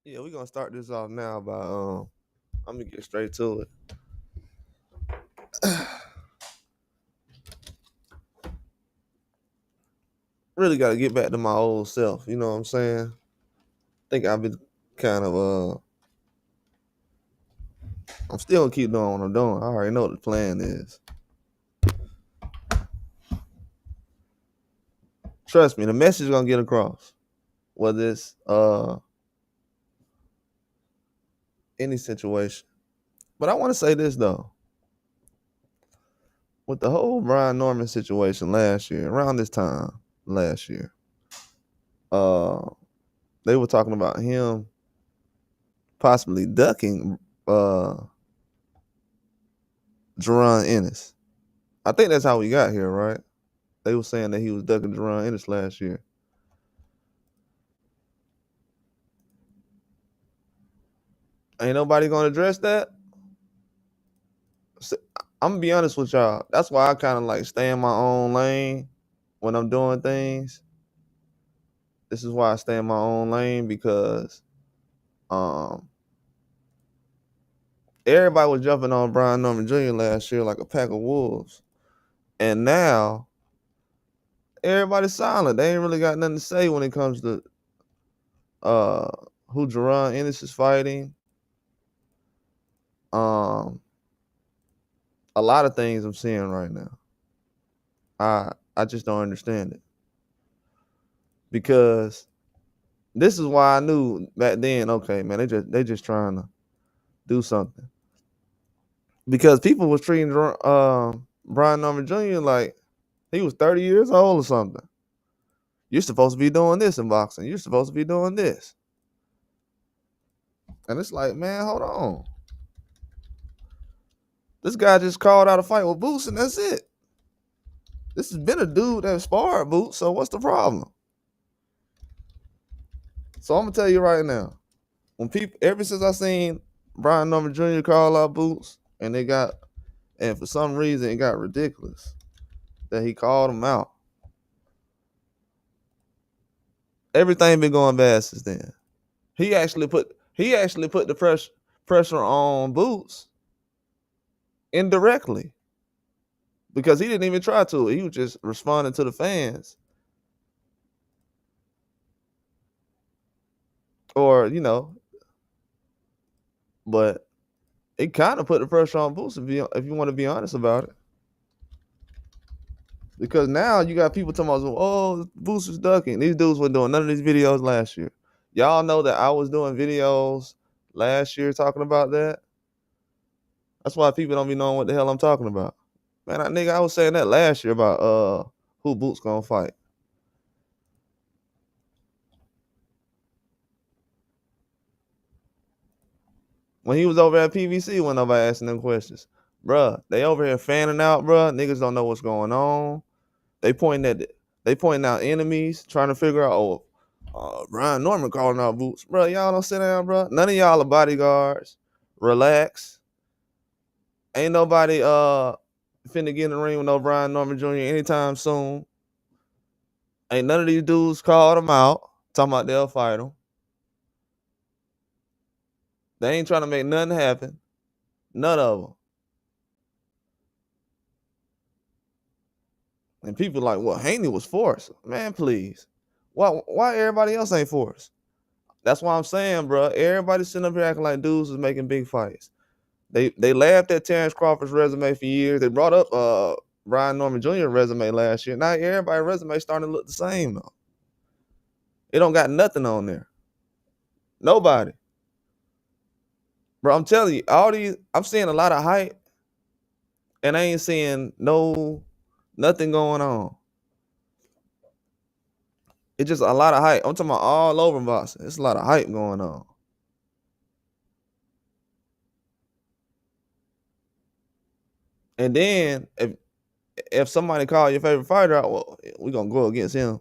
Yeah, we're gonna start this off now by I'm gonna get straight to it. Really gotta get back to my old self, you know what I'm saying? Think I've been kind of I'm still gonna keep doing what I'm doing. I already know what the plan is. Trust me, the message is gonna get across. Whether it's any situation. But I wanna say this though. With the whole Brian Norman situation last year, around this time last year, uh they were talking about him possibly ducking Jerron Ennis. I think that's how we got here, right? They were saying that he was ducking Jerron Ennis last year. Ain't nobody gonna address that. I'm gonna be honest with y'all. That's why I kind of like stay in my own lane when I'm doing things. This is why I stay in my own lane because um everybody was jumping on Brian Norman Jr. last year like a pack of wolves, and now everybody's silent. They ain't really got nothing to say when it comes to uh who Jerron Ennis is fighting. Um, a lot of things I'm seeing right now. I just don't understand it because this is why I knew back then. Okay, man, they just trying to do something because people was treating Brian Norman Jr. like he was 30 years old or something. You're supposed to be doing this in boxing. You're supposed to be doing this, and it's like, man, hold on. This guy just called out a fight with Boots, and that's it. This has been a dude that sparred Boots, so what's the problem? So I'm gonna tell you right now, when people ever since I seen Brian Norman Jr. call out Boots, and for some reason it got ridiculous that he called him out. Everything been going bad since then. He actually put the pressure on Boots indirectly because he didn't even try to. He was just responding to the fans, or but it kind of put the pressure on Boots if you want to be honest about it. Because now you got people talking about, oh, Boots is ducking. These dudes were doing none of these videos last year. Y'all know that I was doing videos last year talking about that. That's why people don't be knowing what the hell I'm talking about. Man, I was saying that last year about who Boots gonna fight. When he was over at PVC, when nobody asking them questions. Bruh, they over here fanning out, bruh. Niggas don't know what's going on. They pointing out enemies, trying to figure out, Brian Norman calling out Boots. Bro, y'all don't sit down, bro. None of y'all are bodyguards. Relax. Ain't nobody finna get in the ring with no Brian Norman Jr. anytime soon. Ain't none of these dudes called him out, talking about they'll fight him. They ain't trying to make nothing happen. None of them. And people like, well, Haney was forced. Man, please. Why everybody else ain't forced? That's why I'm saying, bro. Everybody sitting up here acting like dudes is making big fights. They laughed at Terrence Crawford's resume for years. They brought up Brian Norman Jr. resume last year. Now everybody's resume starting to look the same though. It don't got nothing on there. Nobody. Bro, I'm telling you, I'm seeing a lot of hype, and I ain't seeing nothing going on. It's just a lot of hype. I'm talking about all over boxing. It's a lot of hype going on. And then if somebody call your favorite fighter out, well, we gonna go against him.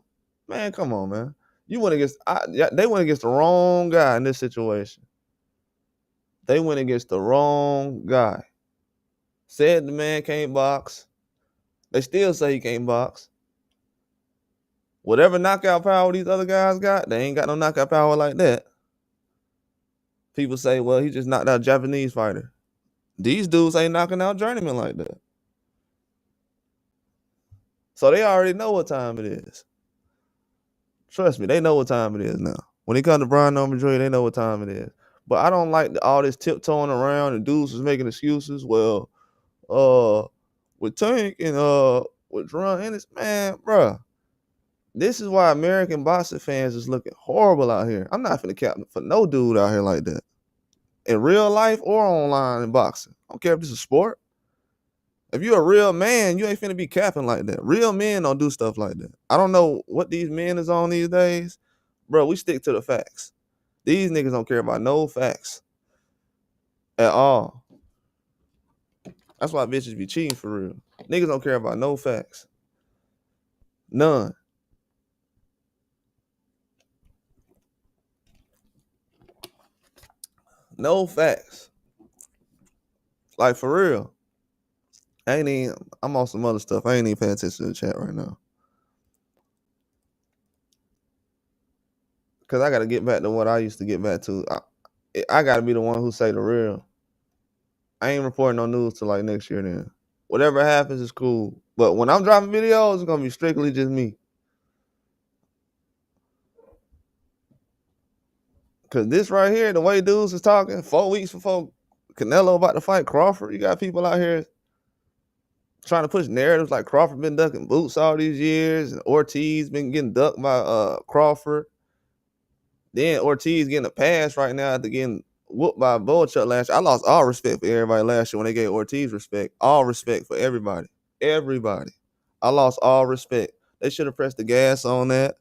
Man, come on, man. You went against they went against the wrong guy in this situation. They went against the wrong guy. Said the man can't box. They still say he can't box. Whatever knockout power these other guys got, they ain't got no knockout power like that. People say, well, he just knocked out a Japanese fighter. These dudes ain't knocking out journeymen like that. So they already know what time it is. Trust me, they know what time it is now. When it comes to Brian Norman Jr., they know what time it is. But I don't like all this tiptoeing around and dudes is making excuses. Well, with Tank and with Jerron Ennis, man, bruh. This is why American boxing fans is looking horrible out here. I'm not finna cap for no dude out here like that. In real life or online in boxing. I don't care if this is a sport. If you're a real man, you ain't finna be capping like that. Real men don't do stuff like that. I don't know what these men is on these days. Bro, we stick to the facts. These niggas don't care about no facts at all. That's why bitches be cheating for real. Niggas don't care about no facts. None. No facts. Like for real. I'm on some other stuff. I ain't even paying attention to the chat right now. Cause I gotta get back to what I used to get back to. I gotta be the one who say the real. I ain't reporting no news till like next year then. Whatever happens is cool. But when I'm dropping videos, it's gonna be strictly just me. Cause this right here, the way dudes is talking, 4 weeks before Canelo about to fight Crawford, you got people out here trying to push narratives like Crawford been ducking boots all these years, and Ortiz been getting ducked by Crawford. Then Ortiz getting a pass right now after getting whooped by Boachuk last year. I lost all respect for everybody last year when they gave Ortiz respect. All respect for everybody. Everybody. I lost all respect. They should have pressed the gas on that.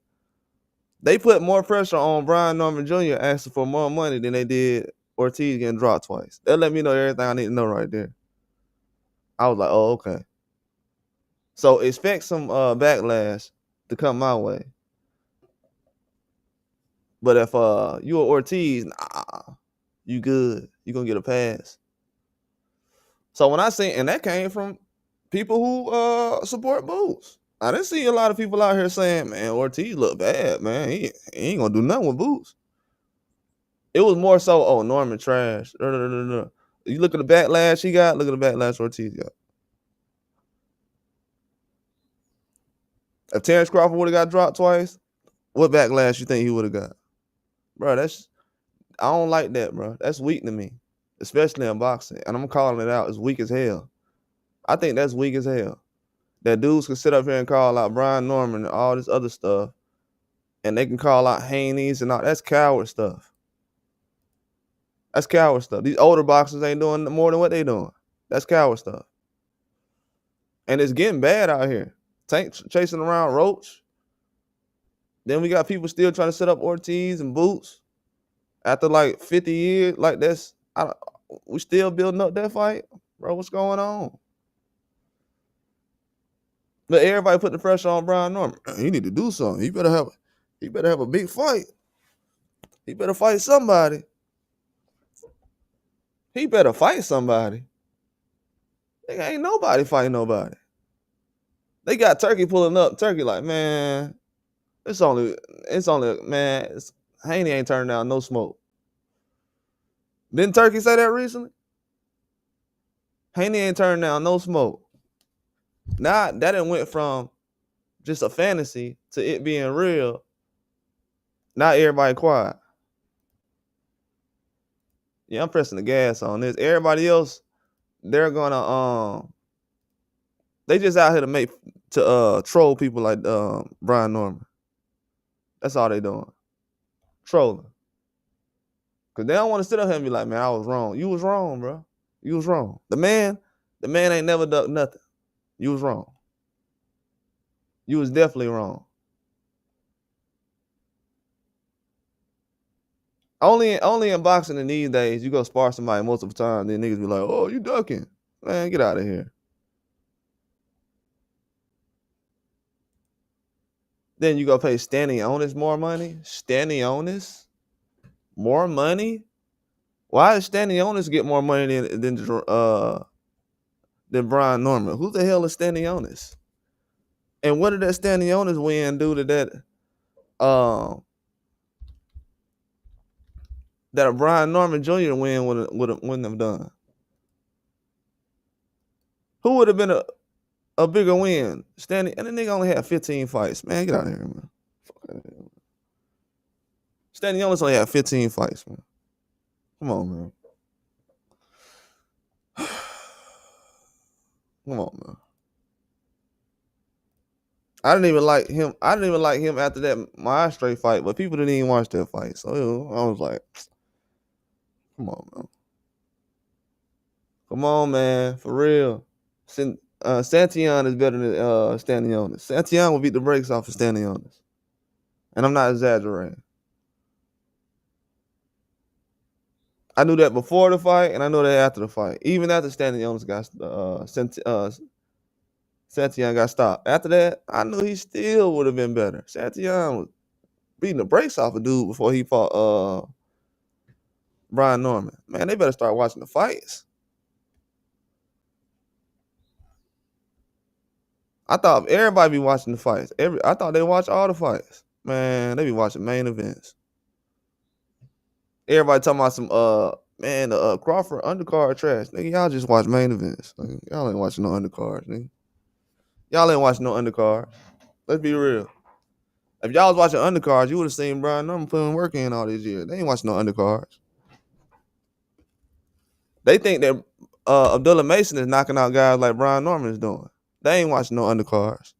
They put more pressure on Brian Norman Jr. asking for more money than they did Ortiz getting dropped twice. That let me know everything I need to know right there. I was like, oh, okay. So expect some backlash to come my way. But if you are Ortiz, nah, you good. You gonna get a pass. So when I see, and that came from people who support Boots. I didn't see a lot of people out here saying, man, Ortiz look bad, man. He ain't gonna do nothing with Boots. It was more so, oh, Norman trash. You look at the backlash he got, look at the backlash Ortiz got. If Terrence Crawford would have got dropped twice, what backlash you think he would have got? Bro, I don't like that, bro. That's weak to me, especially in boxing. And I'm calling it out. It's weak as hell. I think that's weak as hell. That dudes can sit up here and call out Brian Norman and all this other stuff, and they can call out Haney's and all. That's coward stuff. That's coward stuff. These older boxers ain't doing more than what they doing. That's coward stuff. And it's getting bad out here. Tank chasing around Roach. Then we got people still trying to set up Ortiz and Boots after like 50 years. Like we still building up that fight, bro. What's going on? But everybody put the pressure on Brian Norman. He need to do something. He better have a big fight. He better fight somebody. He better fight somebody. Ain't nobody fighting nobody. They got Turkey pulling up. Turkey like, man, it's only man. Haney ain't turning down no smoke. Didn't Turkey say that recently? Haney ain't turning down no smoke. Now that done went from just a fantasy to it being real. Now everybody quiet. Yeah, I'm pressing the gas on this. Everybody else, they're gonna they just out here to troll people like Brian Norman. That's all they doing. Trolling. Cause they don't want to sit up here and be like, man, I was wrong. You was wrong, bro. You was wrong. The man ain't never done nothing. You was wrong. You was definitely wrong. Only in boxing in these days, you go spar somebody multiple times, then niggas be like, oh, you ducking. Man, get out of here. Then you go pay Stanionis more money? Stanionis? More money? Why does Stanionis get more money than Brian Norman? Who the hell is Stanionis? And what did that Stanionis win do to that that a Brian Norman Jr. win wouldn't have done. Who would have been a bigger win? Stanley, and the nigga only had 15 fights. Man, get out of here, man. Fuck out of here. Stanley only had 15 fights, man. Come on, man. Come on, man. I didn't even like him after that my straight fight, but people didn't even watch that fight. So I was like, come on, man. Come on, man. For real. Santion is better than Stanionis. Santion will beat the brakes off of Stanionis. And I'm not exaggerating. I knew that before the fight, and I know that after the fight. Even after Stanionis got Santion got stopped. After that, I knew he still would have been better. Santion was beating the brakes off a dude before he fought Brian Norman. Man, they better start watching the fights. I thought everybody be watching the fights. I thought they watch all the fights. Man, they be watching main events. Everybody talking about some the Crawford undercard trash. Nigga, y'all just watch main events. Like, y'all ain't watching no undercards, nigga. Y'all ain't watching no undercards. Let's be real. If y'all was watching undercards, you would have seen Brian Norman putting work in all these years. They ain't watching no undercards. They think that Abdullah Mason is knocking out guys like Brian Norman is doing. They ain't watching no undercards.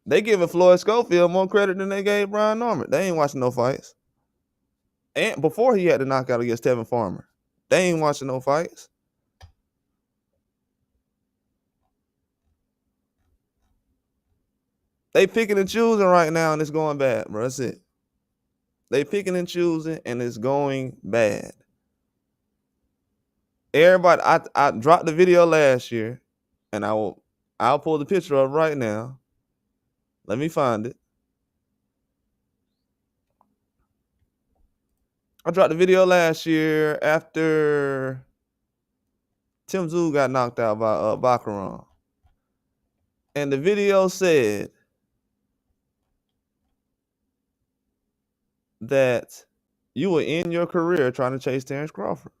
They giving Floyd Schofield more credit than they gave Brian Norman. They ain't watching no fights. And before he had the knockout against Tevin Farmer, they ain't watching no fights. They picking and choosing right now, and it's going bad, bro. That's it. They picking and choosing, and it's going bad. Everybody, I dropped the video last year, and I'll pull the picture up right now. Let me find it. I dropped the video last year after Tim Tszyu got knocked out by Baccarat. And the video said that you will end your career trying to chase Terrence Crawford.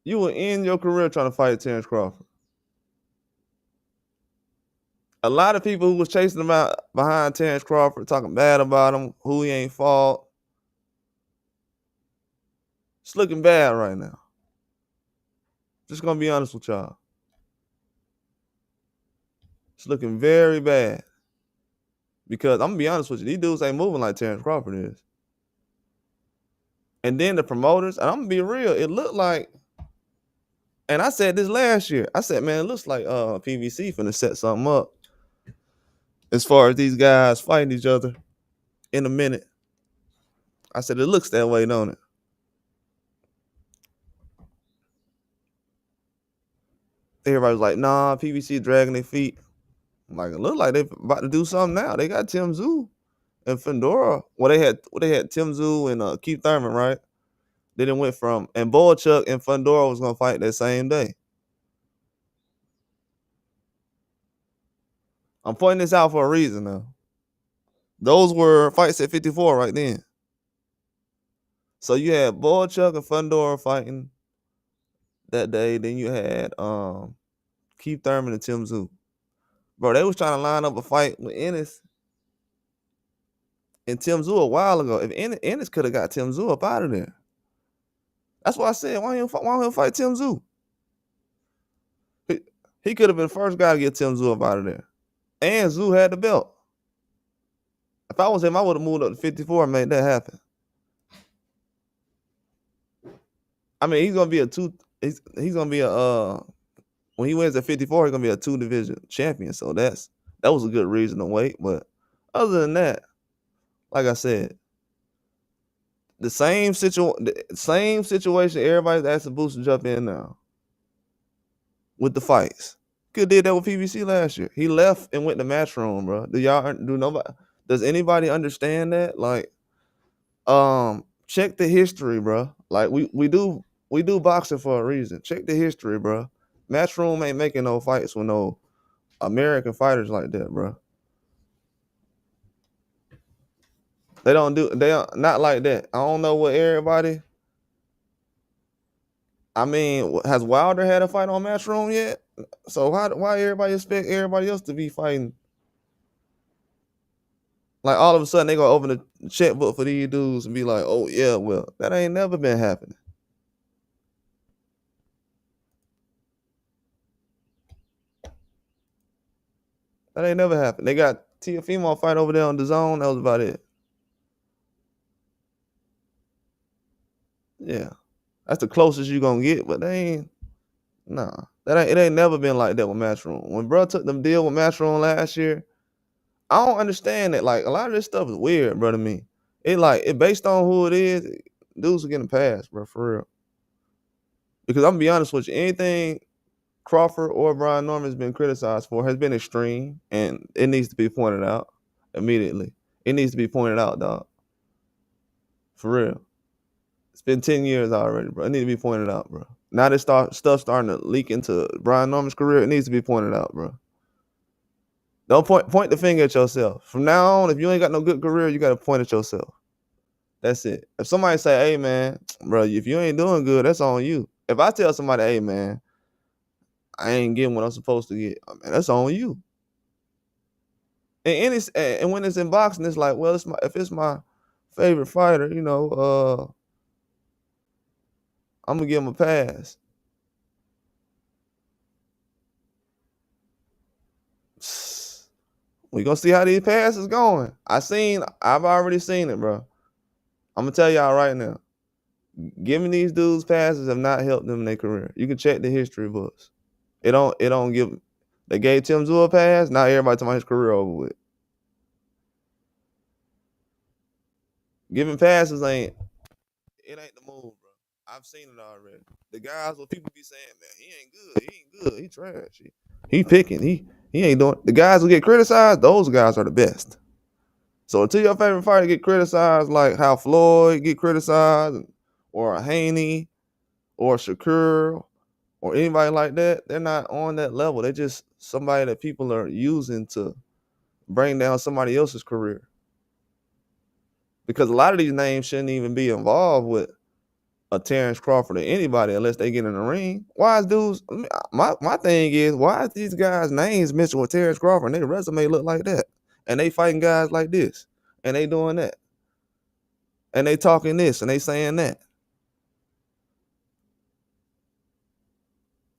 You will end your career trying to fight Terrence Crawford. A lot of people who was chasing him out behind Terrence Crawford, talking bad about him, who he ain't fought. It's looking bad right now. Just gonna be honest with y'all. It's looking very bad. Because I'm gonna be honest with you, these dudes ain't moving like Terrence Crawford is. And then the promoters, and I'm gonna be real, it looked like, and I said this last year, I said, man, it looks like PVC finna set something up as far as these guys fighting each other in a minute. I said, it looks that way, don't it? Everybody's like, nah, PVC dragging their feet. I'm like, it look like they about to do something now. They got Tim Tszyu and Fedora. Well, they had Tim Tszyu and Keith Thurman, right? Then it went from, and Boychuk and Fedora was gonna fight that same day. I'm pointing this out for a reason though. Those were fights at 54 right then. So you had Boychuk and Fedora fighting that day. Then you had Keith Thurman and Tim Tszyu. Bro, they was trying to line up a fight with Ennis and Tim Tszyu a while ago. If Ennis could have got Tim Tszyu up out of there. That's why I said, why don't he fight Tim Tszyu? He could have been the first guy to get Tim Tszyu up out of there. And Tszyu had the belt. If I was him, I would have moved up to 54 and made that happen. I mean, he's gonna be when he wins at 54, he's gonna be a 2-division champion. So that was a good reason to wait. But other than that, like I said, the same situation everybody's asking Boots to jump in now with the fights. Could did that with PVC last year. He left and went to Matchroom, bro. Does anybody understand that? Like, check the history, bro. Like we do boxing for a reason. Check the history, bro. Matchroom ain't making no fights with no American fighters like that, bro. They don't not like that. I don't know what everybody. I mean, has Wilder had a fight on Matchroom yet? So why everybody expect everybody else to be fighting? Like all of a sudden they gonna open the checkbook for these dudes and be like, oh yeah, well that ain't never been happening. That ain't never happened. They got Teofimo fight over there on the zone. That was about it. Yeah, that's the closest you gonna get, but they ain't. Nah, it ain't never been like that with Matchroom. When bro took them deal with Matchroom last year, I don't understand it. Like a lot of this stuff is weird, bro. To me, it based on who it is. Dudes are getting passed, bro, for real. Because I'm gonna be honest with you, anything Crawford or Brian Norman's been criticized for has been extreme, and it needs to be pointed out immediately. It needs to be pointed out, dog. For real. It's been 10 years already, bro. It needs to be pointed out, bro. Now this stuff starting to leak into Brian Norman's career. It needs to be pointed out, bro. Don't point the finger at yourself. From now on, if you ain't got no good career, you got to point at yourself. That's it. If somebody say, hey, man, bro, if you ain't doing good, that's on you. If I tell somebody, hey, man, I ain't getting what I'm supposed to get, man, that's on you. And when it's in boxing, it's like, well, if it's my favorite fighter, I'm gonna give him a pass. We gonna see how these passes going. I've already seen it, bro. I'm gonna tell y'all right now. Giving these dudes passes have not helped them in their career. You can check the history books. It don't give. They gave Tim Tszyu a pass. Now everybody talking about his career over with. Giving passes ain't the move, bro. I've seen it already. The guys what people be saying, man, he ain't good. He trash. He picking. He ain't doing. The guys who get criticized, those guys are the best. So until your favorite fighter get criticized, like how Floyd get criticized, or a Haney, or a Shakur, or anybody like that, they're not on that level. They're just somebody that people are using to bring down somebody else's career. Because a lot of these names shouldn't even be involved with a Terrence Crawford or anybody unless they get in the ring. Why is dudes? My thing is, why is these guys' names mentioned with Terrence Crawford and their resume look like that? And they fighting guys like this, and they doing that, and they talking this, and they saying that.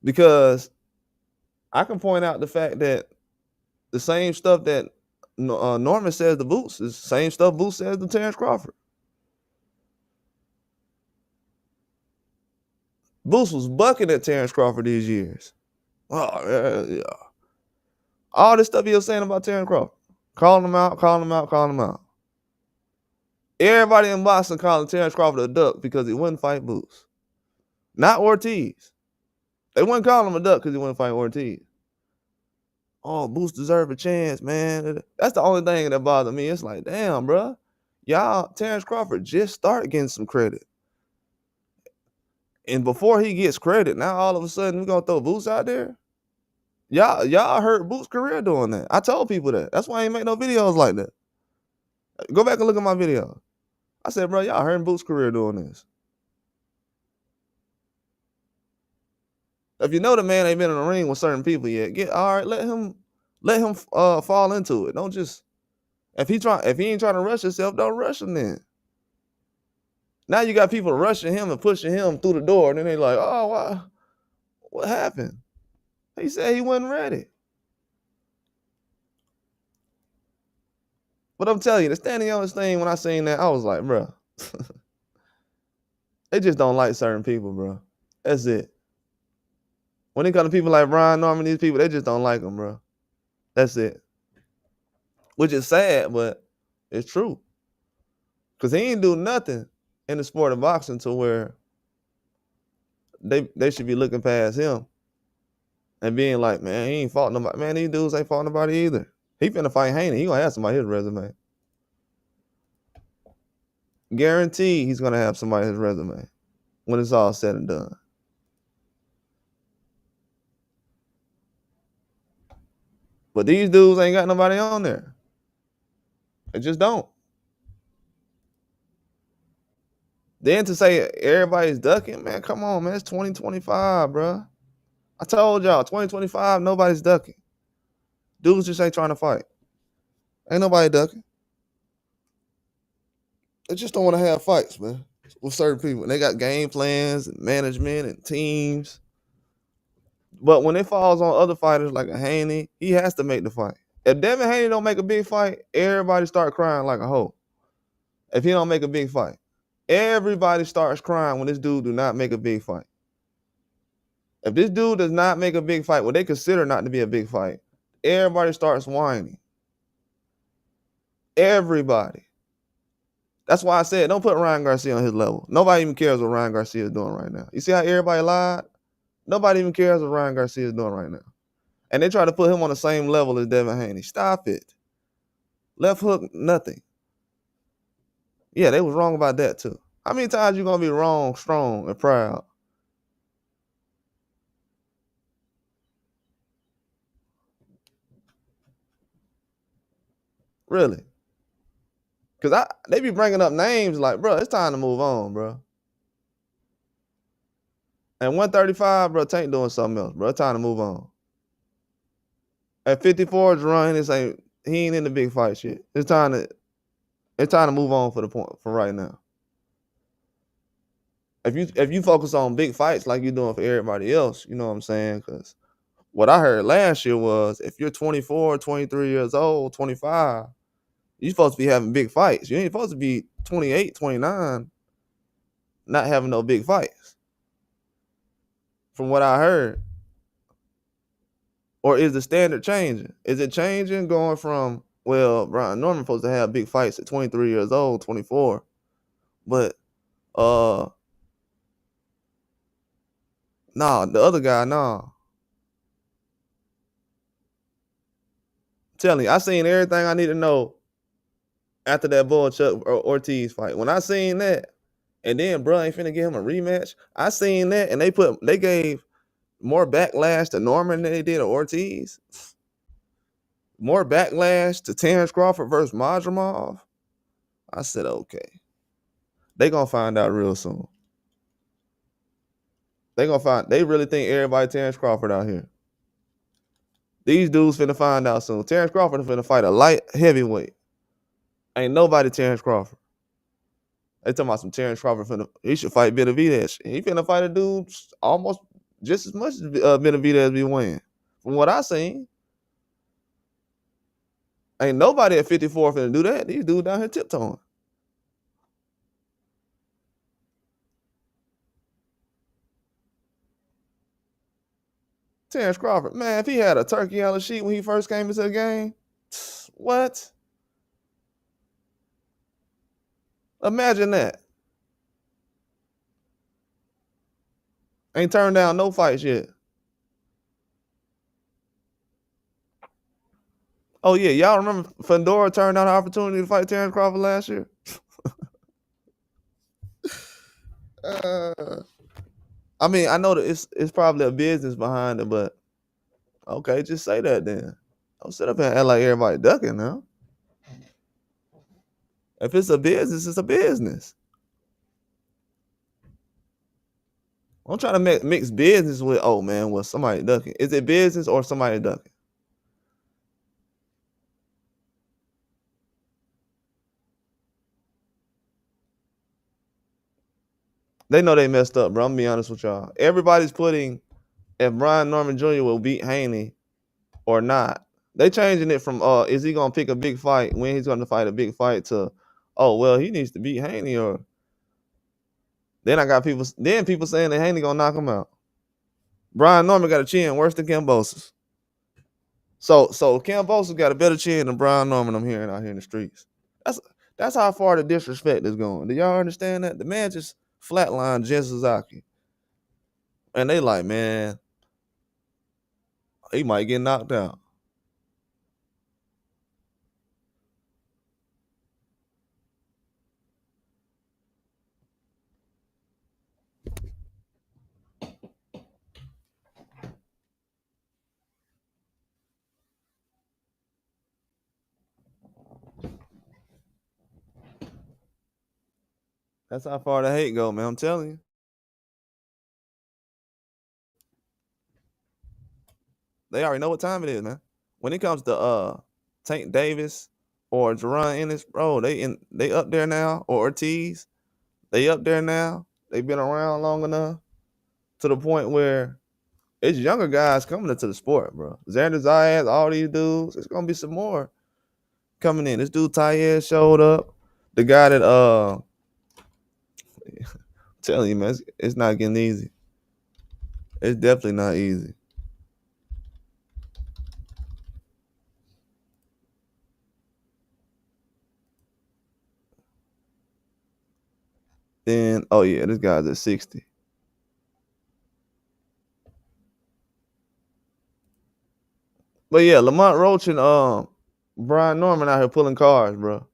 Because I can point out the fact that the same stuff that Norman says to Boots is the same stuff Boots says to Terrence Crawford. Boots was bucking at Terrence Crawford these years. Oh, yeah. All this stuff he was saying about Terrence Crawford. Calling him out. Everybody in boxing calling Terrence Crawford a duck because he wouldn't fight Boots. Not Ortiz. They wouldn't call him a duck because he wouldn't fight Ortiz. Oh, Boots deserve a chance, man. That's the only thing that bothered me. It's like, damn, bro. Y'all, Terrence Crawford just started getting some credit. And before he gets credit, now all of a sudden we're going to throw Boots out there? Y'all hurt Boots' career doing that. I told people that. That's why I ain't make no videos like that. Go back and look at my video. I said, bro, y'all hurting Boots' career doing this. If you know the man ain't been in the ring with certain people yet, let him fall into it. Don't just if he ain't trying to rush himself, don't rush him then. Now you got people rushing him and pushing him through the door, and then they like, oh, what happened? He said he wasn't ready. But I'm telling you, the standing on this thing, when I seen that, I was like, bro, they just don't like certain people, bro. That's it. When it comes to people like Brian Norman, these people, they just don't like him, bro. That's it. Which is sad, but it's true. Because he ain't do nothing in the sport of boxing to where they should be looking past him and being like, man, he ain't fought nobody. Man, these dudes ain't fought nobody either. He finna fight Haney. He gonna have somebody his resume. Guaranteed he's gonna have somebody on his resume when it's all said and done. But these dudes ain't got nobody on there. They just don't. Then to say everybody's ducking, man, come on, man. It's 2025, bro. I told y'all, 2025, nobody's ducking. Dudes just ain't trying to fight. Ain't nobody ducking. They just don't want to have fights, man, with certain people. And they got game plans and management and teams. But when it falls on other fighters like a Haney, he has to make the fight. If Devin Haney don't make a big fight, everybody start crying like a hoe. If he don't make a big fight, everybody starts crying when this dude do not make a big fight. If this dude does not make a big fight, what they consider not to be a big fight, everybody starts whining. Everybody. That's why I said don't put Ryan Garcia on his level. Nobody even cares what Ryan Garcia is doing right now. You see how everybody lied? Nobody even cares what Ryan Garcia is doing right now. And they try to put him on the same level as Devin Haney. Stop it. Left hook, nothing. Yeah, they was wrong about that too. How many times you gonna be wrong, strong, and proud? Really? Because they be bringing up names like, bro, it's time to move on, bro. And 135, bro, Tank doing something else, bro. It's time to move on. At 54, Jerron, he ain't in the big fight shit. It's time to move on for right now. If you focus on big fights like you're doing for everybody else, you know what I'm saying? Because what I heard last year was if you're 24, 23 years old, 25, you're supposed to be having big fights. You ain't supposed to be 28, 29, not having no big fights. From what I heard. Or is the standard changing? Is it changing going from, well, Brian Norman supposed to have big fights at 23 years old, 24. But nah, the other guy, nah. Telling you, I seen everything I need to know after that Chuck Ortiz fight. When I seen that, and then bro ain't finna give him a rematch, I seen that, and they gave more backlash to Norman than they did to Ortiz. More backlash to Terrence Crawford versus Madrimov. I said, okay. They gonna find out real soon. They really think everybody Terrence Crawford out here. These dudes finna find out soon. Terrence Crawford finna fight a light heavyweight. Ain't nobody Terrence Crawford. They talking about some Terrence Crawford he should fight Benavidez. He finna fight a dude almost just as much as Benavidez be weighing. From what I seen. Ain't nobody at 54 finna do that. These dudes down here tiptoeing. Terrence Crawford, man, if he had a turkey on the sheet when he first came into the game, what? Imagine that. Ain't turned down no fights yet. Oh, yeah. Y'all remember Fedora turned down the opportunity to fight Terrence Crawford last year? I mean, I know that it's probably a business behind it, but okay, just say that then. Don't sit up here and act like everybody ducking now. If it's a business, it's a business. I'm trying to mix business with, oh man, well, somebody ducking. Is it business or somebody ducking? They know they messed up, bro. I'm gonna be honest with y'all. Everybody's putting if Brian Norman Jr. will beat Haney or not. They changing it from is he gonna pick a big fight when he's gonna fight a big fight to oh well he needs to beat Haney or then I got people saying that Haney gonna knock him out. Brian Norman got a chin worse than Kambosos. So Kambosos got a better chin than Brian Norman I'm hearing out here in the streets. That's how far the disrespect is going. Do y'all understand that? The man just flatlined Jen Suzuki. And they like, man, he might get knocked out. That's how far the hate go, man. I'm telling you. They already know what time it is, man. When it comes to Tank Davis or Jerron Ennis, bro, they up there now, or Ortiz, they up there now. They've been around long enough to the point where it's younger guys coming into the sport, bro. Xander Zayas, all these dudes, it's gonna be some more coming in. This dude Tyez showed up. The guy that telling you, man, it's not getting easy. It's definitely not easy. Then, oh yeah, this guy's at 60. But yeah, Lamont Roach and Brian Norman out here pulling cars, bro.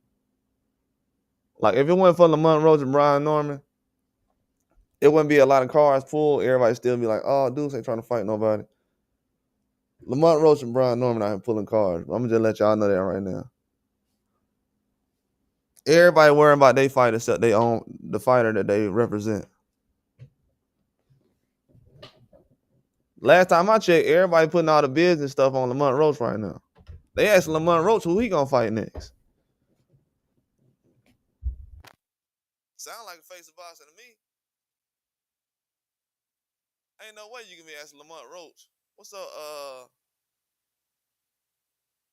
Like if it wasn't for Lamont Roach and Brian Norman, it wouldn't be a lot of cars pulled. Everybody still be like, "Oh, dudes ain't trying to fight nobody." Lamont Roach and Brian Norman out here pulling cars. I'm gonna just let y'all know that right now. Everybody worrying about they fight except they own the fighter that they represent. Last time I checked, everybody putting all the business stuff on Lamont Roach right now. They asking Lamont Roach who he gonna fight next. Sound like a face of boxing to me. Ain't no way you can be asking Lamont Roach. What's up,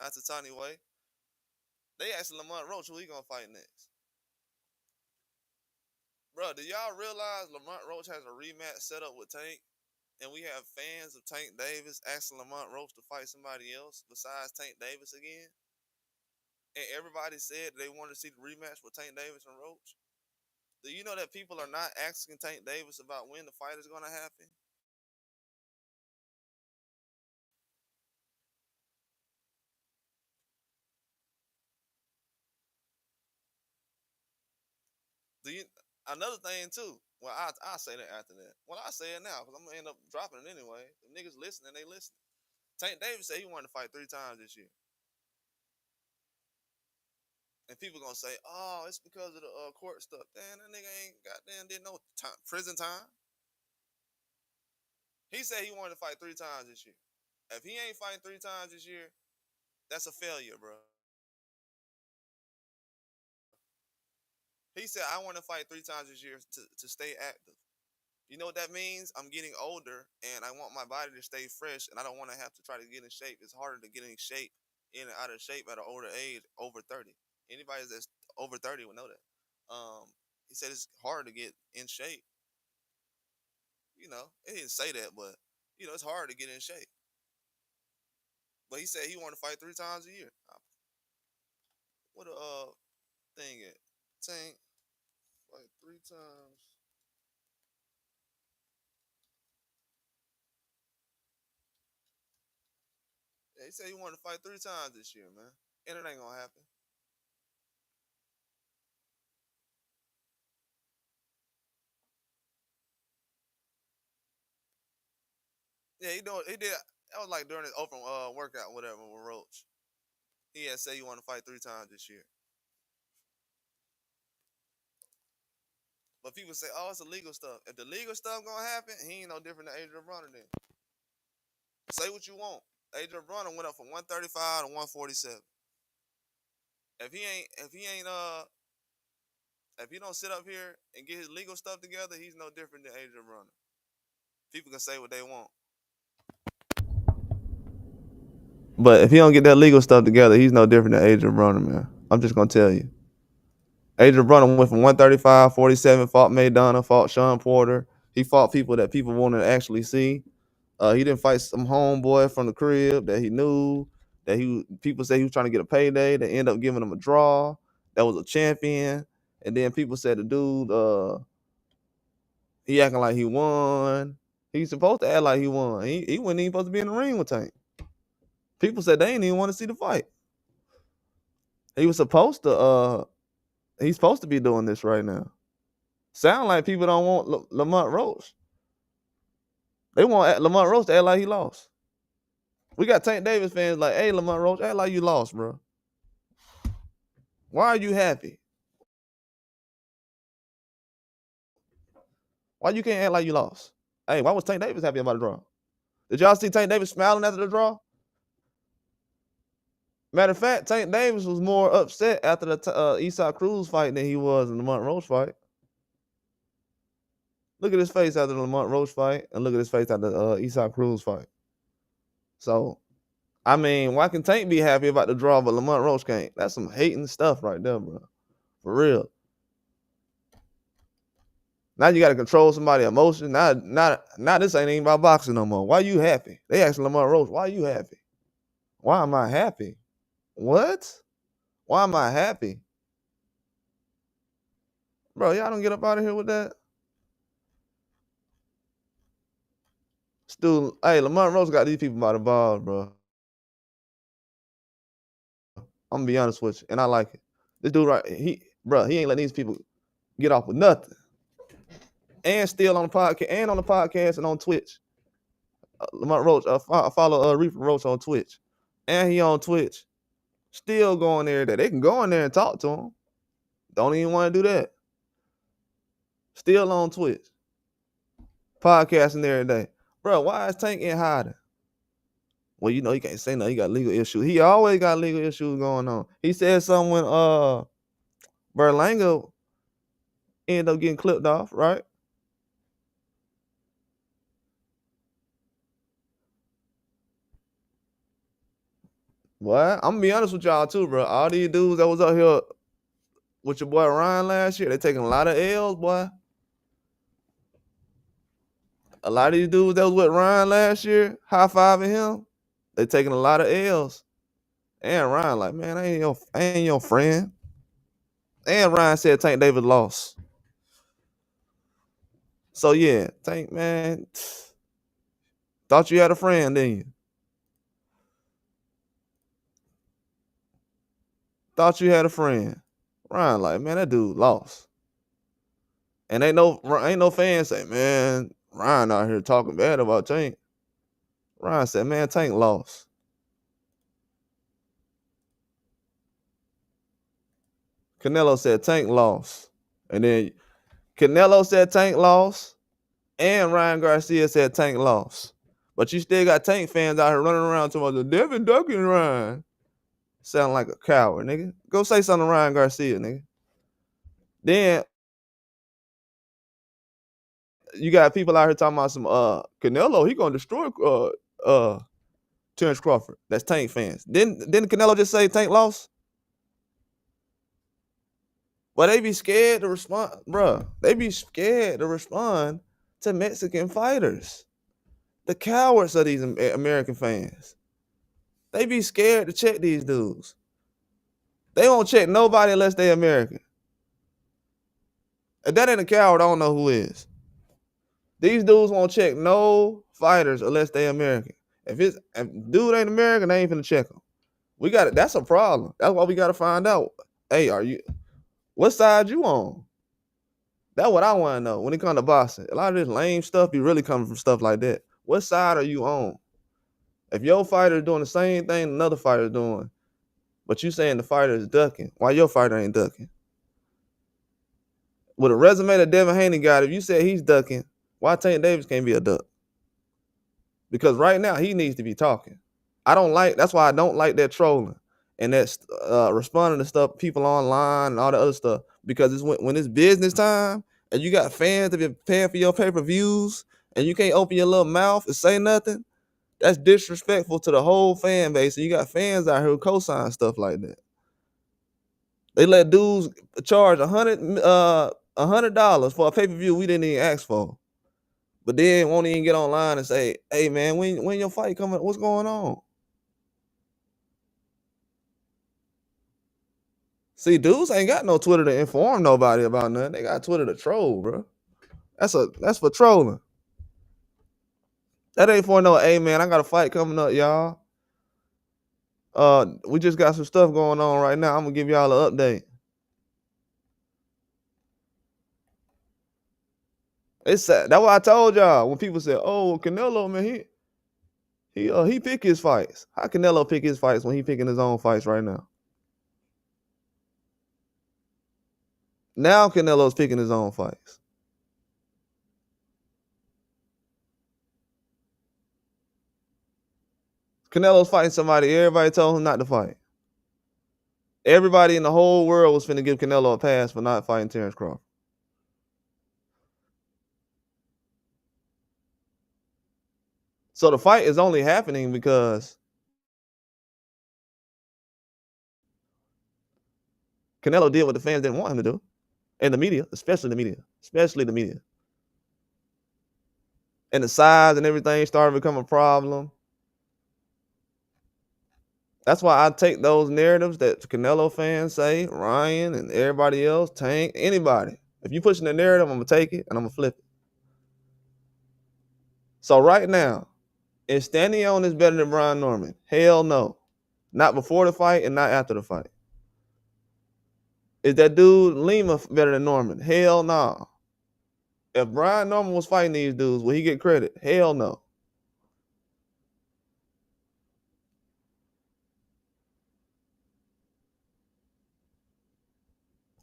that's a tiny way. They asking Lamont Roach who he gonna fight next. Bro, do y'all realize Lamont Roach has a rematch set up with Tank? And we have fans of Tank Davis asking Lamont Roach to fight somebody else besides Tank Davis again? And everybody said they wanted to see the rematch with Tank Davis and Roach. Do you know that people are not asking Tank Davis about when the fight is going to happen? Do you? Another thing too. Well, I say that after that. Well, I say it now because I'm gonna end up dropping it anyway. If niggas listening, they listen. Tank Davis said he wanted to fight 3 times this year, and people gonna say, "Oh, it's because of the court stuff." Damn, that nigga ain't goddamn did no time, prison time. He said he wanted to fight 3 times this year. If he ain't fighting 3 times this year, that's a failure, bro. He said I want to fight 3 times this year to stay active. You know what that means? I'm getting older and I want my body to stay fresh and I don't want to have to try to get in shape. It's harder to get in shape, in and out of shape at an older age, over 30. Anybody that's over 30 would know that. He said it's hard to get in shape. You know, he didn't say that, but you know, it's hard to get in shape. But he said he wanted to fight 3 times a year. What a thing at? Tank fight 3 times. Yeah, he said he wanted to fight 3 times this year, man. And it ain't gonna happen. Yeah, he did. That was like during his open workout, whatever, with Roach. He had said he wanted to fight 3 times this year. But people say, "Oh, it's illegal stuff." If the legal stuff gonna happen, he ain't no different than Adrian Broner. Then say what you want. Adrian Broner went up from 135 to 147. If he ain't if he don't sit up here and get his legal stuff together, he's no different than Adrian Broner. People can say what they want. But if he don't get that legal stuff together, he's no different than Adrian Broner, man. I'm just gonna tell you. Adrian Broner went from 135, 47, fought Maidana, fought Sean Porter. He fought people that people wanted to actually see. He didn't fight some homeboy from the crib that he knew, that he people say he was trying to get a payday. They end up giving him a draw. That was a champion. And then people said the dude, he acting like he won. He's supposed to act like he won. He wasn't even supposed to be in the ring with Tank. People said they didn't even want to see the fight. He was supposed to he's supposed to be doing this right now. Sound like people don't want Lamont Roach. They want Lamont Roach to act like he lost. We got Tank Davis fans like, "Hey, Lamont Roach, act like you lost, bro. Why are you happy?" Why you can't act like you lost? Hey, why was Tank Davis happy about the draw? Did y'all see Tank Davis smiling after the draw? Matter of fact, Tank Davis was more upset after the Eastside Cruz fight than he was in the Lamont Roach fight. Look at his face after the Lamont Roach fight, and look at his face after the Eastside Cruz fight. So, I mean, why can Tank be happy about the draw, but Lamont Roach can't? That's some hating stuff right there, bro. For real. Now you got to control somebody's emotion. Now this ain't even about boxing no more. Why you happy? They asked Lamont Roach, why you happy? Why am I happy? What? Why am I happy? Bro, y'all don't get up out of here with that. Still, hey, Lamont Roach got these people by the balls, bro. I'm gonna be honest with you, and I like it. This dude right, he ain't letting these people get off with nothing. And still on the podcast, and on Twitch. Lamont Roach, I follow Reaper Roach on Twitch, and he on Twitch. Still going there. They can go in there and talk to him. Don't even want to do that. Still on Twitch, podcasting every day, bro. Why is Tank in hiding? Well, you know he can't say nothing. He got legal issues. He always got legal issues going on. He said something when Berlanga ended up getting clipped off, right? What? I'm gonna be honest with y'all too, bro. All these dudes that was out here with your boy Ryan last year, they taking a lot of L's, boy. A lot of these dudes that was with Ryan last year, high-fiving him, they taking a lot of L's. And Ryan like, man, I ain't your friend. And Ryan said Tank Davis lost. So yeah, Tank, man, thought you had a friend, didn't you? Thought you had a friend. Ryan like, man, that dude lost. And ain't no fans say, man, Ryan out here talking bad about Tank. Ryan said, man, Tank lost. Canelo said Tank lost. And then Canelo said Tank lost. And Ryan Garcia said Tank lost. But you still got Tank fans out here running around talking about the Devin ducking Ryan. Sound like a coward, nigga. Go say something to Ryan Garcia, nigga. Then you got people out here talking about some Canelo, he gonna destroy Terrence Crawford. That's Tank fans. Didn't Canelo just say Tank lost? But they be scared to respond, bro. They be scared to respond to Mexican fighters. The cowards of these American fans. They be scared to check these dudes. They won't check nobody unless they American. If that ain't a coward, I don't know who is. These dudes won't check no fighters unless they American. If dude ain't American, they ain't finna check them. We got it. That's a problem. That's why we gotta find out. Hey, what side you on? That's what I want to know when it comes to boxing. A lot of this lame stuff be really coming from stuff like that. What side are you on? If your fighter is doing the same thing another fighter is doing, but you saying the fighter is ducking, why your fighter ain't ducking? With a resume that Devin Haney got, if you said he's ducking, why Tank Davis can't be a duck? Because right now he needs to be talking. That's why I don't like that trolling and that responding to stuff, people online and all the other stuff. Because it's when it's business time and you got fans that been paying for your pay-per-views and you can't open your little mouth and say nothing, that's disrespectful to the whole fan base. And you got fans out here who co-sign stuff like that. They let dudes charge $100 for a pay-per-view we didn't even ask for. But then won't even get online and say, hey man, when your fight coming? What's going on? See, dudes ain't got no Twitter to inform nobody about nothing. They got Twitter to troll, bro. That's for trolling. That ain't for no, hey man, I got a fight coming up, y'all. We just got some stuff going on right now. I'm gonna give y'all an update. It's sad. That's what I told y'all when people said, "Oh, Canelo, man, he pick his fights." How Canelo pick his fights when he picking his own fights right now? Now Canelo's picking his own fights. Canelo's fighting somebody everybody told him not to fight. Everybody in the whole world was finna give Canelo a pass for not fighting Terrence Crawford. So the fight is only happening because Canelo did what the fans didn't want him to do. And the media, especially the media. And the size and everything started to become a problem. That's why I take those narratives that Canelo fans say, Ryan and everybody else, Tank, anybody. If you pushing the narrative, I'm gonna take it and I'm gonna flip it. So right now, is Stanion is better than Brian Norman? Hell no. Not before the fight and not after the fight. Is that dude Lima better than Norman? Hell no. If Brian Norman was fighting these dudes, will he get credit? Hell no.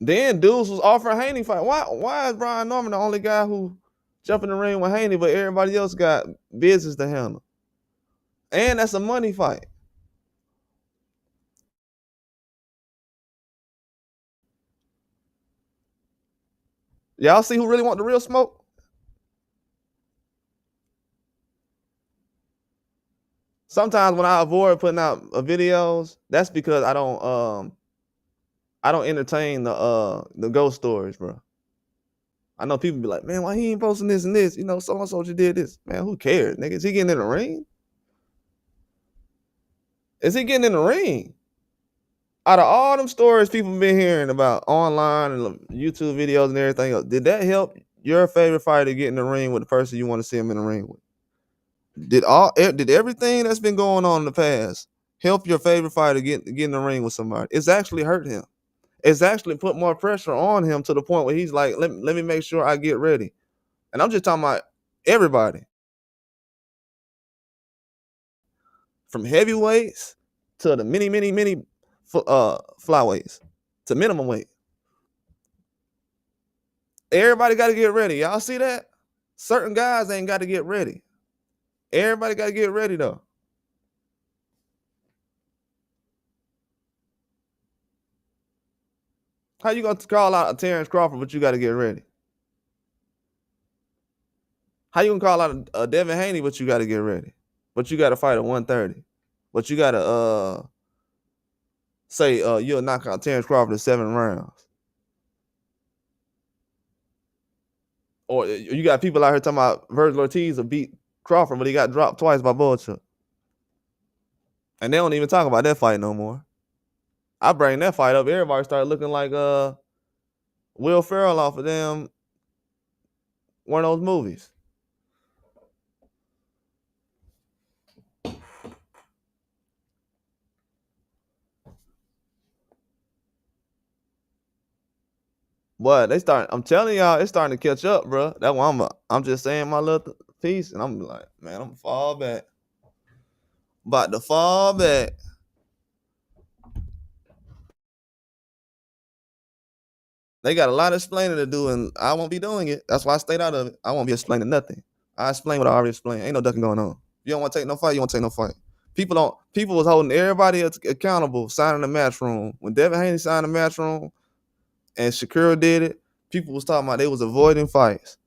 Then dudes was offering Haney fight. Why is Brian Norman the only guy who jump in the ring with Haney, but everybody else got business to handle? And that's a money fight. Y'all see who really want the real smoke? Sometimes when I avoid putting out videos, that's because I don't entertain the ghost stories, bro. I know people be like, man, why he ain't posting this and this? You know, so and so just did this. Man, who cares, nigga? Is he getting in the ring? Is he getting in the ring? Out of all them stories people been hearing about online and YouTube videos and everything else, did that help your favorite fighter get in the ring with the person you want to see him in the ring with? Did everything that's been going on in the past help your favorite fighter get in the ring with somebody? It's actually hurt him. It's actually put more pressure on him to the point where he's like, let me make sure I get ready. And I'm just talking about everybody. From heavyweights to the mini flyweights to minimum weight. Everybody got to get ready. Y'all see that? Certain guys ain't got to get ready. Everybody got to get ready though. How you gonna call out a Terrence Crawford, but you got to get ready? How you gonna call out a Devin Haney, but you got to get ready? But you got to fight at 130. But you got to say you'll knock out Terrence Crawford in 7 rounds. Or you got people out here talking about Virgil Ortiz will beat Crawford, but he got dropped twice by Bullshit. And they don't even talk about that fight no more. I bring that fight up, everybody started looking like Will Ferrell off of them one of those movies. But I'm telling y'all, it's starting to catch up, bro. That's why I'm just saying my little piece, and I'm like, man, I'm gonna fall back. About to fall back. They got a lot of explaining to do, and I won't be doing it. That's why I stayed out of it. I won't be explaining nothing. I explain what I already explained. Ain't no ducking going on. If you don't want to take no fight, you want to take no fight. People was holding everybody accountable signing the match room. When Devin Haney signed the match room and Shakira did it, people was talking about they was avoiding fights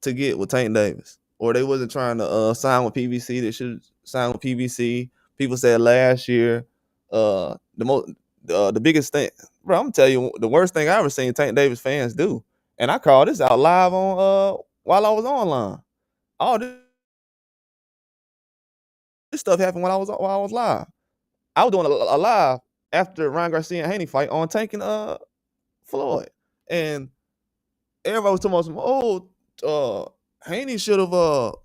to get with Tank Davis. Or they wasn't trying to sign with PBC. They should sign with PBC. People said last year, the biggest thing, bro, I'm gonna tell you the worst thing I ever seen Tank Davis fans do. And I called this out live on while I was online. All this stuff happened while I was live. I was doing a live after Ryan Garcia and Haney fight on Tank and Floyd. And everybody was talking about Haney should have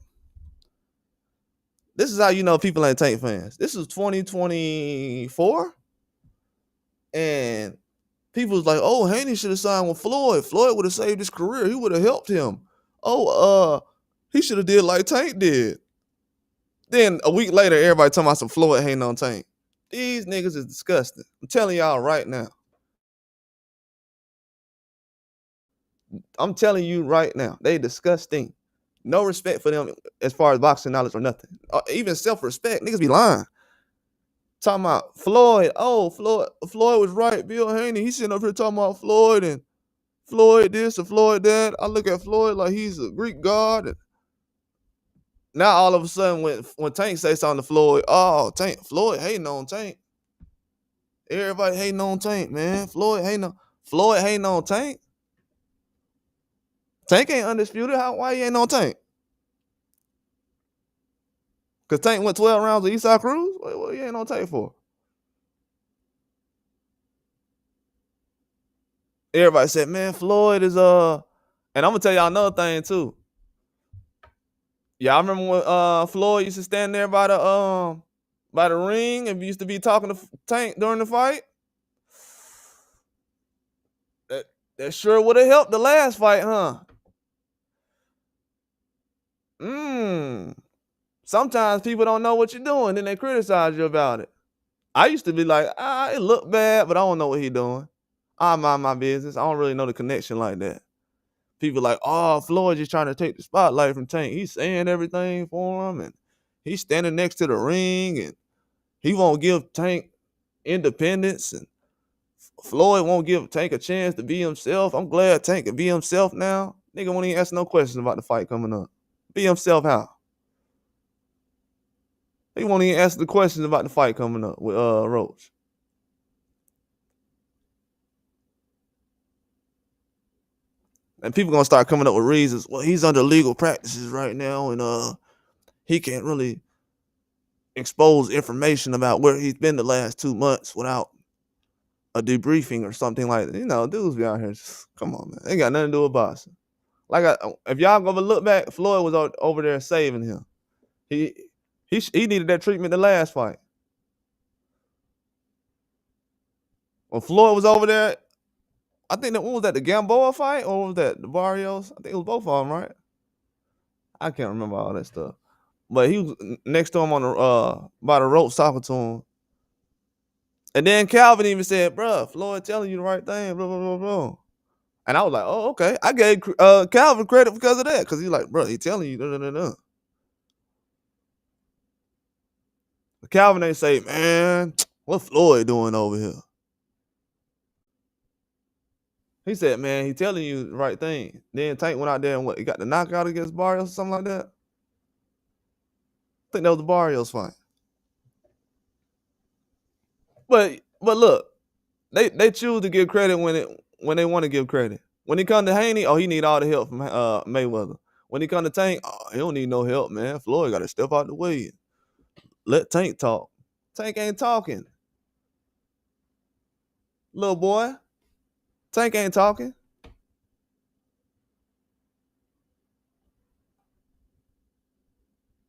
this is how you know people ain't Tank fans. This is 2024. And people was like, oh, Haney should have signed with Floyd. Floyd would have saved his career. He would have helped him. He should have did like Tank did. Then a week later, everybody talking about some Floyd hating on Tank. These niggas is disgusting. I'm telling y'all right now. I'm telling you right now, they disgusting. No respect for them as far as boxing knowledge or nothing. Even self-respect. Niggas be lying. Talking about Floyd. Oh, Floyd was right. Bill Haney. He's sitting up here talking about Floyd and Floyd this and Floyd that. I look at Floyd like he's a Greek god. And now all of a sudden when Tank say something to Floyd, oh, Floyd hating on Tank. Everybody hating on Tank, man. Floyd hating on Tank. Tank ain't undisputed. Why he ain't on Tank? Because Tank went 12 rounds with Eastside Cruz? What he ain't on Tank for? Everybody said, man, Floyd is and I'm gonna tell y'all another thing too. Y'all remember when Floyd used to stand there by the ring and used to be talking to Tank during the fight? That sure would have helped the last fight, huh? Sometimes people don't know what you're doing, then they criticize you about it. I used to be like, it looked bad, but I don't know what he doing. I mind my business. I don't really know the connection like that. People like, oh, Floyd just trying to take the spotlight from Tank. He's saying everything for him, and he's standing next to the ring, and he won't give Tank independence, and Floyd won't give Tank a chance to be himself. I'm glad Tank can be himself now. Nigga won't even ask no questions about the fight coming up. Be himself how? He won't even ask the questions about the fight coming up with Roach. And people gonna start coming up with reasons. Well, he's under legal practices right now, and he can't really expose information about where he's been the last 2 months without a debriefing or something like that. You know, dudes be out here. Just, come on, man. They got nothing to do with boxing. Like, if y'all gonna look back, Floyd was over there saving him. He needed that treatment the last fight. When Floyd was over there, I think what was that, the Gamboa fight, or was that the Barrios? I think it was both of them, right? I can't remember all that stuff. But he was next to him on the by the rope talking to him. And then Calvin even said, bruh, Floyd telling you the right thing, blah, blah, blah, blah. And I was like, oh, okay. I gave Calvin credit because of that. Because he's like, bro, he telling you, no. Calvin ain't say, man, what Floyd doing over here? He said, man, he telling you the right thing. Then Tank went out there and he got the knockout against Barrios or something like that. I think that was the Barrios fight. But look, they choose to give credit when they want to give credit. When he come to Haney, he need all the help from Mayweather. When he come to Tank, he don't need no help, man. Floyd got to step out the way. Let Tank talk. Tank ain't talking. Little boy. Tank ain't talking.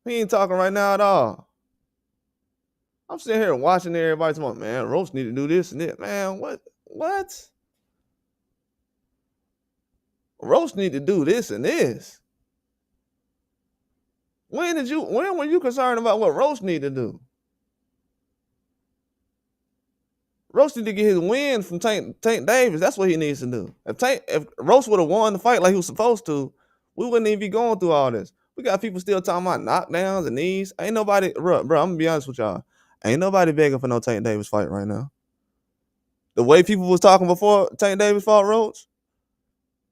He ain't talking right now at all. I'm sitting here watching everybody talking, man, Roach need to do this and that. Man, what? Roach need to do this and this. When were you concerned about what Roach need to do? Roach need to get his win from Tank Davis. That's what he needs to do. If Roach would have won the fight like he was supposed to, we wouldn't even be going through all this. We got people still talking about knockdowns and knees. Ain't nobody, bro, I'm gonna be honest with y'all. Ain't nobody begging for no Tank Davis fight right now. The way people was talking before Tank Davis fought Roach,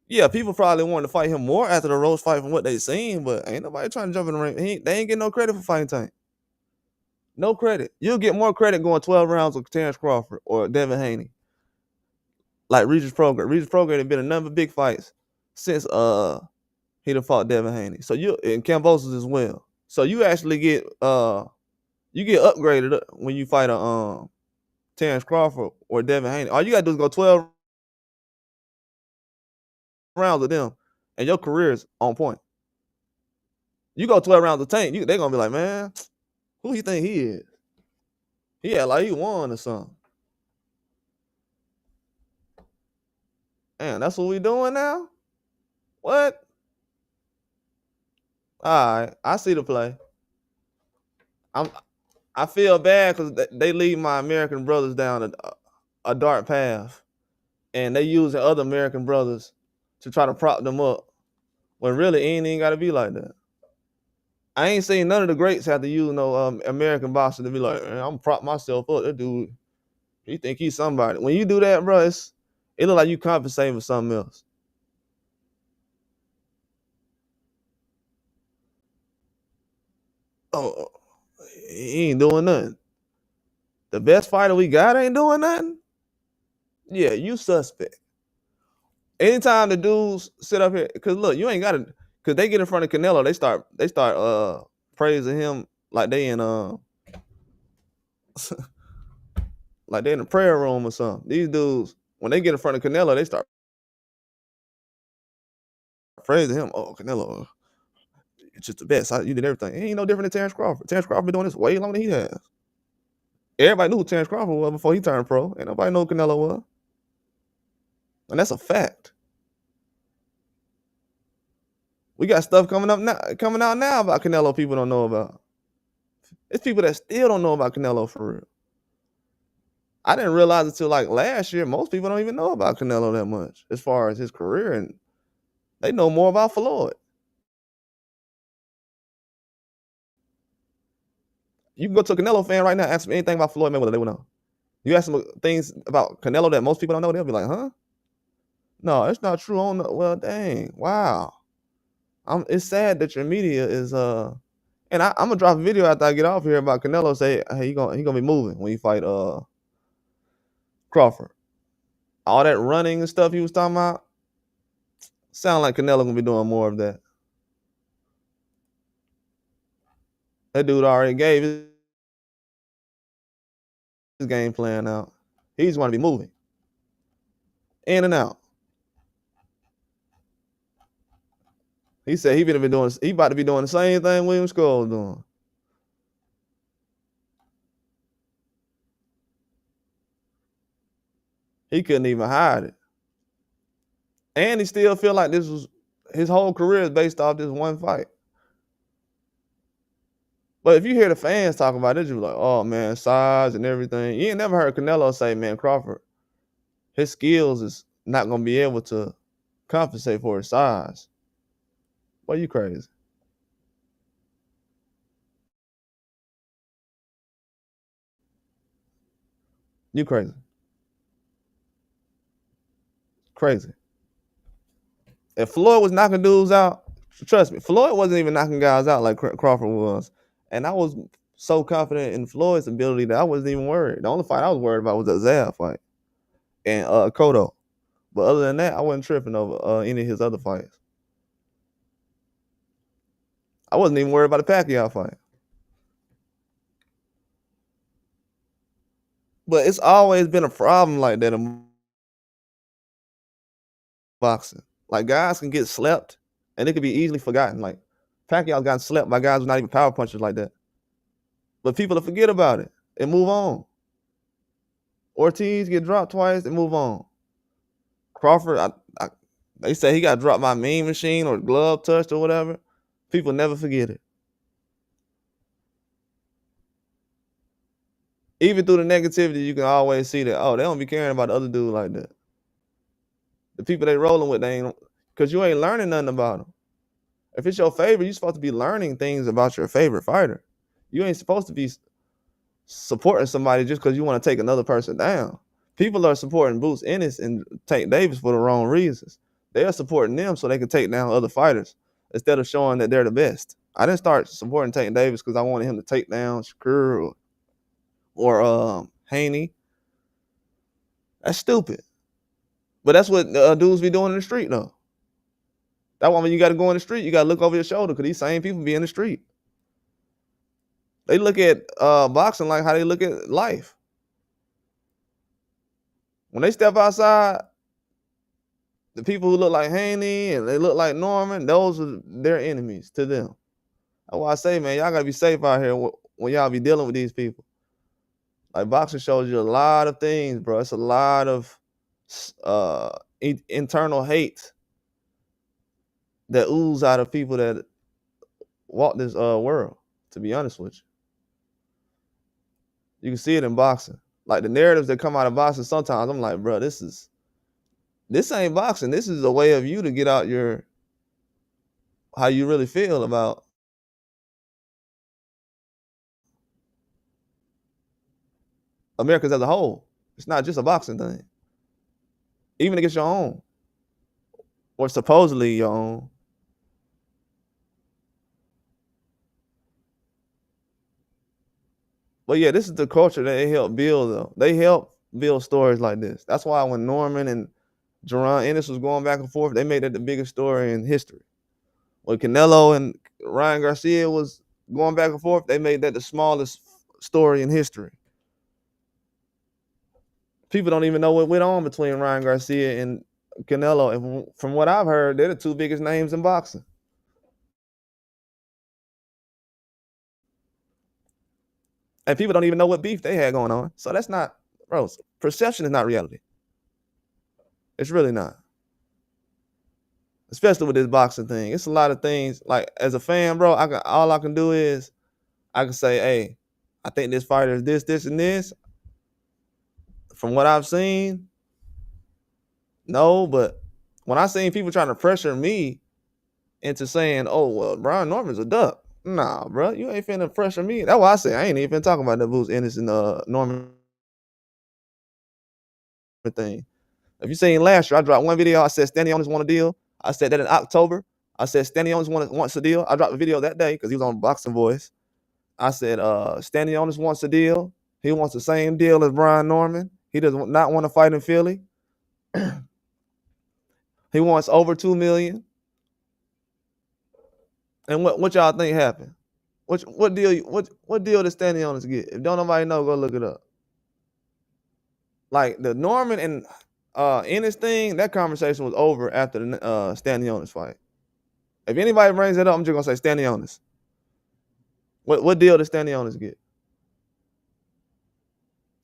yeah, people probably wanted to fight him more after the Roach fight from what they seen, but ain't nobody trying to jump in the ring. They ain't getting no credit for fighting Tank. No credit. You'll get more credit going 12 rounds with Terrence Crawford or Devin Haney. Like Regis Prograis. Regis Prograis had been in a number of big fights since he done fought Devin Haney. So you and Kambosos as well. So you actually get upgraded when you fight a Terrence Crawford or Devin Haney. All you gotta do is go 12 rounds with them, and your career is on point. You go 12 rounds with Tank, they're gonna be like, man, who you think he is? He act like he won or something. Man, that's what we doing now? What? All right, I see the play. I feel bad because they lead my American brothers down a dark path, and they using other American brothers to try to prop them up When really it ain't got to be like that. I ain't seen none of the greats have to use no American boxer to be like, man, I'm prop myself up. That dude, he think he's somebody. When you do that, bro, it look like you compensating for something else. Oh, he ain't doing nothing. The best fighter we got ain't doing nothing. Yeah, you suspect. Anytime the dudes sit up here, cause look, you ain't got to, cause they get in front of Canelo, they start praising him like they in like they in the prayer room or something. These dudes, when they get in front of Canelo, they start praising him. Oh, Canelo, it's just the best. You did everything. He ain't no different than Terrence Crawford. Terrence Crawford been doing this way longer than he has. Everybody knew who Terrence Crawford was before he turned pro. Ain't nobody know who Canelo was. And that's a fact. We got stuff coming out now about Canelo people don't know about. It's people that still don't know about Canelo for real. I didn't realize until like last year, most people don't even know about Canelo that much as far as his career, and they know more about Floyd. You can go to a Canelo fan right now, ask them anything about Floyd Mayweather, they will know. You ask them things about Canelo that most people don't know, they'll be like, huh? No, it's not true. I don't know. Well, dang, wow. It's sad that your media is and I'm gonna drop a video after I get off here about Canelo. Say, hey, he gonna be moving when you fight Crawford. All that running and stuff he was talking about, sound like Canelo gonna be doing more of that. That dude already gave his game plan out. He's gonna be moving in and out. He said he about to be doing the same thing William Skull doing. He couldn't even hide it. And he still feel like this was his whole career is based off this one fight. But if you hear the fans talking about it, you're like, oh man, size and everything. You ain't never heard Canelo say, man, Crawford, his skills is not gonna be able to compensate for his size. Boy, you crazy. You crazy. Crazy. If Floyd was knocking dudes out, trust me, Floyd wasn't even knocking guys out like Crawford was. And I was so confident in Floyd's ability that I wasn't even worried. The only fight I was worried about was the Zab fight and Cotto. But other than that, I wasn't tripping over any of his other fights. I wasn't even worried about the Pacquiao fight. But it's always been a problem like that in boxing. Like guys can get slept and it could be easily forgotten. Like Pacquiao got slept by guys who not even power punchers like that. But people will forget about it and move on. Ortiz get dropped twice and move on. Crawford, they say he got dropped by a mean machine or glove touched or whatever. People never forget it. Even through the negativity, you can always see that, oh, they don't be caring about the other dude like that. The people they rolling with, they ain't, because you ain't learning nothing about them. If it's your favorite, you're supposed to be learning things about your favorite fighter. You ain't supposed to be supporting somebody just because you want to take another person down. People are supporting Boots Ennis and Tank Davis for the wrong reasons. They are supporting them so they can take down other fighters instead of showing that they're the best. I didn't start supporting Tank Davis because I wanted him to take down Shakur or Haney. That's stupid. But that's what dudes be doing in the street though. That's why when you got to go in the street, you got to look over your shoulder because these same people be in the street. They look at boxing like how they look at life. When they step outside, the people who look like Haney and they look like Norman, those are their enemies to them. That's why I say, man, y'all gotta be safe out here when y'all be dealing with these people. Like boxing shows you a lot of things, bro. It's a lot of internal hate that ooze out of people that walk this world. To be honest with you can see it in boxing. Like the narratives that come out of boxing, sometimes I'm like, bro, this ain't boxing. This is a way of you to get out your how you really feel about Americans as a whole. It's not just a boxing thing. Even against your own, or supposedly your own. But yeah, this is the culture that they help build though. They help build stories like this. That's why when Norman and Jerron Ennis was going back and forth, they made that the biggest story in history. When Canelo and Ryan Garcia was going back and forth, they made that the smallest story in history. People don't even know what went on between Ryan Garcia and Canelo. And from what I've heard, they're the two biggest names in boxing. And people don't even know what beef they had going on. So that's not, bro, perception is not reality. It's really not. Especially with this boxing thing. It's a lot of things. Like as a fan, bro, all I can do is I can say, hey, I think this fighter is this, this, and this. From what I've seen, no, but when I seen people trying to pressure me into saying, "Oh, well, Brian Norman's a duck," nah, bro, you ain't finna pressure me. That's why I say I ain't even talking about the Boots Ennis and Norman thing. If you seen last year, I dropped one video. I said Stanionis want a deal. I said that in October. I said Stanionis wants a deal. I dropped the video that day because he was on Boxing Voice. I said Stanionis wants a deal. He wants the same deal as Brian Norman. He does not want to fight in Philly. He wants over $2 million. And what y'all think happened? What deal did Stanionis get? If don't nobody know, go look it up. Like the Norman and Ennis thing, that conversation was over after the Stanionis fight. If anybody brings it up, I'm just gonna say Stanionis. What deal did Stanionis get?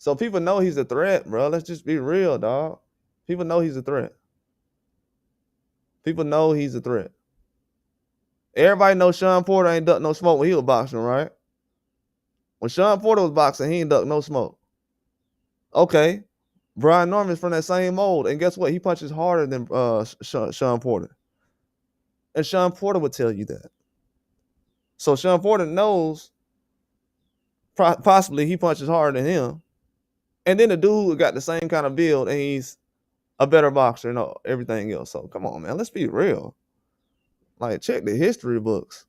So people know he's a threat, bro. Let's just be real, dog. People know he's a threat. People know he's a threat. Everybody knows Sean Porter ain't duck no smoke when he was boxing, right? When Sean Porter was boxing, he ain't duck no smoke. Okay. Brian Norman's from that same mold. And guess what? He punches harder than Sean Porter. And Sean Porter would tell you that. So Sean Porter knows possibly he punches harder than him. And then the dude got the same kind of build and he's a better boxer and everything else. So come on, man. Let's be real. Like, check the history books.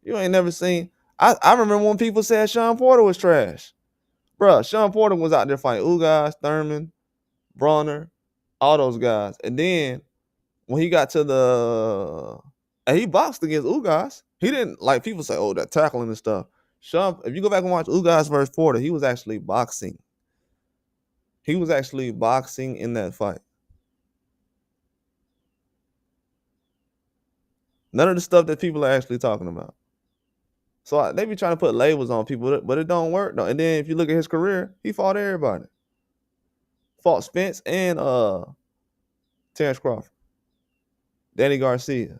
You ain't never seen. I remember when people said Sean Porter was trash. Bruh, Sean Porter was out there fighting Ugas, Thurman, Bronner, all those guys. And then when he got to and he boxed against Ugas. He didn't, like people say, oh, that tackling and stuff. Sean, if you go back and watch Ugas versus Porter, he was actually boxing. He was actually boxing in that fight. None of the stuff that people are actually talking about. So they be trying to put labels on people, but it don't work though. And then if you look at his career, he fought everybody. Fought Spence and Terrence Crawford, Danny Garcia.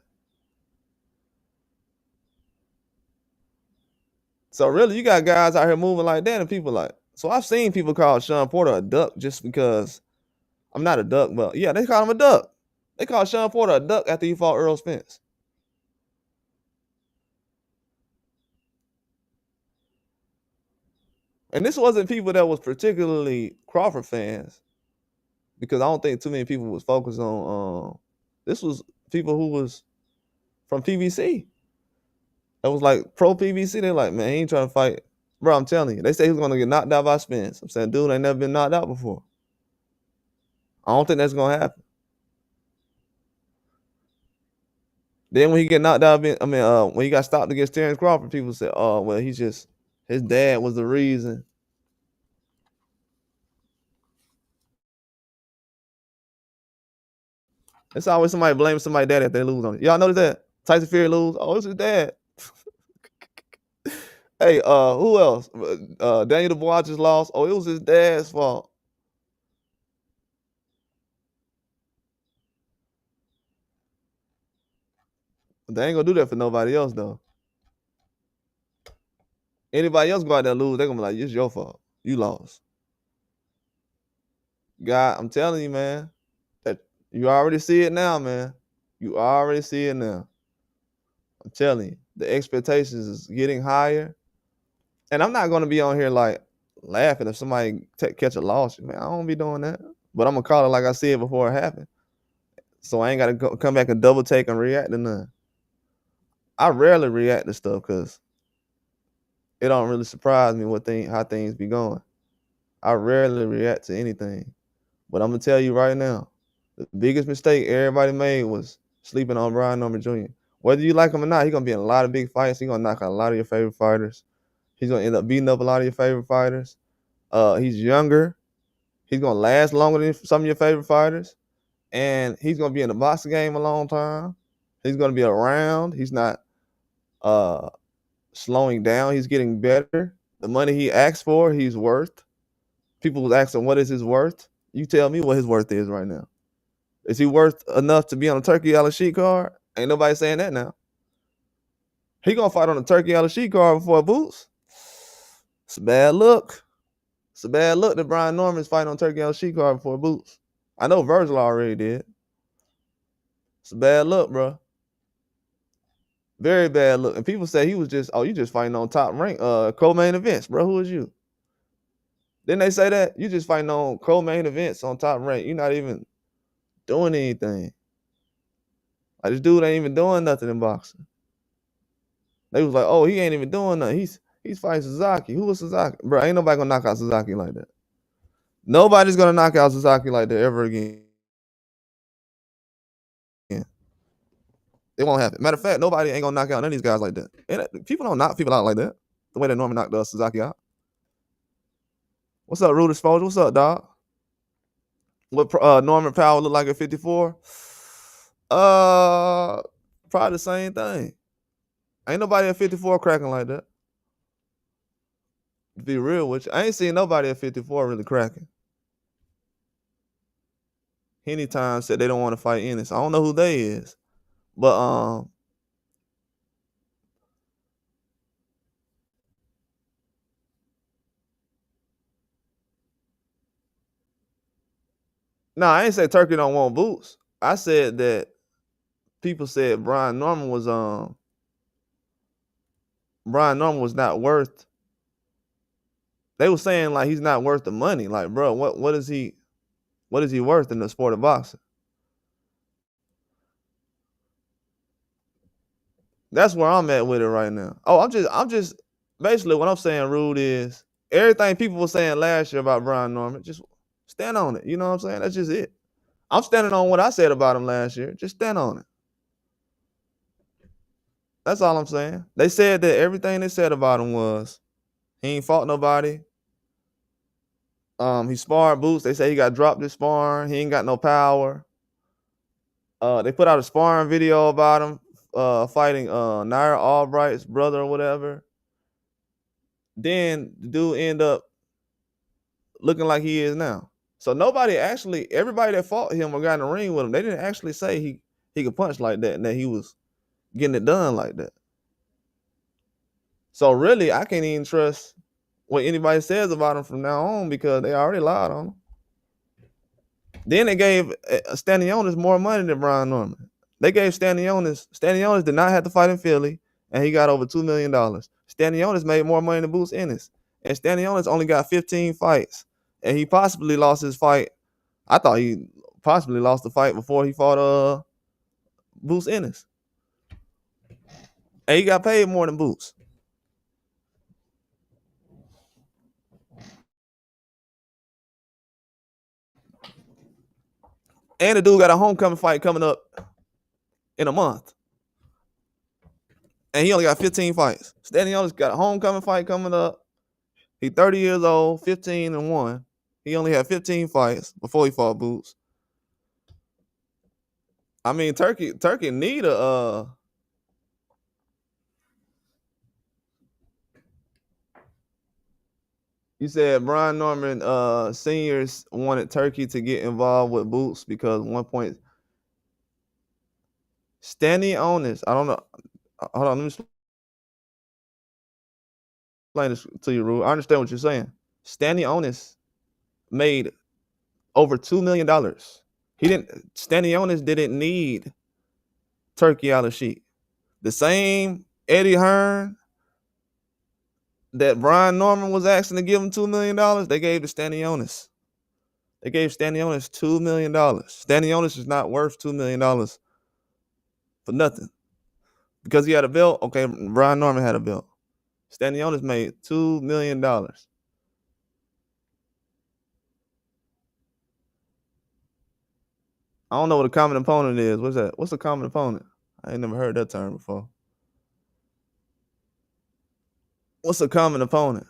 So really, you got guys out here moving like that, and people like. So I've seen people call Sean Porter a duck just because I'm not a duck, but yeah, they call him a duck. They call Sean Porter a duck after he fought Earl Spence. And this wasn't people that was particularly Crawford fans, because I don't think too many people was focused on. This was people who was from PVC. That was like pro PVC. They're like, man, he ain't trying to fight. Bro, I'm telling you. They say he was going to get knocked out by Spence. I'm saying, dude, ain't never been knocked out before. I don't think that's going to happen. Then when he get knocked out, when he got stopped against Terrence Crawford, people said, oh, well, his dad was the reason. It's always somebody blaming somebody's dad if they lose on it. Y'all notice that? Tyson Fury lose. Oh, it's his dad. Hey, who else? Daniel Dubois just lost. Oh, it was his dad's fault. They ain't gonna do that for nobody else though. Anybody else go out there lose, they're gonna be like, it's your fault. You lost. God, I'm telling you, man, that you already see it now, man. You already see it now. I'm telling you, the expectations is getting higher. And I'm not gonna be on here like laughing if somebody catch a loss. Man, I don't be doing that. But I'm gonna call it like I said before it happened. So I ain't gotta come back and double take and react to none. I rarely react to stuff because it don't really surprise me how things be going. I rarely react to anything. But I'm gonna tell you right now, the biggest mistake everybody made was sleeping on Brian Norman Jr. Whether you like him or not, he's gonna be in a lot of big fights. He's gonna knock out a lot of your favorite fighters. He's gonna end up beating up a lot of your favorite fighters. He's younger. He's gonna last longer than some of your favorite fighters, and he's gonna be in the boxing game a long time. He's gonna be around. He's not uh, slowing down. He's getting better. The money he asked for, he's worth. People was asking, "What is his worth?" You tell me what his worth is right now. Is he worth enough to be on a Turkey Al-Sheikh card? Ain't nobody saying that now. He gonna fight on a Turkey Al-Sheikh card before Boots. It's a bad look. It's a bad look that Brian Norman's fighting on Turkey Al-Sheikh card before Boots. I know Virgil already did. It's a bad look, bro. Very bad look. And people say he was just, you just fighting on top rank, co-main events, bro. Who is you? Didn't they say that? You just fighting on co-main events on top rank. You're not even doing anything. Like, this dude ain't even doing nothing in boxing. They was like, oh, he ain't even doing nothing. He's fighting Sasaki. Who was Sasaki? Bro, ain't nobody gonna knock out Sasaki like that. Nobody's gonna knock out Sasaki like that ever again. It won't happen. Matter of fact, nobody ain't gonna knock out none of these guys like that. And people don't knock people out like that. The way that Norman knocked Sasaki out. What's up, Rude Exposure? What's up, dog? What Norman Powell look like at 54? Probably the same thing. Ain't nobody at 54 cracking like that. To be real with you, I ain't seen nobody at 54 really cracking. Anytime said they don't want to fight Ennis. I don't know who they is, but no, I ain't say Turkey don't want Boots. I said that people said Brian Norman was not worth. They were saying like he's not worth the money. Like, bro, what is he worth in the sport of boxing? That's where I'm at with it right now. Oh, I'm just basically what I'm saying, Rude, is everything people were saying last year about Brian Norman, just stand on it. You know what I'm saying? That's just it. I'm standing on what I said about him last year. Just stand on it. That's all I'm saying. They said that everything they said about him was he ain't fought nobody. He sparred Boots. They say he got dropped this sparring. He ain't got no power. They put out a sparring video about him fighting Naira Albright's brother or whatever. Then the dude end up looking like he is now. So everybody that fought him or got in the ring with him, they didn't actually say he could punch like that and that he was getting it done like that. So really, I can't even trust what anybody says about him from now on because they already lied on him. Then they gave Stanionis more money than Brian Norman. They gave Stanionis did not have to fight in Philly, and he got over $2 million. Stanionis made more money than Boots Ennis. And Stanionis only got 15 fights. And he possibly lost his fight. I thought he possibly lost the fight before he fought Boots Ennis. And he got paid more than Boots. And the dude got a homecoming fight coming up in a month. And he only got 15 fights. Stanionis got a homecoming fight coming up. He's 30 years old, 15-1. He only had 15 fights before he fought Boots. I mean, Turkey need a you said Brian Norman seniors wanted Turkey to get involved with Boots because 1 point Stanionis, I don't know. Hold on, let me explain this to you, Rue. I understand what you're saying. Stanionis made over $2 million. Stanionis didn't need Turkey Al-Sheikh. The same Eddie Hearn that Brian Norman was asking to give him $2 million, they gave to Stanionis. They gave Stanionis $2 million. Stanionis is not worth $2 million for nothing. Because he had a belt, okay, Brian Norman had a belt. Stanionis made $2 million. I don't know what a common opponent is. What's that? What's a common opponent? I ain't never heard that term before. What's a common opponent?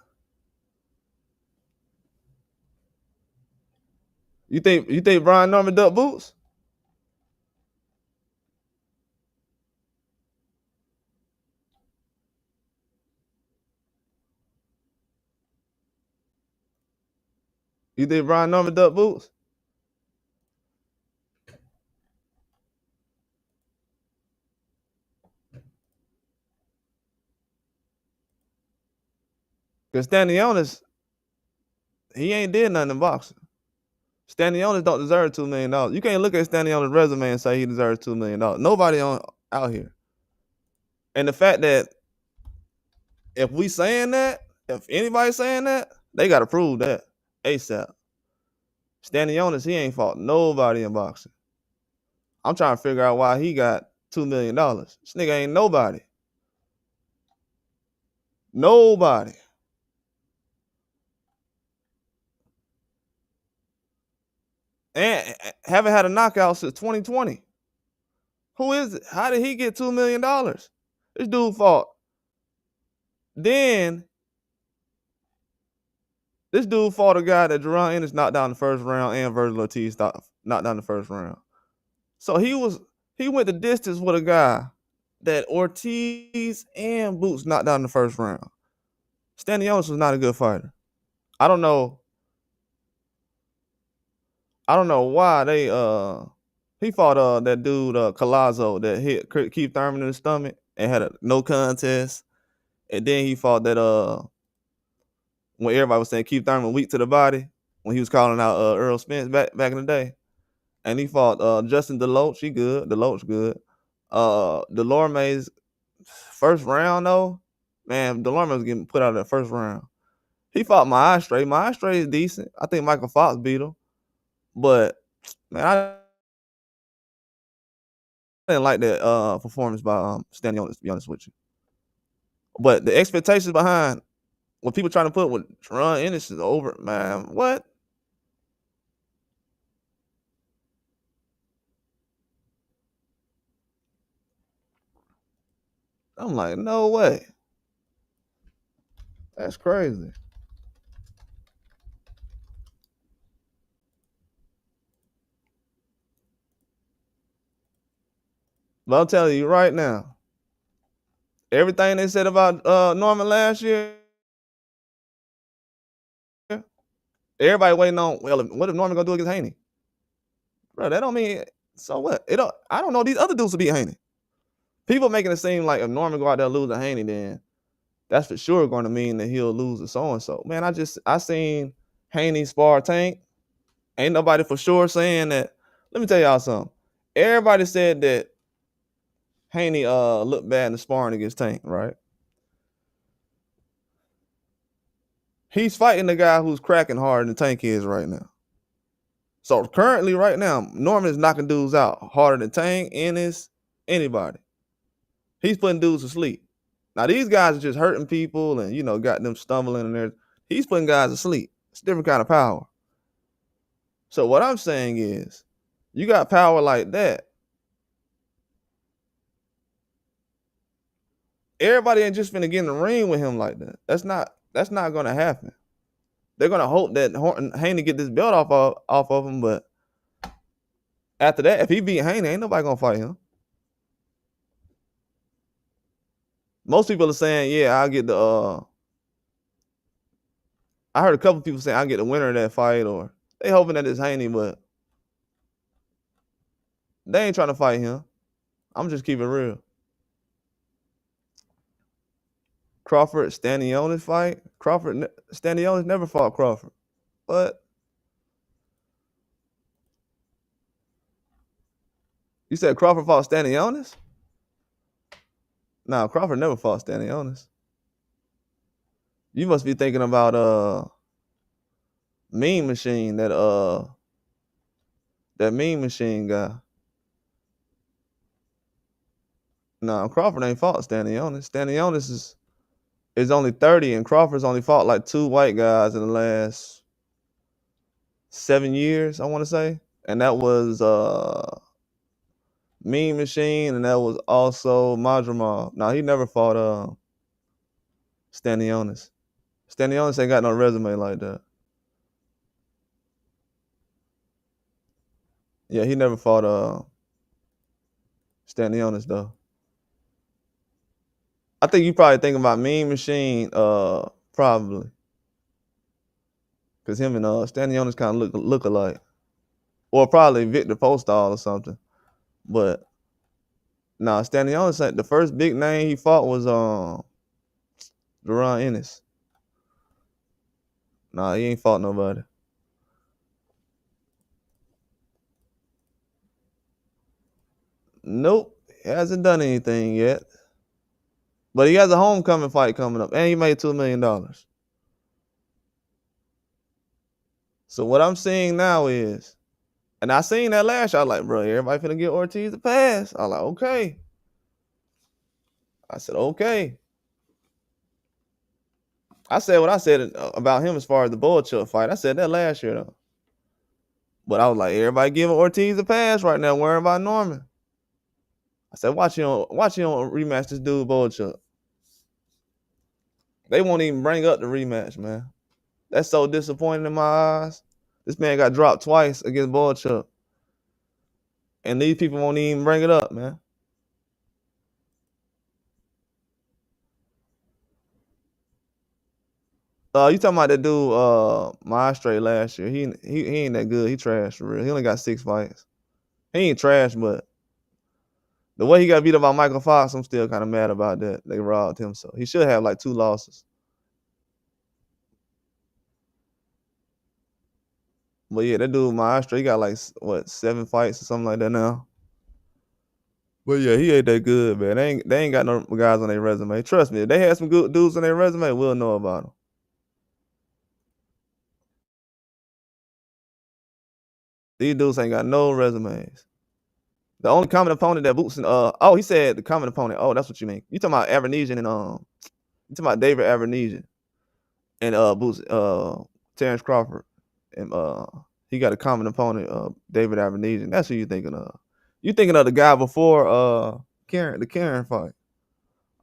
You think Brian Norman ducked boots? You think Brian Norman ducked boots? Because Stanionis, he ain't did nothing in boxing. Stanionis don't deserve $2 million. You can't look at Stanionis' resume and say he deserves $2 million. Nobody out here. And the fact that if we saying that, if anybody's saying that, they got to prove that ASAP. Stanionis, he ain't fought nobody in boxing. I'm trying to figure out why he got $2 million. This nigga ain't nobody. Nobody. And haven't had a knockout since 2020. Who is it? How did he get $2 million? This dude fought. Then this dude fought a guy that Jerron Ennis knocked down the first round and Virgil Ortiz knocked down the first round. So he went the distance with a guy that Ortiz and Boots knocked down the first round. Stanionis was not a good fighter. I don't know why they he fought that dude Collazo that hit Keith Thurman in the stomach and had a no contest. And then he fought that when everybody was saying Keith Thurman weak to the body, when he was calling out Earl Spence back in the day. And he fought Justin Deloach. He good. Deloach good. Delorme's first round though, man, Delorme was getting put out of that first round. He fought Maestre. Maestre is decent. I think Michael Fox beat him. But man, I didn't like that performance by Stanionis, to be honest with you. But the expectations behind what people trying to put with Jerron Ennis is over, man. What? I'm like, no way. That's crazy. But I'm telling you right now, everything they said about Norman last year, everybody waiting on, well, what if Norman gonna do against Haney? Bro, that don't mean, so what? I don't know these other dudes to beat Haney. People making it seem like if Norman go out there and lose to Haney, then that's for sure going to mean that he'll lose to so-and-so. Man, I seen Haney spar Tank. Ain't nobody for sure saying that. Let me tell y'all something. Everybody said that Haney looked bad in the sparring against Tank, right? He's fighting the guy who's cracking harder than Tank is right now. So currently, right now, Norman is knocking dudes out harder than Tank, Ennis, anybody. He's putting dudes to sleep. Now these guys are just hurting people and got them stumbling and there. He's putting guys to sleep. It's a different kind of power. So what I'm saying is, you got power like that. Everybody ain't just finna get in the ring with him like that. That's not gonna happen. They're gonna hope that Haney get this belt off of him, but after that, if he beat Haney, ain't nobody gonna fight him. Most people are saying, yeah, I'll get the I heard a couple people saying I'll get the winner of that fight, or they hoping that it's Haney, but they ain't trying to fight him. I'm just keeping it real. Crawford Stanionis fight. Stanionis never fought Crawford. What? You said Crawford fought Stanionis? Nah, Crawford never fought Stanionis. You must be thinking about Mean Machine, that Mean Machine guy. Nah, Crawford ain't fought Stanionis. Stanionis is only 30, and Crawford's only fought like 2 white guys in the last 7 years, I want to say. And that was Mean Machine, and that was also Madrimov. Nah, he never fought Stanionis. Stanionis ain't got no resume like that. Yeah, he never fought Stanionis though. I think you probably think about Mean Machine, probably, because him and Stanionis kind of look alike, or probably Victor Postol or something. But nah, Stanionis, the first big name he fought was Duran Ennis. Nah, he ain't fought nobody. Nope, he hasn't done anything yet. But he has a homecoming fight coming up, and he made $2 million. So what I'm seeing now is, and I seen that last year, I was like, bro, everybody finna get Ortiz a pass. I was like, okay. I said, okay. I said what I said about him as far as the Boachuk fight. I said that last year though. But I was like, everybody giving Ortiz a pass right now, worrying about Norman. I said, watch him rematch this dude Boachuk. They won't even bring up the rematch, man. That's so disappointing in my eyes. This man got dropped twice against Boachuk. And these people won't even bring it up, man. You talking about that dude, Maestre last year. He ain't that good. He trash for real. He only got 6 fights. He ain't trash, but the way he got beat up by Michael Fox, I'm still kind of mad about that. They robbed him, so he should have like 2 losses. But yeah, that dude Maestre, he got like 7 fights or something like that now. But yeah, he ain't that good, man. They ain't got no guys on their resume. Trust me, if they had some good dudes on their resume, we'll know about them. These dudes ain't got no resumes. The only common opponent that Boots and he said the common opponent. Oh, that's what you mean. You talking about Avernesian and you talking about David Avernesian and Boots Terrence Crawford. And he got a common opponent, David Avernesian. That's who you thinking of. You thinking of the guy before the Karen fight.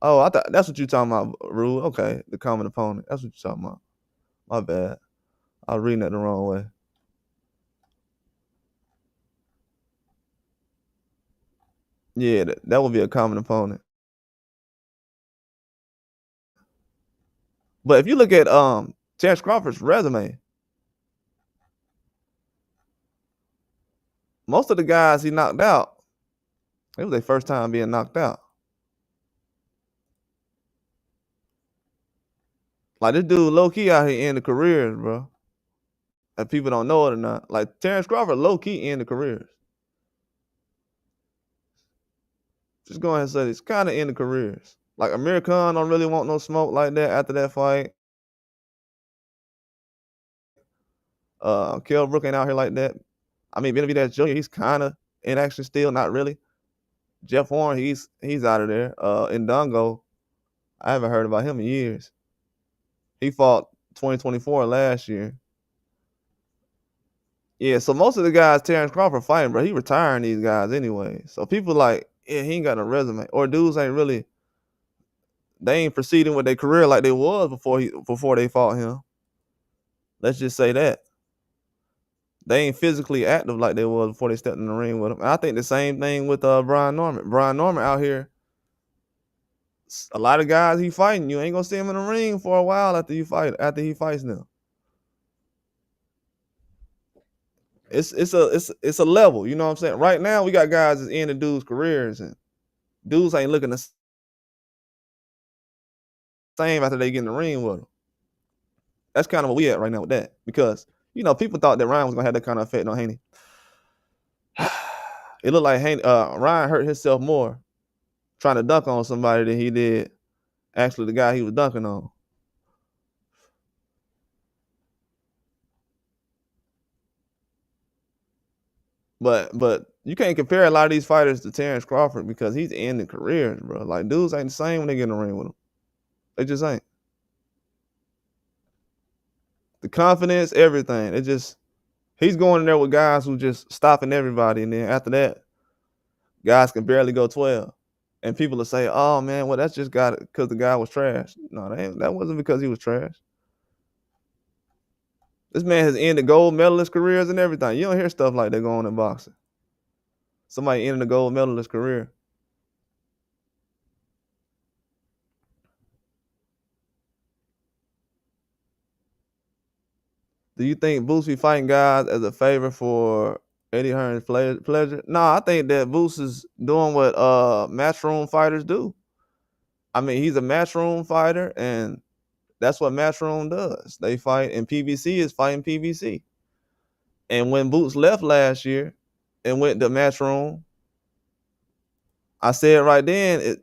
Oh, I thought that's what you talking about, Rue. Okay, the common opponent. That's what you talking about. My bad. I was reading that the wrong way. Yeah, that would be a common opponent. But if you look at Terrence Crawford's resume, most of the guys he knocked out, it was their first time being knocked out. Like this dude low key out here ending careers, bro. And people don't know it or not. Like Terrence Crawford low key ending careers. Just go ahead and say it's kind of ending careers. Like Amir Khan don't really want no smoke like that after that fight. Kell Brook ain't out here like that. I mean, Benavidez Jr., he's kind of in action still, not really. Jeff Horn, he's out of there. Ndongo, I haven't heard about him in years. He fought 2024 last year. Yeah, so most of the guys Terrence Crawford fighting, bro, he retiring these guys anyway. So people like, yeah, he ain't got no resume. Or dudes ain't really, they ain't proceeding with their career like they was before they fought him. Let's just say that. They ain't physically active like they was before they stepped in the ring with him. And I think the same thing with Brian Norman. Brian Norman out here, a lot of guys he fighting, you ain't gonna see him in the ring for a while after he fights them. It's a level, you know what I'm saying? Right now we got guys that's ending dudes' careers and dudes ain't looking the same after they get in the ring with them. That's kind of what we at right now with that. Because, people thought that Ryan was gonna have that kind of effect on Haney. It looked like Ryan hurt himself more trying to dunk on somebody than he did actually the guy he was dunking on. But you can't compare a lot of these fighters to Terrence Crawford because he's ending careers, bro. Like dudes ain't the same when they get in the ring with him. They just ain't. The confidence, everything. It just he's going in there with guys who just stopping everybody, and then after that, guys can barely go 12. And people will say, "Oh man, well that's just got because the guy was trash." No, that wasn't because he was trash. This man has ended gold medalist careers and everything. You don't hear stuff like that going in boxing. Somebody ending a gold medalist career. Do you think Boots be fighting guys as a favor for Eddie Hearn's pleasure? Nah, I think that Boots is doing what matchroom fighters do. I mean, he's a matchroom fighter, and that's what matchroom does. They fight, and PBC is fighting PBC. And when Boots left last year and went to matchroom, I said right then,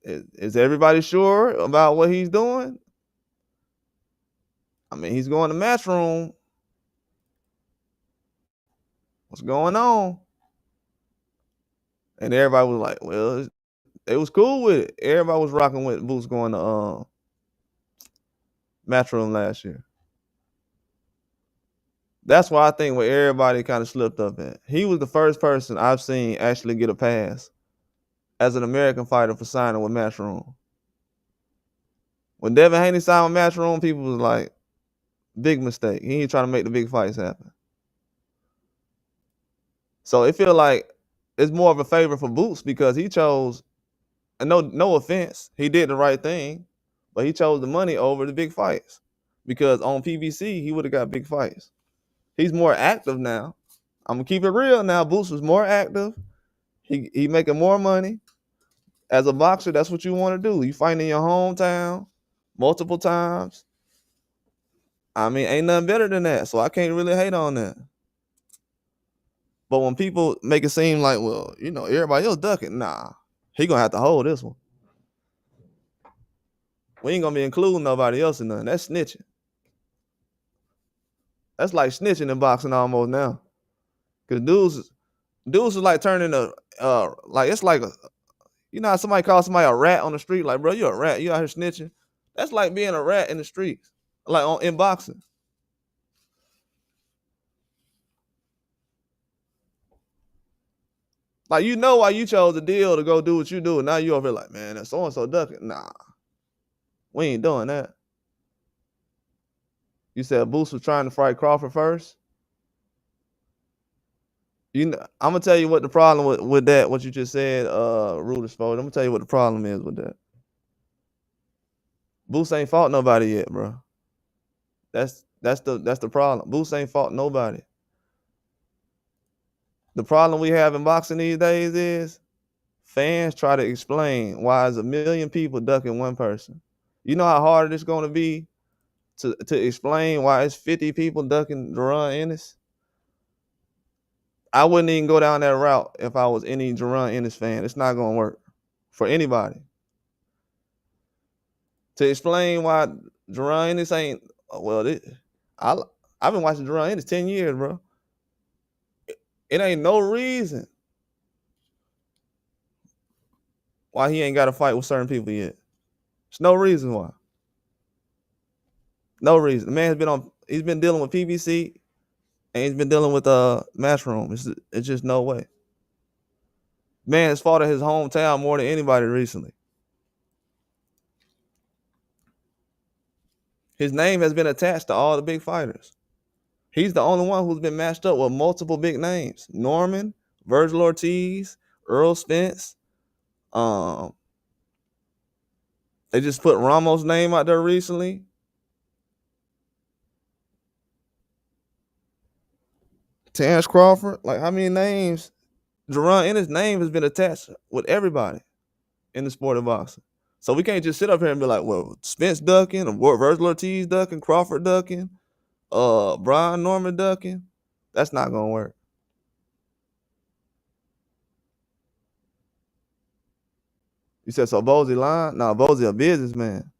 is everybody sure about what he's doing? I mean, he's going to matchroom. What's going on? And everybody was like, well, it was cool with it. Everybody was rocking with Boots going to matchroom last year. That's why I think where everybody kind of slipped up at. He was the first person I've seen actually get a pass as an American fighter for signing with Matchroom. When Devin Haney signed with Matchroom, people was like, big mistake. He ain't trying to make the big fights happen. So it feel like it's more of a favor for Boots because he chose, and no offense, he did the right thing, but he chose the money over the big fights. Because on PBC, he would have got big fights. He's more active now. I'm gonna keep it real now. Boots was more active. He making more money. As a boxer, that's what you want to do. You fight in your hometown multiple times. I mean, ain't nothing better than that. So I can't really hate on that. But when people make it seem like, well, you know, everybody else ducking, nah, he gonna have to hold this one. We ain't gonna be including nobody else in nothing. That's snitching. That's like snitching in boxing almost now. Cause dudes is like turning a like it's like a, you know how somebody calls somebody a rat on the street, like, bro, you a rat, you out here snitching. That's like being a rat in the streets, like in boxing. Like, you know why you chose the deal to go do what you do, and now you over here like, man, that so and so ducking. Nah, we ain't doing that. You said Boots was trying to fight Crawford first. You know, I'm gonna tell you what the problem with that, what you just said, Rudis Ford. I'm gonna tell you what the problem is with that. Boots ain't fought nobody yet, bro. That's the problem. Boots ain't fought nobody. The problem we have in boxing these days is fans try to explain why is a million people ducking one person. You know how hard it's going to be to explain why it's 50 people ducking Jerron Ennis? I wouldn't even go down that route if I was any Jerron Ennis fan. It's not going to work for anybody. To explain why Jerron Ennis ain't, well, I've been watching Jerron Ennis 10 years, bro. It ain't no reason why he ain't got to fight with certain people yet. There's no reason why. No reason. The man he's been dealing with PBC and he's been dealing with Matchroom. It's just no way. Man has fought in his hometown more than anybody recently. His name has been attached to all the big fighters. He's the only one who's been matched up with multiple big names. Norman, Virgil Ortiz, Earl Spence. They just put Ramos' name out there recently. Terrence Crawford. Like, how many names? Jerron Ennis' name has been attached with everybody in the sport of boxing. So we can't just sit up here and be like, well, Spence ducking, or Virgil Ortiz ducking, Crawford ducking, Brian Norman ducking. That's not gonna work. You said so Bozy lying? Nah, Bozy a businessman.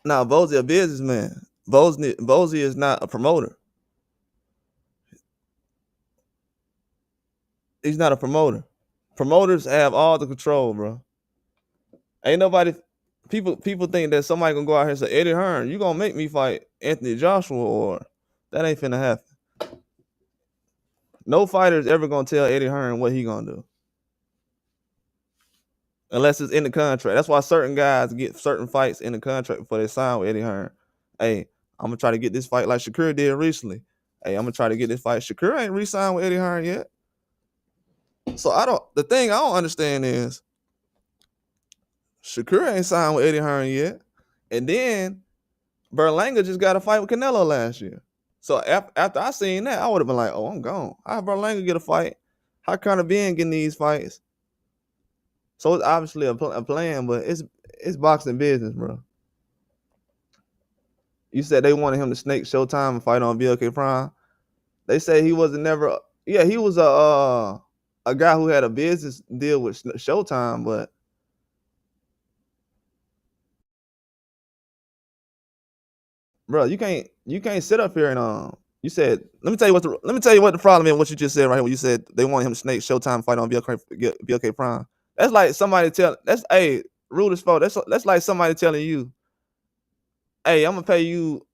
Nah, Bozy a businessman. Bozy is not a promoter. He's not a promoter. Promoters have all the control, bro. Ain't nobody. People think that somebody gonna go out here and say, Eddie Hearn, you gonna make me fight Anthony Joshua, or that ain't finna happen. No fighter is ever gonna tell Eddie Hearn what he gonna do unless it's in the contract. That's why certain guys get certain fights in the contract before they sign with Eddie Hearn. Hey, I'm gonna try to get this fight like Shakur did recently. Hey, I'm gonna try to get this fight. Shakur ain't re-signed with Eddie Hearn yet. So the thing I don't understand is Shakur ain't signed with Eddie Hearn yet. And then Berlanga just got a fight with Canelo last year. So after I seen that, I would have been like, oh, I'm gone. How Berlanga get a fight? How Conor Ben getting these fights? So it's obviously a plan, but it's boxing business, bro. You said they wanted him to snake Showtime and fight on BLK Prime. They say he wasn't never. Yeah, he was a guy who had a business deal with Showtime, but bro, you can't sit up here and You said, let me tell you what the problem is. What you just said right here. When you said they want him to snake Showtime fight on BLK Prime. That's like somebody rule is fault. That's like somebody telling you, hey, I'm gonna pay you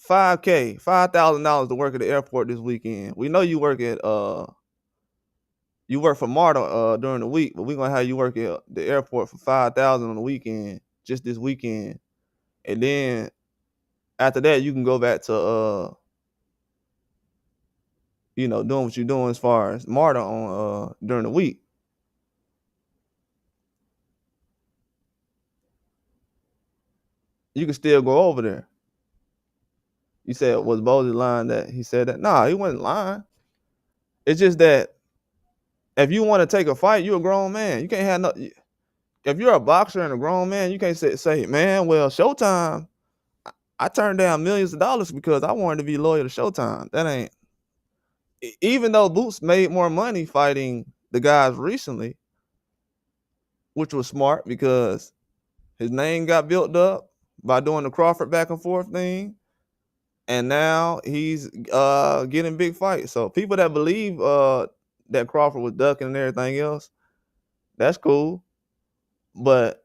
$5,000 to work at the airport this weekend. We know you work for MARTA during the week, but we're gonna have you work at the airport for $5,000 on the weekend, just this weekend, and then after that you can go back to doing what you're doing as far as MARTA on during the week. You can still go over there. You said, was Bozy lying that he said that? Nah, he wasn't lying. It's just that if you want to take a fight, you're a grown man. You can't have no. If you're a boxer and a grown man, you can't say, man, well, Showtime, I turned down millions of dollars because I wanted to be loyal to Showtime. That ain't. Even though Boots made more money fighting the guys recently, which was smart because his name got built up by doing the Crawford back and forth thing, and now he's getting big fights. So people that believe that Crawford was ducking and everything else, that's cool. But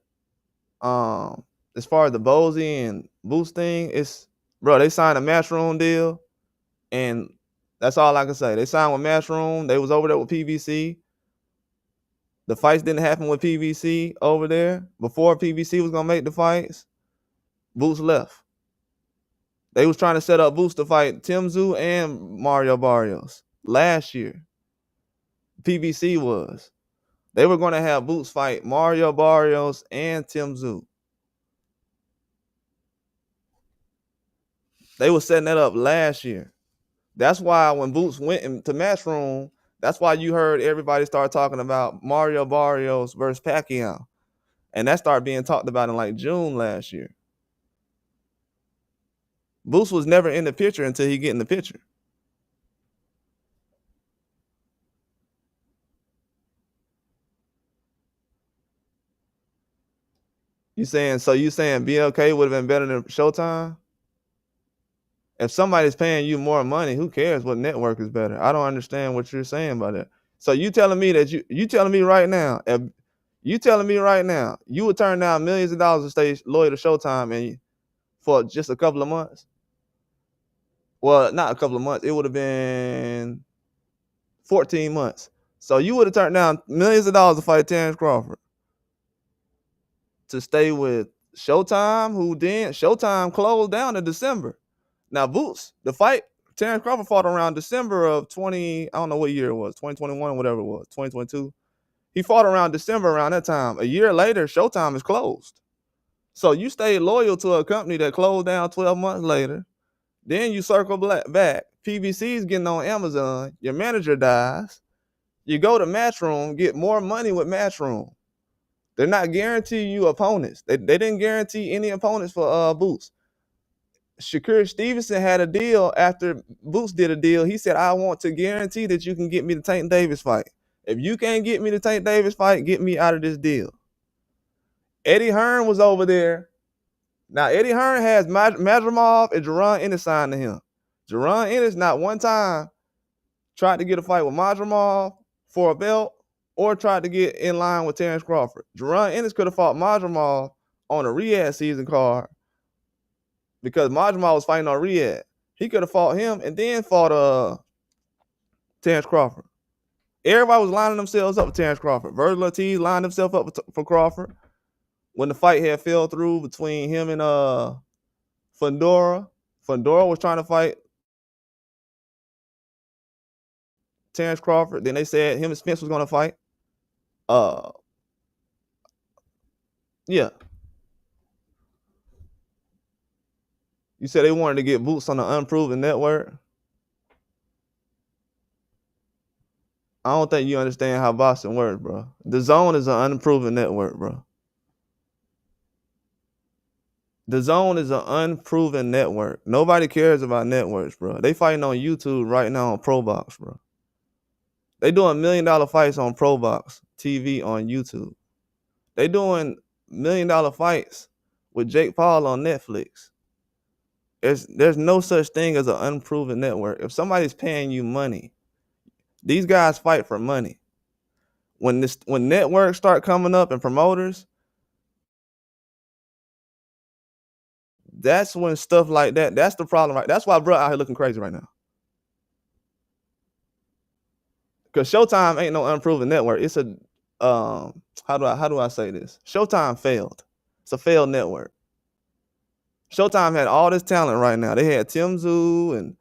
as far as the Bozy and Boots thing, they signed a Matchroom deal, and that's all I can say. They signed with Matchroom. They was over there with PBC. The fights didn't happen with PBC over there. Before PBC was gonna make the fights, Boots left. They was trying to set up Boots to fight Tim Tszyu and Mario Barrios last year. PBC was. They were going to have Boots fight Mario Barrios and Tim Tszyu. They were setting that up last year. That's why when Boots went into Matchroom, that's why you heard everybody start talking about Mario Barrios versus Pacquiao. And that started being talked about in like June last year. Boots was never in the picture until he get in the picture. You saying BLK would have been better than Showtime? If somebody's paying you more money, who cares what network is better? I don't understand what you're saying by that. So you telling me that you telling me right now, if you telling me right now, you would turn down millions of dollars to stay loyal to Showtime and for just a couple of months? Well, not a couple of months. It would have been 14 months. So you would have turned down millions of dollars to fight Terrence Crawford to stay with Showtime, who then Showtime closed down in December. Now, Boots, the fight, Terrence Crawford fought around December of I don't know what year it was, 2021, whatever it was, 2022. He fought around December around that time. A year later, Showtime is closed. So you stayed loyal to a company that closed down 12 months later. Then you circle back. PBC is getting on Amazon. Your manager dies. You go to Matchroom, get more money with Matchroom. They're not guaranteeing you opponents. They didn't guarantee any opponents for Boots. Shakur Stevenson had a deal after Boots did a deal. He said, I want to guarantee that you can get me the Tank Davis fight. If you can't get me to Tank Davis fight, get me out of this deal. Eddie Hearn was over there. Now, Eddie Hearn has Madrimov and Jaron Ennis signed to him. Jaron Ennis not one time tried to get a fight with Madrimov for a belt or tried to get in line with Terrence Crawford. Jaron Ennis could have fought Madrimov on a Riyadh season card because Madrimov was fighting on Riyadh. He could have fought him and then fought Terrence Crawford. Everybody was lining themselves up for Terrence Crawford. Virgil Ortiz lined himself up for Crawford. When the fight had fell through between him and Fundora was trying to fight Terrence Crawford. Then they said him and Spence was going to fight. Yeah. You said they wanted to get boots on the unproven network. I don't think you understand how boxing works, bro. The Zone is an unproven network, bro. The Zone is an unproven network. Nobody cares about networks, bro. They fighting on YouTube right now on ProBox, bro. They doing $1 million fights on ProBox TV on YouTube. They doing $1 million fights with Jake Paul on Netflix. There's no such thing as an unproven network. If somebody's paying you money, these guys fight for money. When networks start coming up and promoters, that's when stuff like that. That's the problem, right? That's why bro out here looking crazy right now. Because Showtime ain't no unproven network. It's a how do I say this? Showtime failed. It's a failed network. Showtime had all this talent right now. They had Tim Tszyu and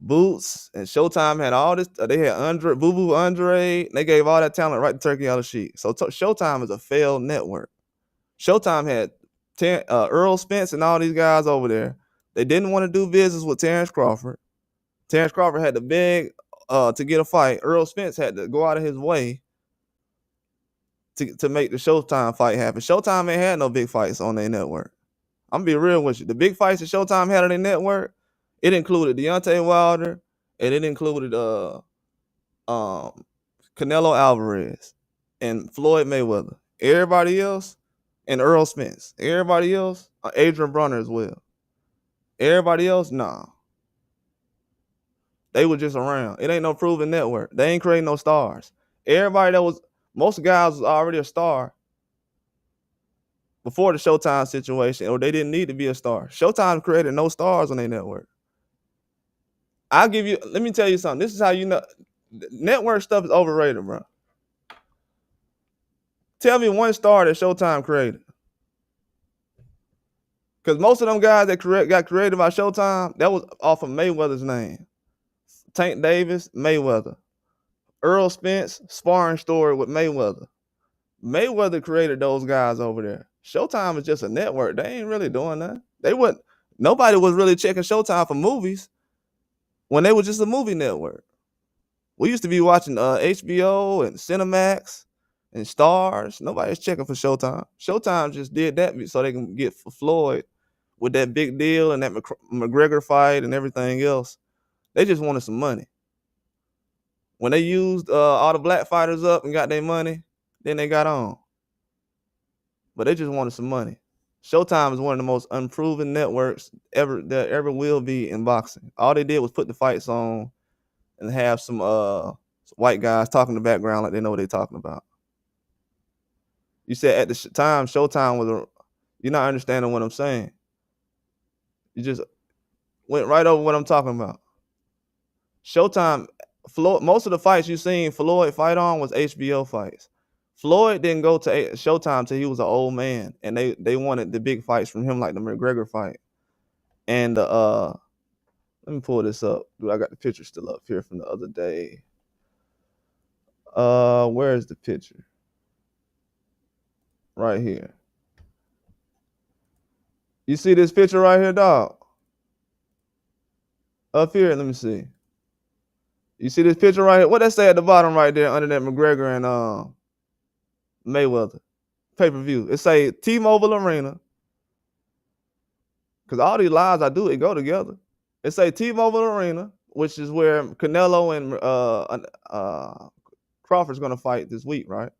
Boots, and Showtime had all this. They had Boo Boo Andre. They gave all that talent right to Turkey on the sheet. So Showtime is a failed network. Showtime had Earl Spence and all these guys over there. They didn't want to do business with Terrence Crawford. Terrence Crawford had to beg to get a fight. Earl Spence had to go out of his way to make the Showtime fight happen. Showtime ain't had no big fights on their network. I'm gonna be real with you. The big fights that Showtime had on their network, it included Deontay Wilder, and it included Canelo Alvarez and Floyd Mayweather. Everybody else, and Earl Spence. Everybody else, Adrian Bronner as well. Everybody else, nah. They were just around. It ain't no proven network. They ain't creating no stars. Most guys was already a star before the Showtime situation, or they didn't need to be a star. Showtime created no stars on their network. Let me tell you something. This is how you know network stuff is overrated, bro. Tell me one star that Showtime created. Because most of them guys that got created by Showtime, that was off of Mayweather's name. Tank Davis, Mayweather. Earl Spence, sparring story with Mayweather. Mayweather created those guys over there. Showtime is just a network. They ain't really doing that. Nobody was really checking Showtime for movies when they were just a movie network. We used to be watching HBO and Cinemax and Stars. Nobody's checking for Showtime. Showtime just did that so they can get for Floyd with that big deal and that McGregor fight and everything else. They just wanted some money. When they used all the black fighters up and got their money, then they got on. But they just wanted some money. Showtime is one of the most unproven networks that ever will be in boxing. All they did was put the fights on and have some white guys talking in the background like they know what they're talking about. You said at the time, Showtime was you're not understanding what I'm saying. You just went right over what I'm talking about. Showtime, most of the fights you seen Floyd fight on was HBO fights. Floyd didn't go to Showtime till he was an old man, and they wanted the big fights from him, like the McGregor fight. And let me pull this up. Dude, I got the picture still up here from the other day. Where is the picture? Right here. You see this picture right here, dog? Up here, let me see. You see this picture right here? What that say at the bottom right there under that McGregor and Mayweather pay-per-view? It say T-Mobile Arena. Because all these lives I do, it go together. It say T-Mobile Arena, which is where Canelo and Crawford's gonna fight this week, right?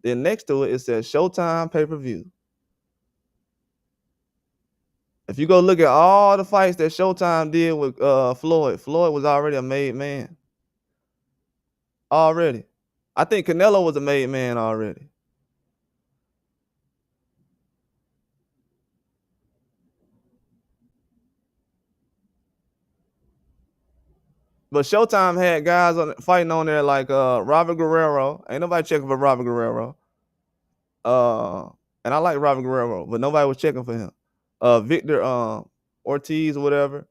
Then next to it, it says Showtime pay-per-view. If you go look at all the fights that Showtime did with Floyd, Floyd was already a made man. Already. I think Canelo was a made man already. But Showtime had guys fighting on there like Robert Guerrero. Ain't nobody checking for Robert Guerrero. Uh, and I like Robert Guerrero, but nobody was checking for him. Victor Ortiz or whatever.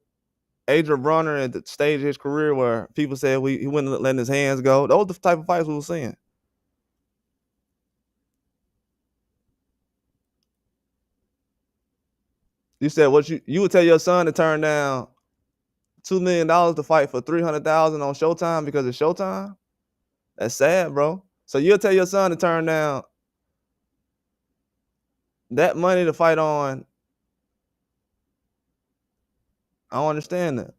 Adrian Bronner at the stage of his career where people said he wouldn't letting his hands go. Those are the type of fights we were seeing. You said what you would tell your son to turn down $2 million to fight for 300,000 on Showtime because it's Showtime? That's sad, bro. So you'll tell your son to turn down that money to fight on. I don't understand that.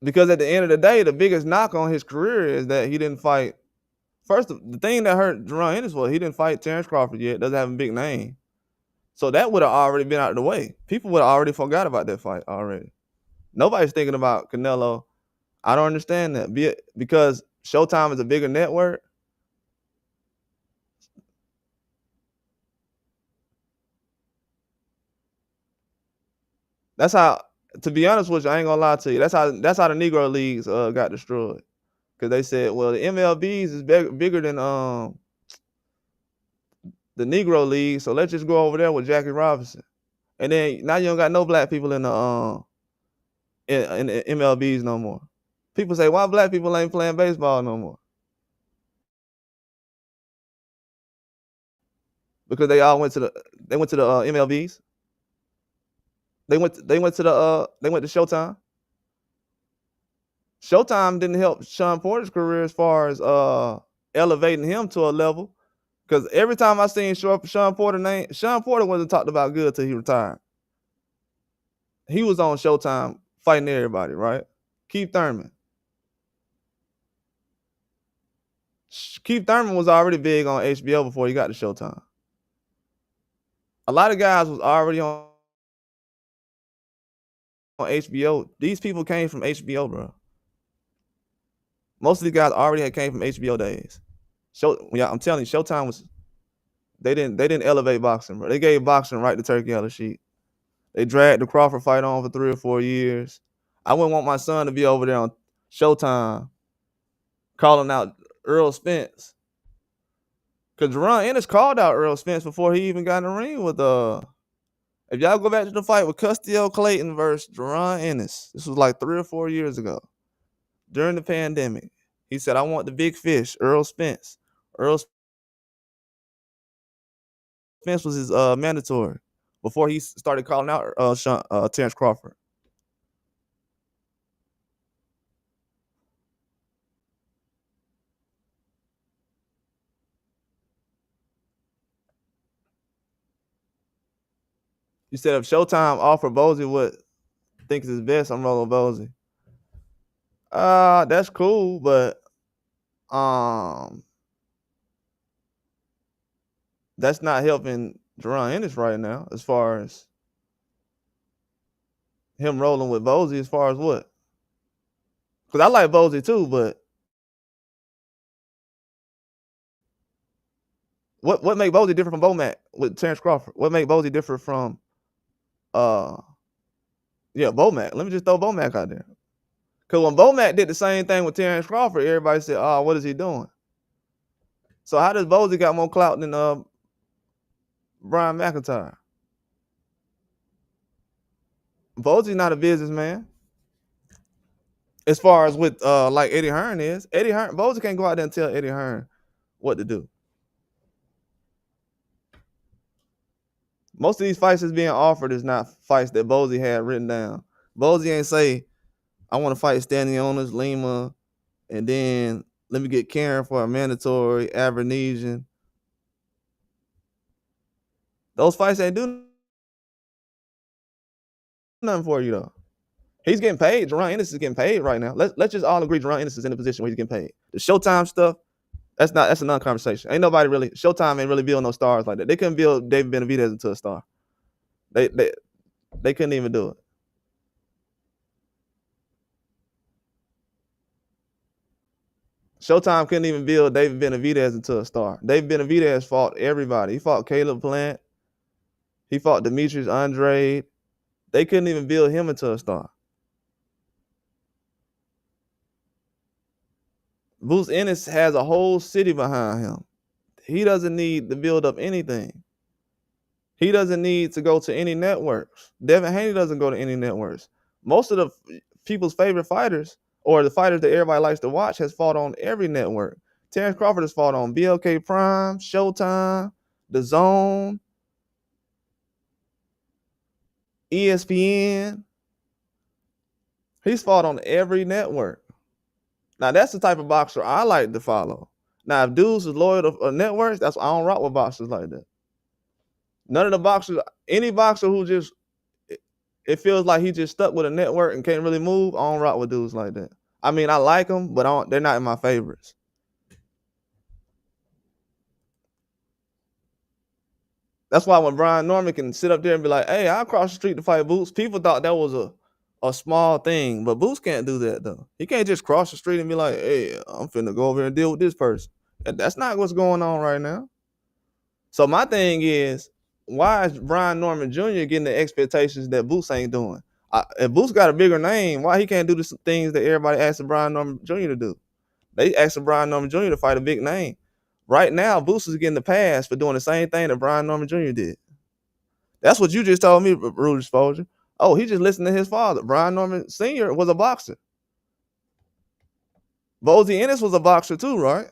Because at the end of the day, the biggest knock on his career is that he didn't fight. First, the thing that hurt Jerron Ennis was he didn't fight Terrence Crawford yet. Doesn't have a big name. So that would have already been out of the way. People would have already forgot about that fight already. Nobody's thinking about Canelo. I don't understand that. Because Showtime is a bigger network. That's how, to be honest with you, I ain't gonna lie to you. That's how the Negro leagues got destroyed. Because they said, well, the MLBs is bigger than the Negro League, so let's just go over there with Jackie Robinson. And then now you don't got no black people in the MLBs no more. People say, why black people ain't playing baseball no more? Because they all went to the MLBs. They went to Showtime. Showtime didn't help Sean Porter's career as far as elevating him to a level. Because every time I seen Sean Porter name, Sean Porter wasn't talked about good till he retired. He was on Showtime fighting everybody, right? Keith Thurman. Keith Thurman was already big on HBO before he got to Showtime. A lot of guys was already on HBO. These people came from HBO, bro. Most of these guys already came from HBO days. I'm telling you, Showtime was they didn't elevate boxing, bro. They gave boxing right to Turkey on the sheet. They dragged the Crawford fight on for 3 or 4 years. I wouldn't want my son to be over there on Showtime calling out Earl Spence. Because Jerron Ennis called out Earl Spence before he even got in the ring with if y'all go back to the fight with Custio Clayton versus Jerron Ennis, this was like 3 or 4 years ago during the pandemic. He said, I want the big fish, Earl Spence. Earl Spence was his mandatory before he started calling out Terrence Crawford. You said if Showtime offered Bozy what thinks is best, I'm rolling Bozy. That's cool, but that's not helping Jerron Ennis right now as far as him rolling with Bozy as far as what? Because I like Bozy too, but what make Bozy different from Bomac with Terrence Crawford? What make Bozy different from Bomac? Let me just throw Bomac out there. Because when Bomac did the same thing with Terrence Crawford, everybody said, oh, what is he doing? So how does Bozy got more clout than Brian McIntyre? Bozy's not a businessman. As far as with like Eddie Hearn is. Bozy can't go out there and tell Eddie Hearn what to do. Most of these fights that's being offered is not fights that Bozy had written down. Bozy ain't say, I want to fight Stanionis, Lima, and then let me get Karen for a mandatory, Abernesian. Those fights ain't do nothing for you, though. He's getting paid. Jerron Ennis is getting paid right now. Let's just all agree Jerron Ennis is in a position where he's getting paid. The Showtime stuff, that's a non-conversation. Ain't nobody really Showtime ain't really build no stars like that. They couldn't build David Benavidez into a star. They couldn't even do it. Showtime couldn't even build David Benavidez into a star. David Benavidez fought everybody. He fought Caleb Plant. He fought Demetrius Andrade. They couldn't even build him into a star. Bruce Ennis has a whole city behind him. He doesn't need to build up anything. He doesn't need to go to any networks. Devin Haney doesn't go to any networks. Most of the people's favorite fighters, or the fighters that everybody likes to watch, has fought on every network. Terrence Crawford has fought on BLK Prime, Showtime, The Zone, ESPN. He's fought on every network. Now, that's the type of boxer I like to follow. Now, if dudes is loyal to networks, I don't rock with boxers like that. None of the boxers, any boxer who just, it feels like he just stuck with a network and can't really move, I don't rock with dudes like that. I mean, I like them, but they're not in my favorites. That's why when Brian Norman can sit up there and be like, hey, I'll cross the street to fight Boots, people thought that was a small thing, but Boots can't do that, though. He can't just cross the street and be like, hey, I'm finna go over here and deal with this person. That's not what's going on right now. So my thing is, why is Brian Norman Jr. getting the expectations that Boots ain't doing? If Boots got a bigger name, why he can't do the things that everybody asking Brian Norman Jr. to do? They asking Brian Norman Jr. to fight a big name. Right now, Boots is getting the pass for doing the same thing that Brian Norman Jr. did. That's what you just told me, Rudy Exposure. Oh, he just listened to his father. Brian Norman Sr. was a boxer. Bozy Ennis was a boxer too, right?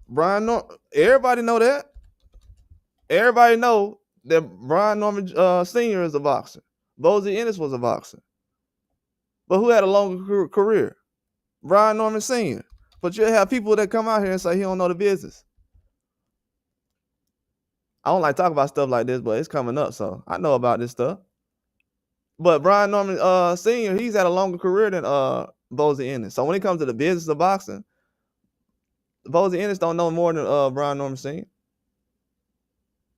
Brian Norman, everybody know that. Everybody know that Brian Norman Sr. is a boxer. Bozy Ennis was a boxer. But who had a longer career? Brian Norman Sr. But you'll have people that come out here and say he don't know the business. I don't like talking about stuff like this, but it's coming up, so I know about this stuff. But Brian Norman Sr., he's had a longer career than Bozy Ennis. So when it comes to the business of boxing, Bozy Ennis don't know more than Brian Norman Sr.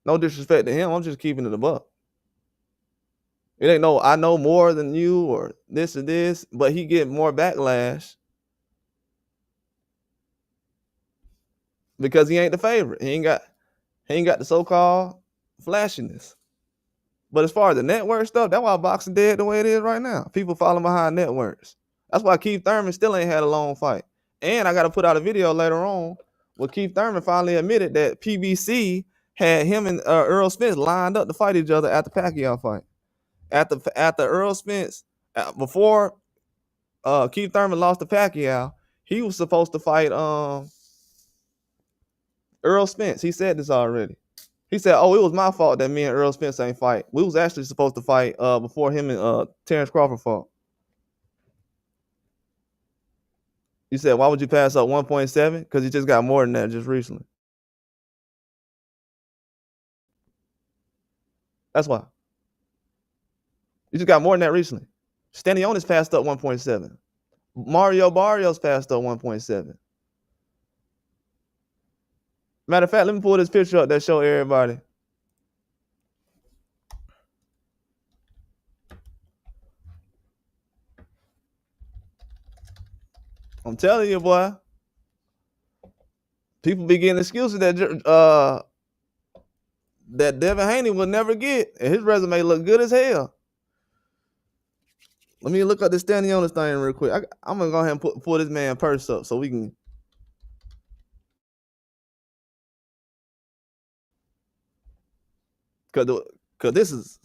No disrespect to him. I'm just keeping it a buck. It ain't no, I know more than you or this or this, but he get more backlash because he ain't the favorite. He ain't got the so-called flashiness. But as far as the network stuff, that's why boxing dead the way it is right now. People falling behind networks. That's why Keith Thurman still ain't had a long fight. And I got to put out a video later on where Keith Thurman finally admitted that PBC had him and Earl Spence lined up to fight each other at the Pacquiao fight. After Earl Spence, before Keith Thurman lost to Pacquiao, he was supposed to fight Earl Spence. He said this already. He said, oh, it was my fault that me and Earl Spence ain't fight. We was actually supposed to fight before him and Terrence Crawford fought. You said, why would you pass up 1.7? Because he just got more than that just recently. That's why. You just got more than that recently. Stanionis passed up 1.7. Mario Barrios passed up 1.7. Matter of fact, let me pull this picture up that show everybody. I'm telling you, boy. People be getting excuses that Devin Haney will never get, and his resume look good as hell. Let me look up this Stanionis thing real quick. I'm gonna go ahead and pull this man purse up so we can. Cause this is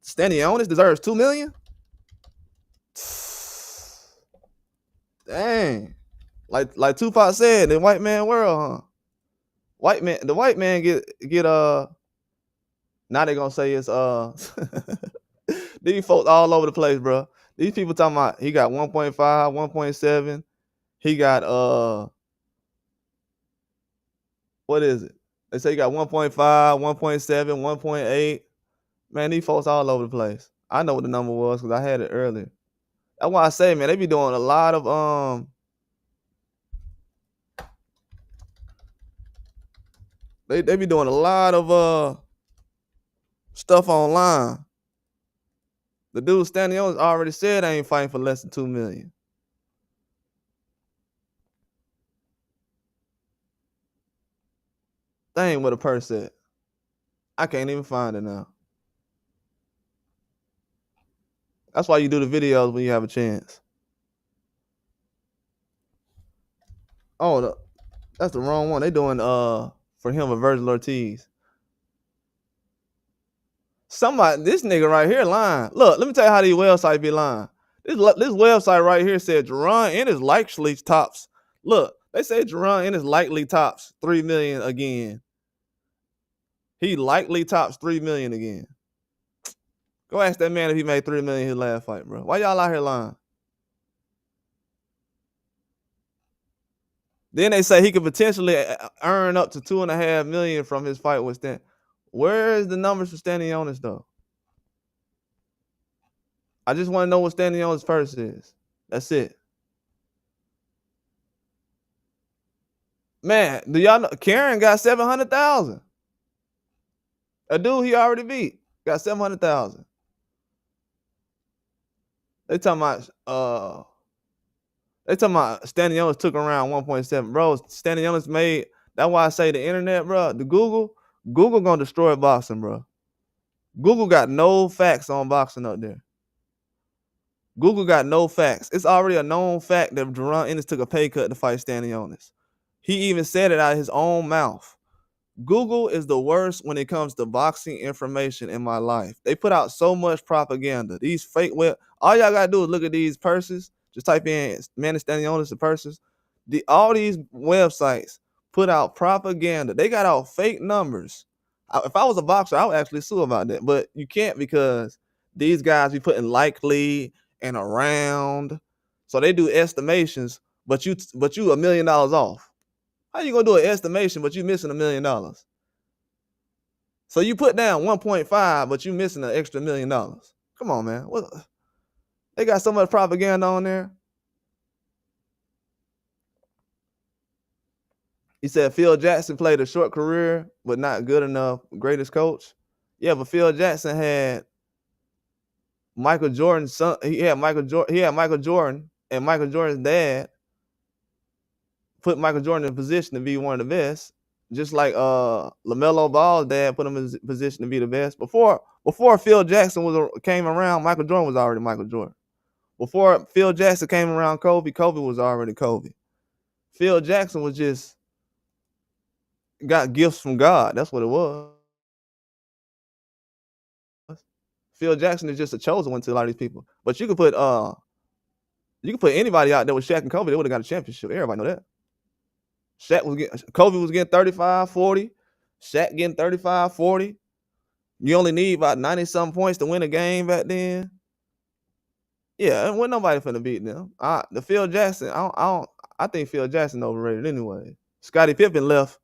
Stanionis deserves $2 million. Dang, like Tupac said, in white man world, huh? The white man get now they gonna say it's these folks all over the place, bro. These people talking about he got 1.5, 1.7. He got what is it? They say he got 1.5, 1.7, 1.8. Man, these folks all over the place. I know what the number was because I had it earlier. That's why I say, man, they be doing a lot of they be doing a lot of stuff online. The dude standing on already said I ain't fighting for less than $2 million. Dang, what a purse at. I can't even find it now. That's why you do the videos when you have a chance. Oh, that's the wrong one. They doing for him a Virgil Ortiz. This nigga right here lying. Look, let me tell you how these websites be lying. This website right here said Jerron Ennis likely tops. Look, they say Jerron Ennis likely tops 3 million again. He likely tops 3 million again. Go ask that man if he made 3 million his last fight, bro. Why y'all out here lying? Then they say he could potentially earn up to 2.5 million from his fight with Stan. Where is the numbers for standing on this though? I just want to know what standing on his purse is. That's it. Man, do y'all know Karen got 700,000? A dude he already beat got 700,000. They talking about Standing Jones took around 1.7. Bro, Standing Jones made. That's why I say the internet, bro. The Google gonna destroy boxing, bro. Google got no facts on boxing up there. Google got no facts. It's already a known fact that Jerron Ennis took a pay cut to fight Standing Jones. He even said it out of his own mouth. Google is the worst when it comes to boxing information in my life. They put out so much propaganda. These fake all y'all gotta do is look at these purses. Just type in man standing on the purses. All these websites put out propaganda. They got out fake numbers. If I was a boxer, I would actually sue about that. But you can't because these guys be putting likely and around. So they do estimations, but you $1 million off. How you gonna do an estimation, but you missing $1 million? So you put down 1.5, but you missing an extra $1 million. Come on, man. What? They got so much propaganda on there. He said Phil Jackson played a short career, but not good enough. Greatest coach. Yeah, but Phil Jackson had Michael Jordan's son. He had Michael Jordan, and Michael Jordan's dad put Michael Jordan in a position to be one of the best, just like LaMelo Ball's dad put him in a position to be the best. Before Phil Jackson came around, Michael Jordan was already Michael Jordan. Before Phil Jackson came around, Kobe was already Kobe. Phil Jackson was just got gifts from God. That's what it was. Phil Jackson is just a chosen one to a lot of these people. But you could put anybody out there with Shaq and Kobe, they would have got a championship. Everybody know that. Kobe was getting 35, 40. Shaq getting 35, 40. You only need about 90-something points to win a game back then. Yeah, and wasn't nobody finna beat them. The Phil Jackson, I think Phil Jackson overrated anyway. Scottie Pippen left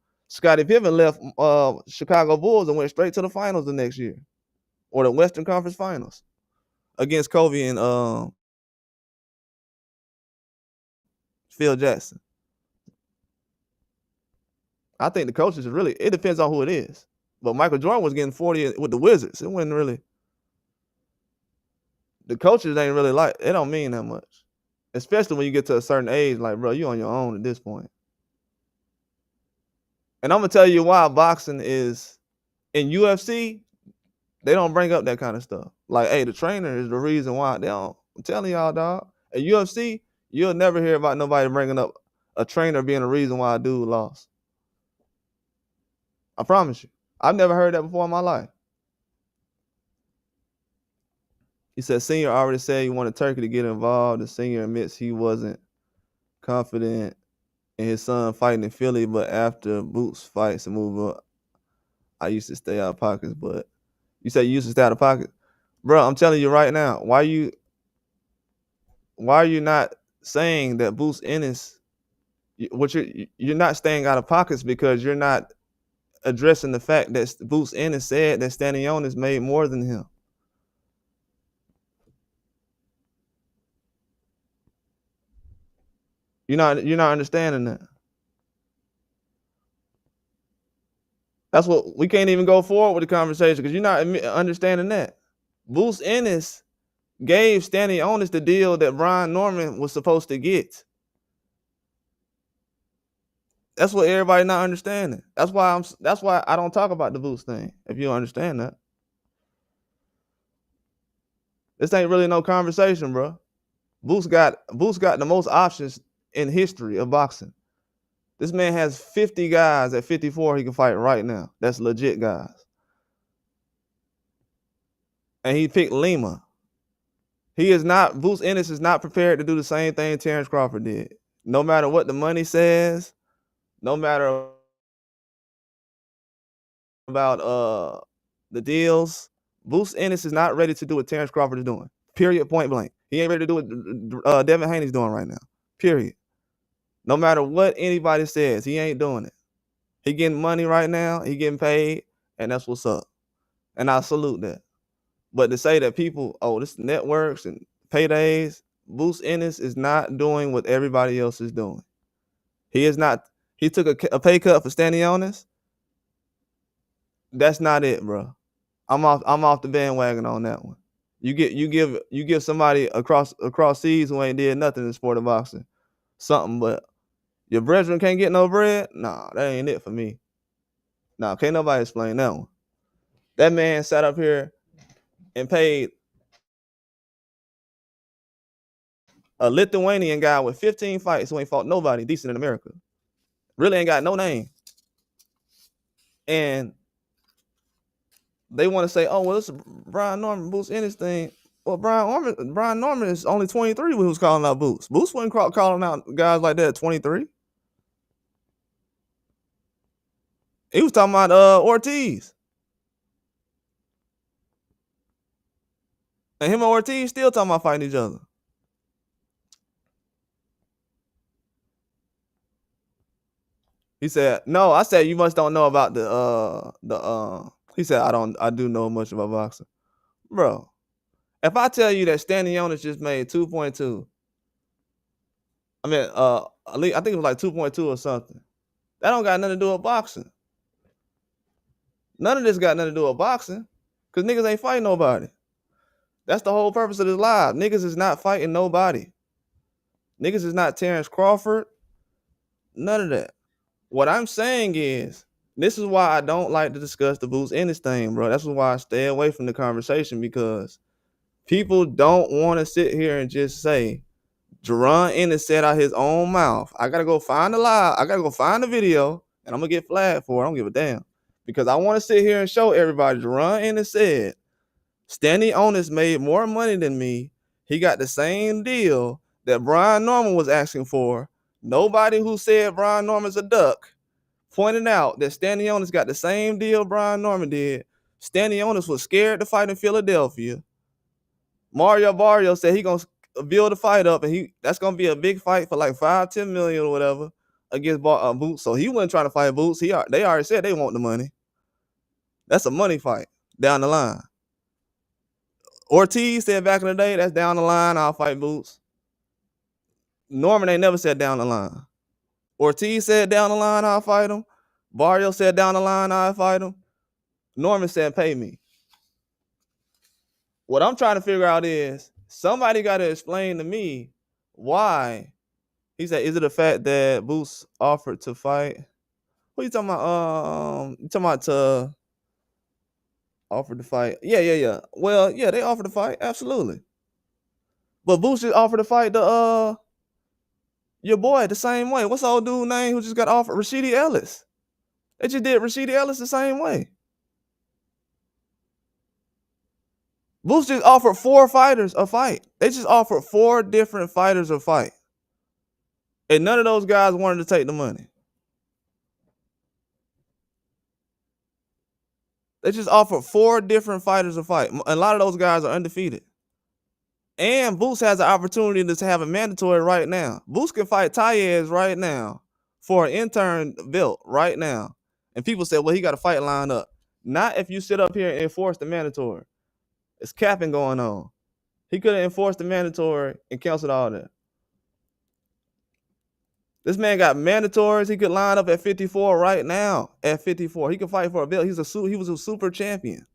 Chicago Bulls and went straight to the finals the next year. Or the Western Conference Finals against Kobe and Phil Jackson. I think the coaches it depends on who it is. But Michael Jordan was getting 40 with the Wizards. It wasn't really. The coaches ain't really it don't mean that much. Especially when you get to a certain age, like, bro, you on your own at this point. And I'm gonna tell you why boxing is in UFC, they don't bring up that kind of stuff. Like, hey, the trainer is the reason why. They don't. I'm telling y'all, dog. At UFC, you'll never hear about nobody bringing up a trainer being the reason why a dude lost. I promise you. I've never heard that before in my life. He said, Senior already said he wanted Turkey to get involved. The senior admits he wasn't confident in his son fighting in Philly, but after Boots fights and move up, I used to stay out of pockets. But you say you used to stay out of pocket? Bro, I'm telling you right now, why are you not saying that Boots Ennis, you're not staying out of pockets because you're not addressing the fact that Boots Ennis said that Stanionis made more than him. You're not understanding that. That's what we can't even go forward with the conversation because you're not understanding that. Boost Ennis gave Stanley Onis the deal that Brian Norman was supposed to get. That's what everybody not understanding. That's why I don't talk about the Boost thing. If you don't understand that, this ain't really no conversation, bro. Boost got the most options in history of boxing. This man has 50 guys at 54 he can fight right now. That's legit guys. And he picked Lima. Boost Ennis is not prepared to do the same thing Terrence Crawford did. No matter what the money says, no matter about the deals, Boost Ennis is not ready to do what Terrence Crawford is doing. Period, point blank. He ain't ready to do what Devin Haney's doing right now. Period. No matter what anybody says, he ain't doing it. He getting money right now. He getting paid, and that's what's up. And I salute that. But to say that people, this networks and paydays, Boost Ennis is not doing what everybody else is doing. He is not. He took a pay cut for Stanley Onis. That's not it, bro. I'm off the bandwagon on that one. You give somebody across seas who ain't did nothing in the sport of boxing something, but your brethren can't get no bread. Nah, that ain't it for me. Nah, can't nobody explain that one. That man sat up here and paid a Lithuanian guy with 15 fights who ain't fought nobody decent in America. Really ain't got no name. And they want to say, oh, well, it's Brian Norman, Boost Ennis thing. Well, Brian Norman is only 23 when he was calling out Boost. Boost wasn't calling out guys like that at 23. He was talking about Ortiz. And him and Ortiz still talking about fighting each other. He said, no, I said, you must don't know about he said, I do know much about boxing. Bro, if I tell you that Stanley Onis just made 2.2, I mean, I think it was like 2.2 or something. That don't got nothing to do with boxing. None of this got nothing to do with boxing. Because niggas ain't fighting nobody. That's the whole purpose of this live. Niggas is not fighting nobody. Niggas is not Terrence Crawford. None of that. What I'm saying is, this is why I don't like to discuss the Boost Ennis thing, bro. That's why I stay away from the conversation, because people don't want to sit here and just say, Jerron Ennis said out his own mouth. I gotta go find the live. I gotta go find the video, and I'm gonna get flagged for it. I don't give a damn, because I want to sit here and show everybody. Jerron Ennis said Stanley Onis made more money than me. He got the same deal that Brian Norman was asking for. Nobody who said Brian Norman's a duck pointed out that Stanley Onis got the same deal Brian Norman did. Stanley Onis was scared to fight in Philadelphia. Mario Barrio said he gonna build the fight up, and that's gonna be a big fight for like 5-10 million or whatever against Boots. So he wasn't trying to fight Boots. They already said they want the money. That's a money fight down the line. Ortiz said back in the day, that's down the line, I'll fight Boots. Norman ain't never said down the line. Ortiz said down the line, I'll fight him. Barrio said down the line, I'll fight him. Norman said pay me. What I'm trying to figure out is, somebody got to explain to me why. He said, is it the fact that Boots offered to fight? What are you talking about? You talking about to offered to fight? Yeah. Well, yeah, they offered to fight, absolutely. But Boots just offered to fight your boy the same way. What's the old dude name who just got offered? Rashidi Ellis. They just did Rashidi Ellis the same way. Boots just offered 4 fighters a fight. They just offered 4 different fighters a fight. And none of those guys wanted to take the money. They just offered 4 different fighters a fight. A lot of those guys are undefeated. And Boots has an opportunity to have a mandatory right now. Boots can fight Taez right now for an intern belt right now. And people say, well, he got a fight lined up. Not if you sit up here and enforce the mandatory. It's capping going on. He could have enforced the mandatory and canceled all that. This man got mandatories. He could line up at 54 right now. At 54, he could fight for a belt. He was a super champion.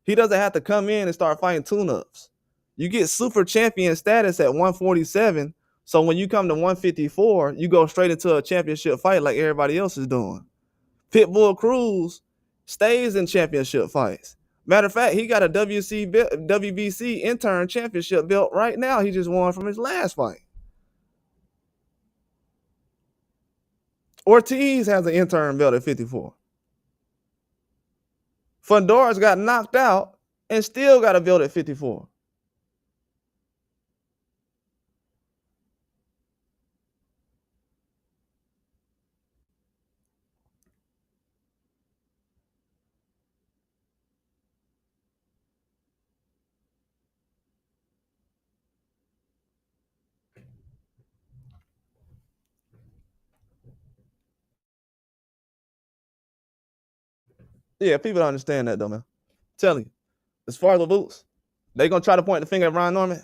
He doesn't have to come in and start fighting tune-ups. You get super champion status at 147. So when you come to 154, you go straight into a championship fight like everybody else is doing. Pitbull Cruz stays in championship fights. Matter of fact, he got a WBC intern championship belt right now. He just won from his last fight. Ortiz has an intern belt at 54. Fundor's got knocked out and still got a belt at 54. Yeah, people don't understand that though, man. I'm telling you, as far as the boots, they gonna try to point the finger at Brian Norman.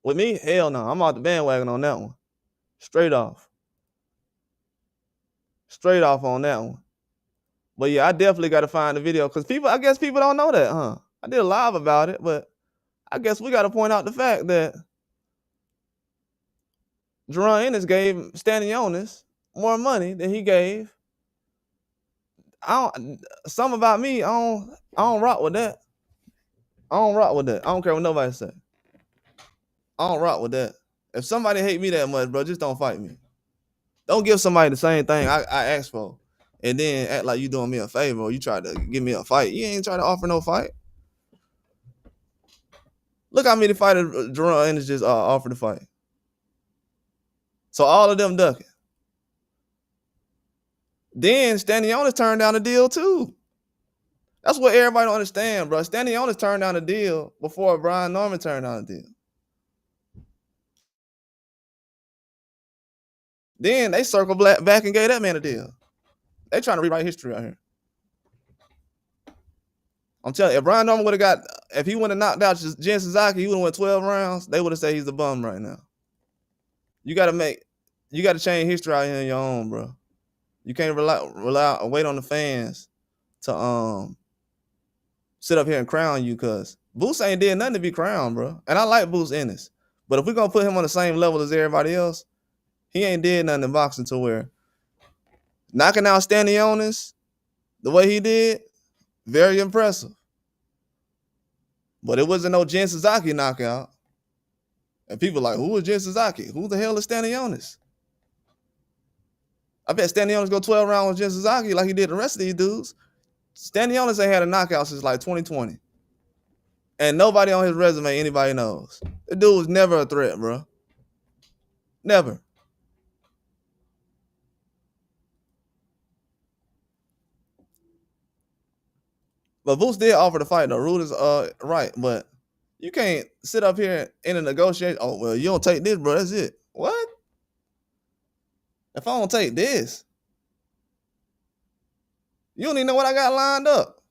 With me, hell no. I'm off the bandwagon on that one. Straight off. Straight off on that one. But yeah, I definitely got to find the video because I guess people don't know that, huh? I did a live about it, but I guess we got to point out the fact that Ennis gave Stanionis more money than he gave. Something about me, I don't rock with that. I don't rock with that. I don't care what nobody say. I don't rock with that. If somebody hate me that much, bro, just don't fight me. Don't give somebody the same thing I asked for, and then act like you doing me a favor or you try to give me a fight. You ain't trying to offer no fight. Look how many fighters Ennis just offered to fight. So all of them ducking. Then Stanionis turned down the deal too. That's what everybody don't understand, bro. Stanionis turned down the deal before Brian Norman turned down the deal. Then they circled back and gave that man a deal. They trying to rewrite history out here. I'm telling you, if Brian Norman if he would have knocked out Jen Suzuki, he would have went 12 rounds, they would have said he's a bum right now. You got to change history out here on your own, bro. You can't wait on the fans to sit up here and crown you, because Boots ain't did nothing to be crowned, bro. And I like Boots Ennis. But if we're going to put him on the same level as everybody else, he ain't did nothing in boxing to where knocking out Stanionis the way he did, very impressive. But it wasn't no Jen Suzuki knockout. And people like, who is Jen Suzuki? Who the hell is Stanionis? I bet Stanionis go 12 rounds with Jen Suzuki like he did the rest of these dudes. Stanionis ain't had a knockout since like 2020. And nobody on his resume anybody knows. The dude was never a threat, bro. Never. But Boots did offer to fight though. Rude is right, but you can't sit up here in a negotiation. Oh, well, you don't take this, bro. That's it. What? If I don't take this, you don't even know what I got lined up.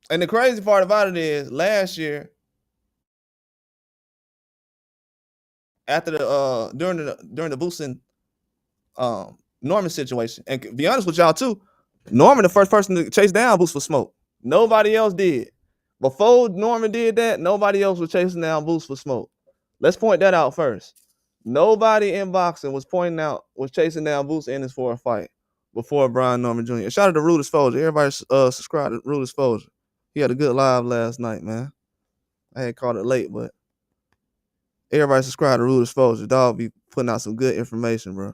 And the crazy part about it is last year, after the during the Boots and Norman situation, and to be honest with y'all too, Norman the first person to chase down Boots for smoke. Nobody else did. Before Norman did that, nobody else was chasing down Boots for smoke. Let's point that out first. Nobody in boxing was chasing down Boots Ennis for a fight before Brian Norman Jr. Shout out to Rude Exposure. Everybody subscribe to Rude Exposure. He had a good live last night, man. I had caught it late, but everybody subscribe to Rude Exposure. Dog be putting out some good information, bro.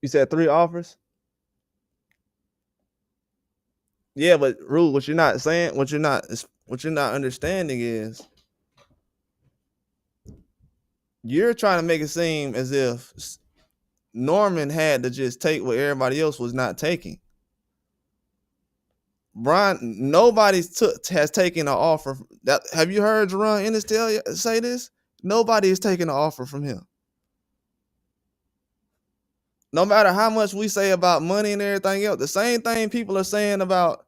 You said 3 offers? Yeah, but Rude, what you're not understanding is you're trying to make it seem as if Norman had to just take what everybody else was not taking. Brian, nobody has taken an offer. Have you heard Jerron Ennis say this? Nobody is taking an offer from him. No matter how much we say about money and everything else, the same thing people are saying about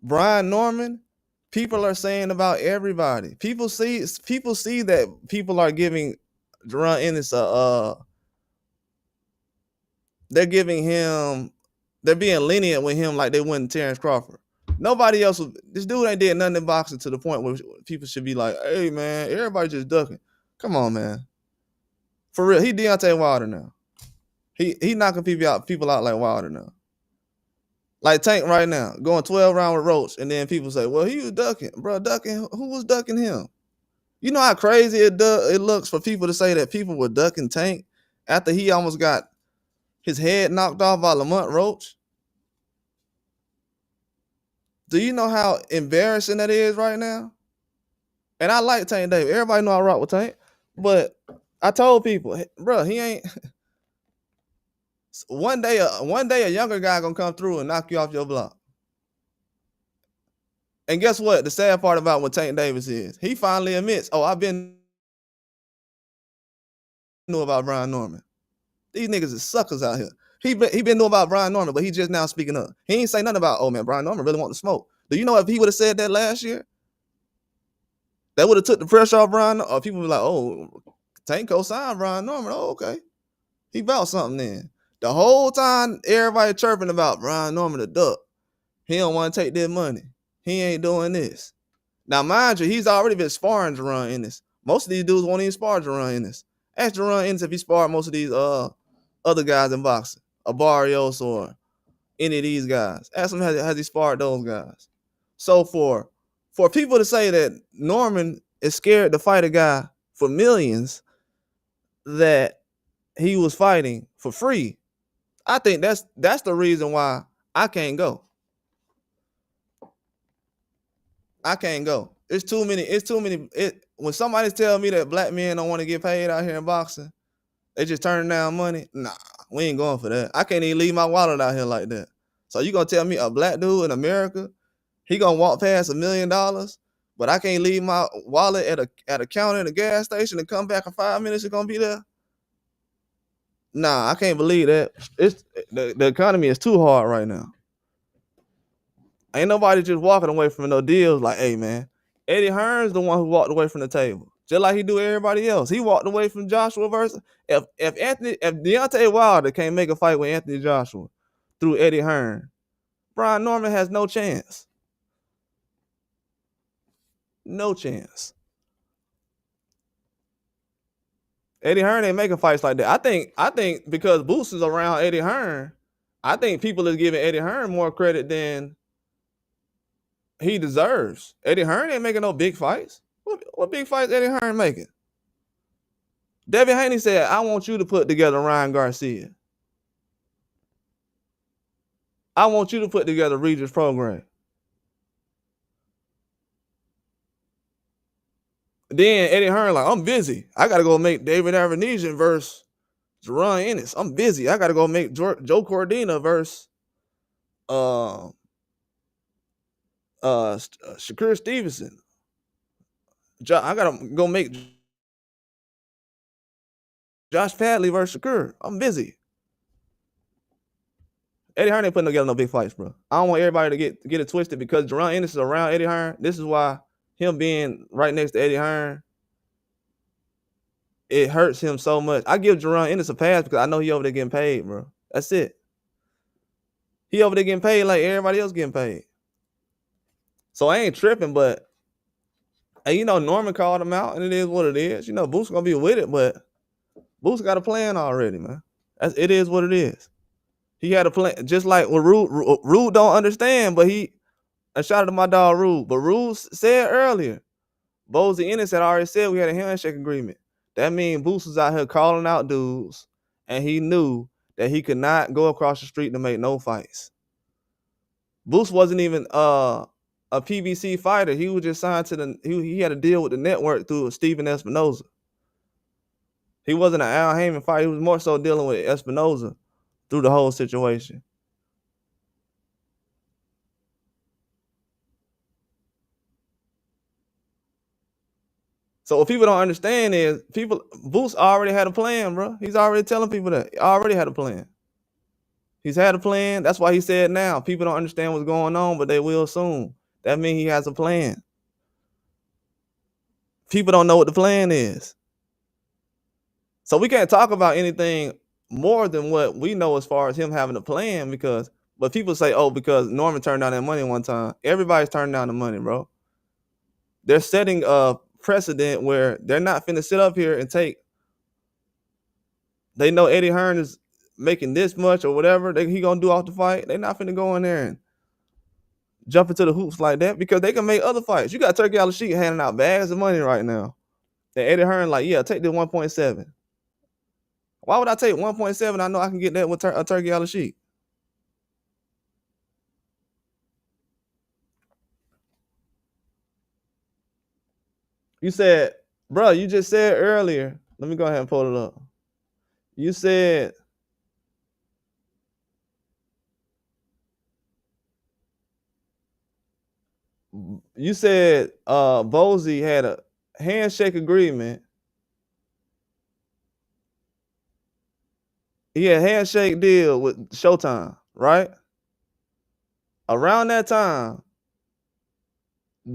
Brian Norman, People are saying about everybody. People see that people are giving Jerron Ennis they're giving him, they're being lenient with him like they wouldn't Terrence Crawford. Nobody else was, this dude ain't did nothing in boxing to the point where people should be like, hey man, everybody just ducking. Come on, man. For real, he Deontay Wilder now. He knocking people out like Wilder now. Like Tank right now, going 12 round with Roach, and then people say, well, he was ducking. Bro, ducking, who was ducking him? You know how crazy it looks for people to say that people were ducking Tank after he almost got his head knocked off by Lamont Roach? Do you know how embarrassing that is right now? And I like Tank Davis. Everybody know I rock with Tank. But I told people, bro, he ain't. One day a younger guy gonna come through and knock you off your block. And guess what? The sad part about what Tank Davis is, he finally admits, oh, I've been knew about Brian Norman. These niggas is suckers out here. He been knowing about Brian Norman, but he just now speaking up. He ain't say nothing about, oh man, Brian Norman really want to smoke. Do you know if he would have said that last year, that would have took the pressure off Brian? Or people be like, oh, Tank co-signed Brian Norman. Oh, okay. He about something then. The whole time everybody chirping about Brian Norman the duck. He don't want to take their money. He ain't doing this. Now, mind you, he's already been sparring Jerron Ennis. Most of these dudes won't even spar Jerron Ennis. Ask Jerron Ennis if he sparred most of these other guys in boxing, a Barrios or any of these guys. Ask him has he sparred those guys. So for people to say that Norman is scared to fight a guy for millions that he was fighting for free, I think that's the reason why I can't go. I can't go. It's too many. When somebody's telling me that black men don't want to get paid out here in boxing, they just turning down money. Nah, we ain't going for that. I can't even leave my wallet out here like that. So you gonna tell me a black dude in America, he gonna walk past $1 million, but I can't leave my wallet at a counter in a gas station and come back in 5 minutes? It's gonna be there. Nah, I can't believe that. It's the economy is too hard right now. Ain't nobody just walking away from no deals like, hey man, Eddie Hearn's the one who walked away from the table. Just like he do everybody else. He walked away from Joshua versus if Deontay Wilder can't make a fight with Anthony Joshua through Eddie Hearn, Brian Norman has no chance. No chance. Eddie Hearn ain't making fights like that. I think because Boots is around Eddie Hearn, I think people is giving Eddie Hearn more credit than he deserves. Eddie Hearn ain't making no big fights. What big fights Eddie Hearn making? Devin Haney said, I want you to put together Ryan Garcia. I want you to put together Regis program. Then Eddie Hearn like, I'm busy. I got to go make David Avenesian versus Jerron Ennis. I'm busy. I got to go make Joe Cordina versus Shakur Stevenson. I got to go make Josh Padley versus Shakur. I'm busy. Eddie Hearn ain't putting together no big fights, bro. I don't want everybody to get it twisted because Jerron Ennis is around Eddie Hearn. This is why him being right next to Eddie Hearn, it hurts him so much. I give Jerron Ennis a pass because I know he over there getting paid, bro. That's it. He over there getting paid like everybody else getting paid. So I ain't tripping, but and you know Norman called him out, and it is what it is. You know Boots gonna be with it, but Boots got a plan already, man. It is what it is. He had a plan, just like when Rude don't understand, but I shout out to my dog Rude. But Rude said earlier, Bozy Ennis had already said we had a handshake agreement. That means Boots was out here calling out dudes, and he knew that he could not go across the street to make no fights. Boots wasn't even a PBC fighter. He was just signed to he had a deal with the network through Steven Espinoza. He wasn't an Al Heyman fighter. He was more so dealing with Espinoza through the whole situation. So what people don't understand is Boots already had a plan, bro. He's already telling people that. He already had a plan. He's had a plan. That's why he said now. People don't understand what's going on, but they will soon. That means he has a plan. People don't know what the plan is. So we can't talk about anything more than what we know as far as him having a plan because but people say, oh, because Norman turned down that money one time. Everybody's turning down the money, bro. They're setting a precedent where they're not finna sit up here and take. They know Eddie Hearn is making this much or whatever he gonna do off the fight. They're not finna go in there and jump into the hoops like that because they can make other fights. You got Turkey Al-Sheik handing out bags of money right now. And Eddie Hearn like, yeah, take the 1.7. Why would I take 1.7? I know I can get that with a Turkey Al-Sheik. You said, bro, you just said earlier. Let me go ahead and pull it up. You said Bozy had a handshake agreement. He had a handshake deal with Showtime, right? Around that time,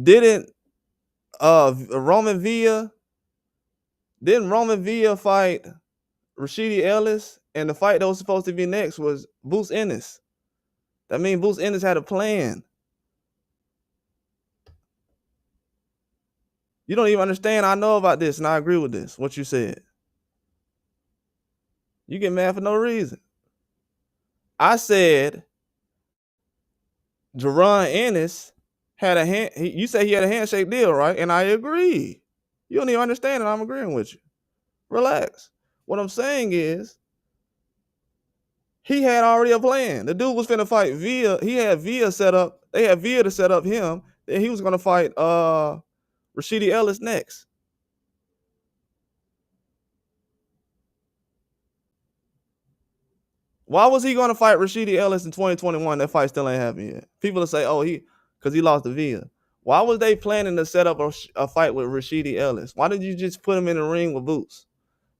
didn't Roman Villa fight Rashidi Ellis? And the fight that was supposed to be next was Boots Ennis. That means Boots Ennis had a plan. You don't even understand. I know about this, and I agree with this, what you said. You get mad for no reason. I said Jerron Ennis had you say he had a handshake deal, right? And I agree. You don't even understand, and I'm agreeing with you. Relax. What I'm saying is he had already a plan. The dude was finna fight Villa. He had Villa set up. They had Villa to set up him. Then he was gonna fight Rashidi Ellis next. Why was he going to fight Rashidi Ellis in 2021? That fight still ain't happened yet. People will say, oh, because he lost to Villa. Why was they planning to set up a fight with Rashidi Ellis? Why did you just put him in the ring with Boots?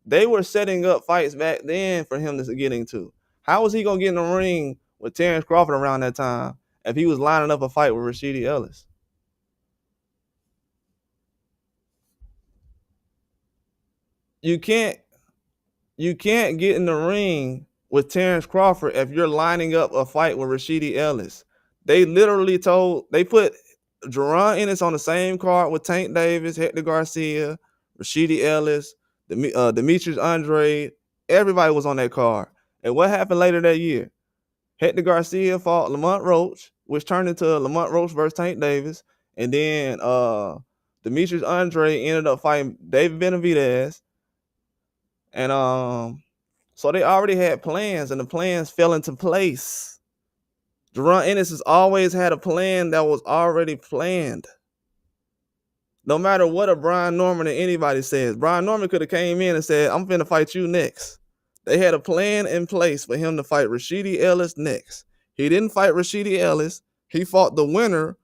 They were setting up fights back then for him to get into. How was he going to get in the ring with Terrence Crawford around that time if he was lining up a fight with Rashidi Ellis? You can't get in the ring with Terrence Crawford if you're lining up a fight with Rashidi Ellis. They literally put Jerron Ennis on the same card with Tank Davis, Hector Garcia, Rashidi Ellis, Demetrius Andrade. Everybody was on that card. And what happened later that year? Hector Garcia fought Lamont Roach, which turned into Lamont Roach versus Tank Davis. And then Demetrius Andrade ended up fighting David Benavidez. And so they already had plans, and the plans fell into place. Jerron Ennis has always had a plan that was already planned. No matter what a Brian Norman or anybody says, Brian Norman could have came in and said, I'm finna fight you next. They had a plan in place for him to fight Rashidi Ellis next. He didn't fight Rashidi Ellis. He fought the winner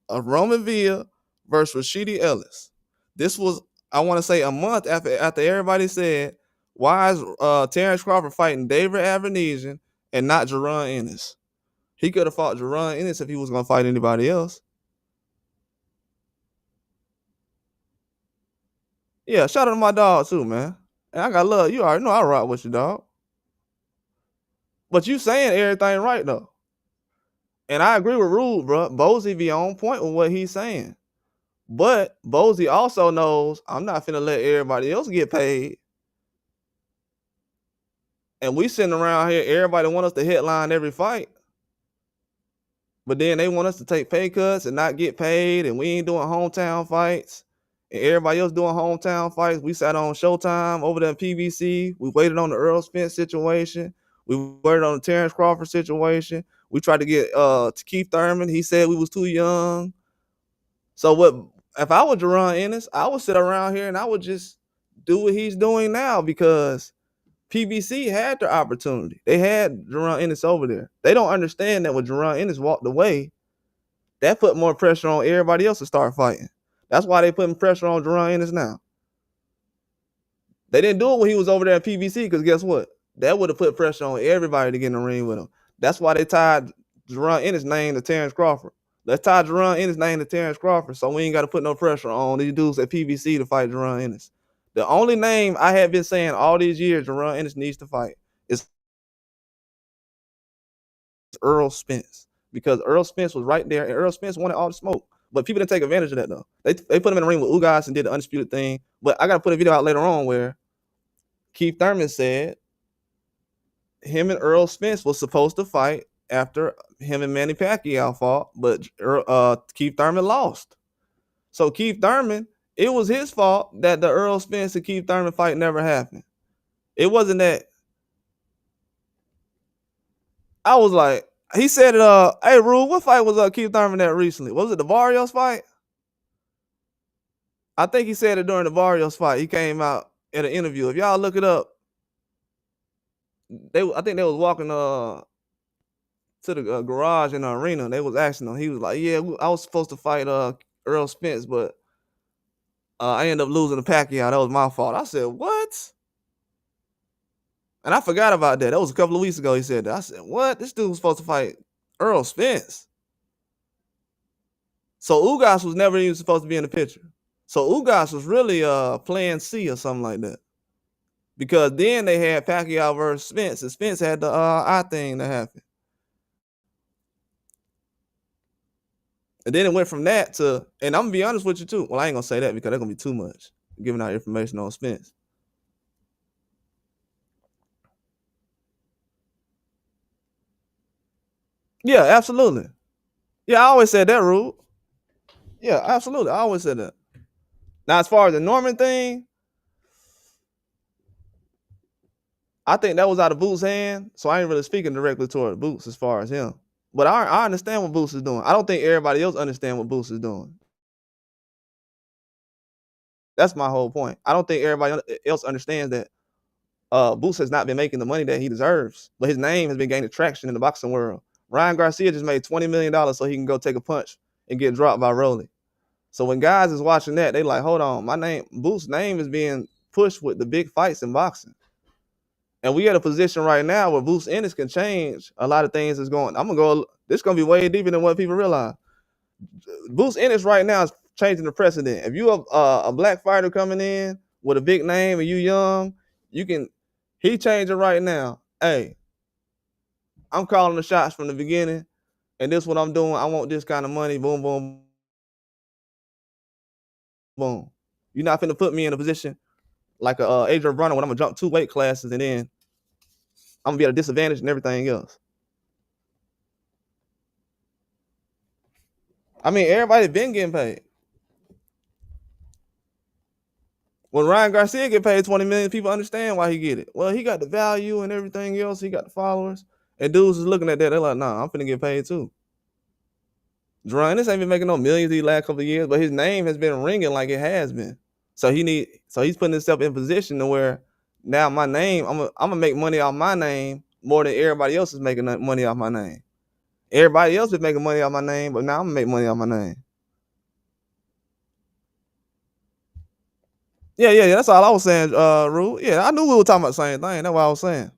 of Roman Villa versus Rashidi Ellis. This was, I want to say, a month after everybody said, why is Terrence Crawford fighting David Avenesian and not Jerron Ennis? He could have fought Jerron Ennis if he was going to fight anybody else. Yeah, shout out to my dog too, man. And I got love. You already know I rock with you, dog. But you saying everything right, though. And I agree with Rude, bro. Bozy be on point with what he's saying. But Bozy also knows I'm not finna let everybody else get paid. And we sitting around here, everybody want us to headline every fight. But then they want us to take pay cuts and not get paid, and we ain't doing hometown fights. And everybody else doing hometown fights. We sat on Showtime over there in PBC. We waited on the Earl Spence situation. We waited on the Terrence Crawford situation. We tried to get to Keith Thurman. He said we was too young. So what? If I was Jerron Ennis, I would sit around here and I would just do what he's doing now because PBC had their opportunity. They had Jerron Ennis over there. They don't understand that when Jerron Ennis walked away, that put more pressure on everybody else to start fighting. That's why they putting pressure on Jerron Ennis now. They didn't do it when he was over there at PBC because guess what? That would have put pressure on everybody to get in the ring with him. That's why they tied Jerron Ennis' name to Terrence Crawford. Let's tie Jerron Ennis' name to Terrence Crawford, so we ain't got to put no pressure on these dudes at PBC to fight Jerron Ennis. The only name I have been saying all these years Jerron Ennis needs to fight is Earl Spence, because Earl Spence was right there, and Earl Spence wanted all the smoke. But people didn't take advantage of that, though. They put him in the ring with Ugas and did the undisputed thing. But I got to put a video out later on where Keith Thurman said him and Earl Spence was supposed to fight after him and Manny Pacquiao fought, but Keith Thurman lost. So Keith Thurman, it was his fault that the Earl Spence and Keith Thurman fight never happened. It wasn't that. I was like, he said it, hey, Rue, what fight was Keith Thurman at recently? Was it the Barrios fight? I think he said it during the Barrios fight. He came out in an interview. If y'all look it up, I think they was walking to the garage in the arena. They was asking him. He was like, yeah, I was supposed to fight Earl Spence, but I ended up losing to Pacquiao. That was my fault. I said, what? And I forgot about that. That was a couple of weeks ago he said that. I said, what? This dude was supposed to fight Earl Spence. So Ugas was never even supposed to be in the picture. So Ugas was really plan C or something like that. Because then they had Pacquiao versus Spence, and Spence had the eye thing that happened. And then it went from that to, and I'm going to be honest with you too. Well, I ain't going to say that because that's going to be too much, giving out information on Spence. Yeah, absolutely. Yeah, I always said that, Rube. Yeah, absolutely. I always said that. Now, as far as the Norman thing, I think that was out of Boots' hand, so I ain't really speaking directly toward Boots as far as him. But I understand what Boots is doing. I don't think everybody else understands what Boots is doing. That's my whole point. I don't think everybody else understands that Boots has not been making the money that he deserves, but his name has been gaining traction in the boxing world. Ryan Garcia just made $20 million so he can go take a punch and get dropped by Rolly. So when guys is watching that, they like, hold on, Boots' name is being pushed with the big fights in boxing. And we at a position right now where Boots Ennis can change a lot of things that's going. This is going to be way deeper than what people realize. Boots Ennis right now is changing the precedent. If you a black fighter coming in with a big name and you young, he changing right now. Hey, I'm calling the shots from the beginning, and this is what I'm doing. I want this kind of money. Boom, boom, boom. You're not finna put me in a position like a Adrian Broner when I'm gonna jump 2 weight classes and then I'm gonna be at a disadvantage and everything else. I mean, everybody's been getting paid. When Ryan Garcia get paid $20 million, people understand why he get it. Well, he got the value and everything else. He got the followers. And dudes is looking at that. They're like, nah, I'm finna get paid too. Ennis ain't been making no millions these last couple of years, but his name has been ringing like it has been. So he's putting himself in position to where now my name, I'm gonna make money off my name more than everybody else is making money off my name. Everybody else is making money off my name, but now I'm gonna make money off my name. Yeah. That's all I was saying, Rue. Yeah, I knew we were talking about the same thing. That's what I was saying.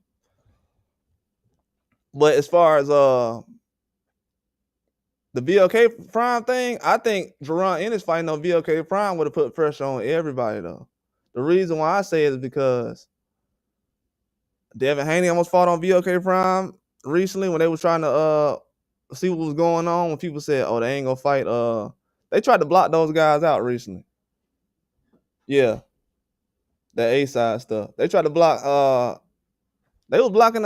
But as far as the VLK Prime thing, I think Jerron Ennis fighting on VLK Prime would have put pressure on everybody, though. The reason why I say it is because Devin Haney almost fought on VLK Prime recently when they was trying to see what was going on. When people said, "Oh, they ain't gonna fight," they tried to block those guys out recently. Yeah, that A side stuff. They tried to block. They was blocking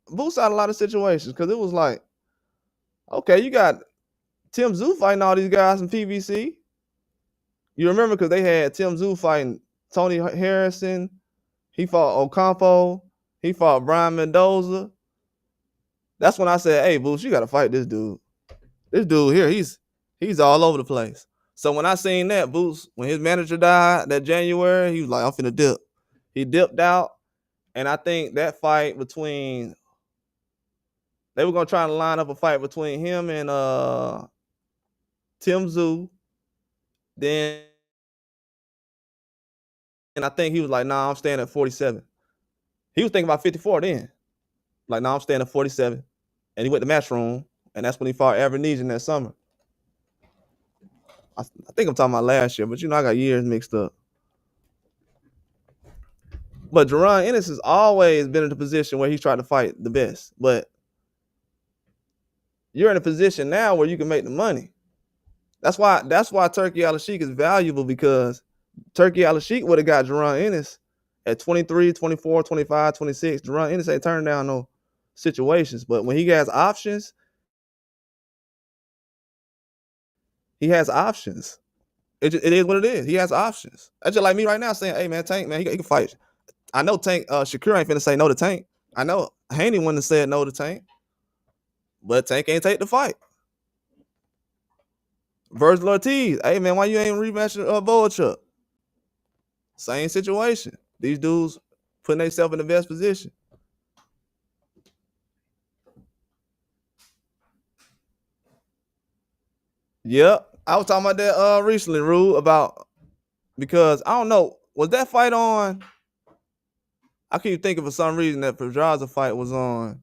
Boots out a lot of situations because it was like, okay, you got Tim Tszyu fighting all these guys in PBC. You remember because they had Tim Tszyu fighting Tony Harrison. He fought Ocampo. He fought Brian Mendoza. That's when I said, hey, Boots, you got to fight this dude. This dude here, he's all over the place. So when I seen that, Boots, when his manager died that January, he was like, I'm finna dip. He dipped out. And I think that fight between, they were going to try to line up a fight between him and Tim Tszyu. Then, and I think he was like, nah, I'm staying at 47. He was thinking about 54 then. Like, nah, I'm staying at 47. And he went to Matchroom, and that's when he fought Avernizian that summer. I think I'm talking about last year, but I got years mixed up. But Jerron Ennis has always been in a position where he's trying to fight the best. But you're in a position now where you can make the money. That's why Turkey Al Sheik is valuable, because Turkey Al Sheik would have got Jerron Ennis at 23, 24, 25, 26. Jerron Ennis ain't turning down no situations. But when he has options, he has options. It is what it is. He has options. That's just like me right now saying, hey, man, Tank, man, he can fight. I know Tank, Shakur ain't finna say no to Tank. I know Haney wouldn't have said no to Tank, but Tank ain't take the fight. Versus Ortiz, hey, man, why you ain't rematching Boachuk? Same situation. These dudes putting themselves in the best position. Yep. I was talking about that recently, Rue, about, because I don't know, was that fight on? I keep thinking for some reason that Pedraza fight was on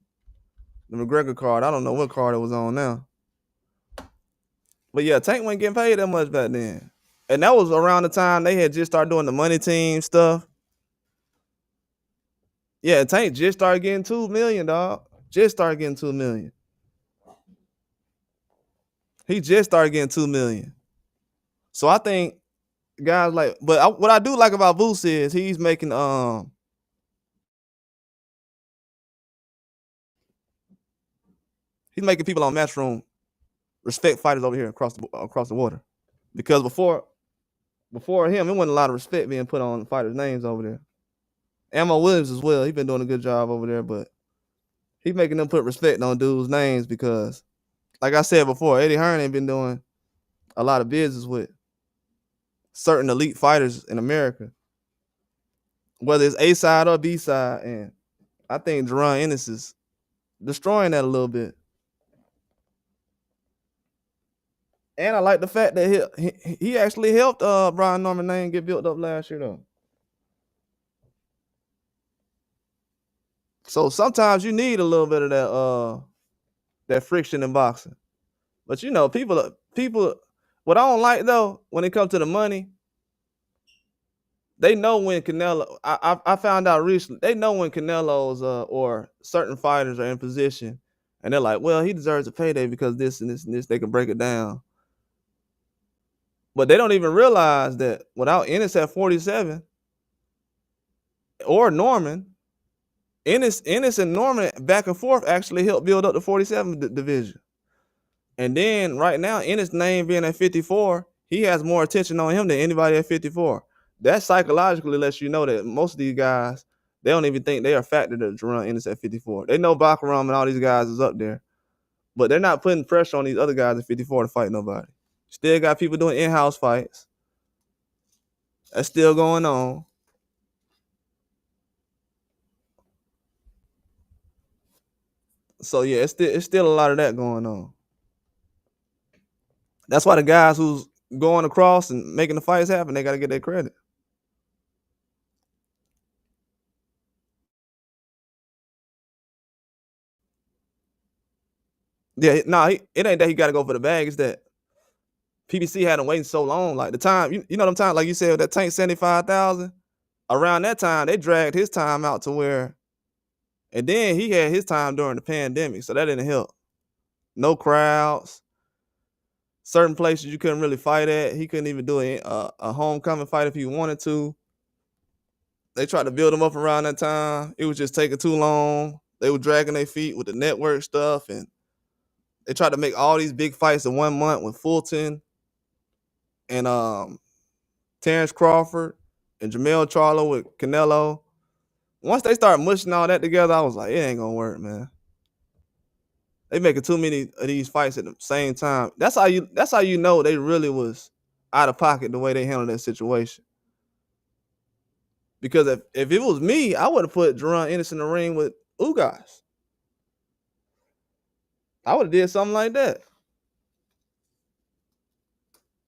the McGregor card. I don't know what card it was on now. But yeah, Tank wasn't getting paid that much back then. And that was around the time they had just started doing the money team stuff. Yeah, Tank just started getting $2 million, dog. Just started getting $2 million. He just started getting $2 million. So I think guys like, but what I do like about Boost is he's making people on Matchroom respect fighters over here across the water. Because before him, there wasn't a lot of respect being put on fighters' names over there. Ammo Williams as well. He's been doing a good job over there, but he's making them put respect on dudes' names because, like I said before, Eddie Hearn ain't been doing a lot of business with certain elite fighters in America, whether it's A side or B side, and I think Jerron Ennis is destroying that a little bit. And I like the fact that he actually helped Brian Norman name get built up last year though. So sometimes you need a little bit of that friction in boxing. But people what I don't like though, when it comes to the money, they know when Canelo. I found out recently, they know when Canelo's or certain fighters are in position, and they're like, well, he deserves a payday because this and this and this. They can break it down, but they don't even realize that without Ennis at 47 or Norman, Ennis and Norman back and forth actually helped build up the 47 division. And then right now, Ennis' name being at 54, he has more attention on him than anybody at 54. That psychologically lets you know that most of these guys, they don't even think they are factored to run Ennis at 54. They know Bakaram and all these guys is up there, but they're not putting pressure on these other guys at 54 to fight nobody. Still got people doing in-house fights. That's still going on. So yeah, it's still a lot of that going on. That's why the guys who's going across and making the fights happen, they got to get their credit. Yeah, it ain't that he got to go for the bag. It's that PBC had him waiting so long. Like the time, you know them time, like you said, that Tank 75,000. Around that time, they dragged his time out to where, and then he had his time during the pandemic, so that didn't help. No crowds. Certain places you couldn't really fight at. He couldn't even do a homecoming fight if he wanted to. They tried to build him up around that time. It was just taking too long. They were dragging their feet with the network stuff, and they tried to make all these big fights in 1 month with Fulton and Terrence Crawford and Jamel Charlo with Canelo. Once they started mushing all that together, I was like, it ain't gonna work, man. They making too many of these fights at the same time. That's how you know they really was out of pocket the way they handled that situation. Because if it was me, I would have put Jerron Ennis in the ring with Ugas. I would have did something like that.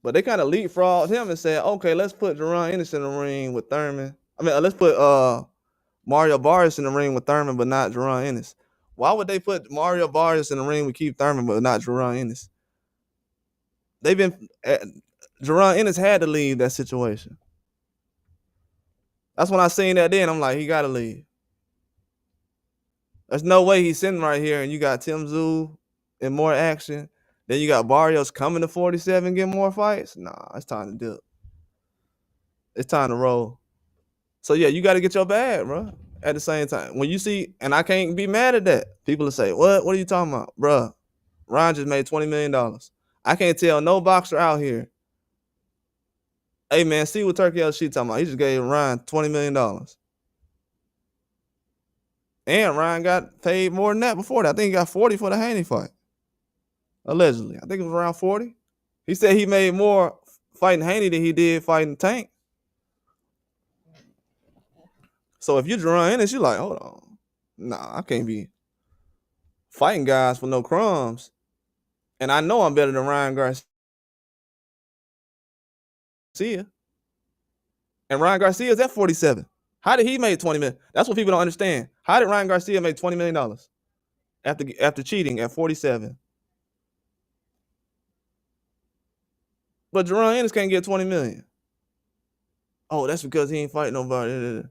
But they kind of leapfrogged him and said, okay, let's put Jerron Ennis in the ring with Thurman. I mean, let's put Mario Barrios in the ring with Thurman, but not Jerron Ennis. Why would they put Mario Barrios in the ring with Keith Thurman, but not Jerron Ennis? Jerron Ennis had to leave that situation. That's when I seen that then. I'm like, he gotta leave. There's no way he's sitting right here and you got Tim Zoo in more action. Then you got Barrios coming to 47, get more fights. Nah, it's time to dip. It's time to roll. So yeah, you got to get your bag, bro. At the same time, when you see, and I can't be mad at that. People will say, "What? What are you talking about, bro? Ryan just made $20 million. I can't tell no boxer out here. Hey man, see what Turkey L. She talking about? He just gave Ryan $20 million, and Ryan got paid more than that before that. I think he got 40 for the Haney fight, allegedly. I think it was around 40. He said he made more fighting Haney than he did fighting Tank. So if you're Jerron Ennis, you're like, hold on, nah, I can't be fighting guys for no crumbs. And I know I'm better than Ryan Garcia. And Ryan Garcia's at 47. How did he make 20 million? That's what people don't understand. How did Ryan Garcia make $20 million after cheating at 47? But Jerron Ennis can't get 20 million. Oh, that's because he ain't fighting nobody.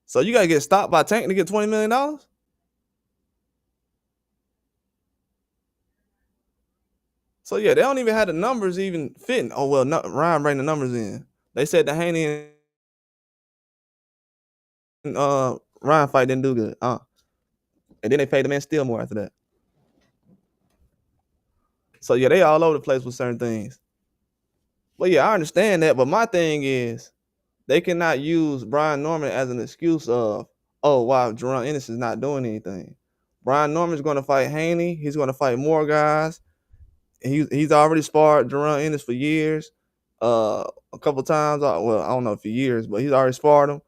So you gotta get stopped by Tank to get $20 million? So yeah, they don't even have the numbers even fitting. Oh well, Ryan bring the numbers in. They said the Haney and Ryan fight didn't do good. And then they paid the man still more after that. So yeah, they all over the place with certain things. But yeah, I understand that. But my thing is, they cannot use Brian Norman as an excuse of, oh wow, Jerron Ennis is not doing anything. Brian Norman's going to fight Haney. He's going to fight more guys. He's already sparred Jerron Ennis for years, a couple times. Well, I don't know for years, but he's already sparred him.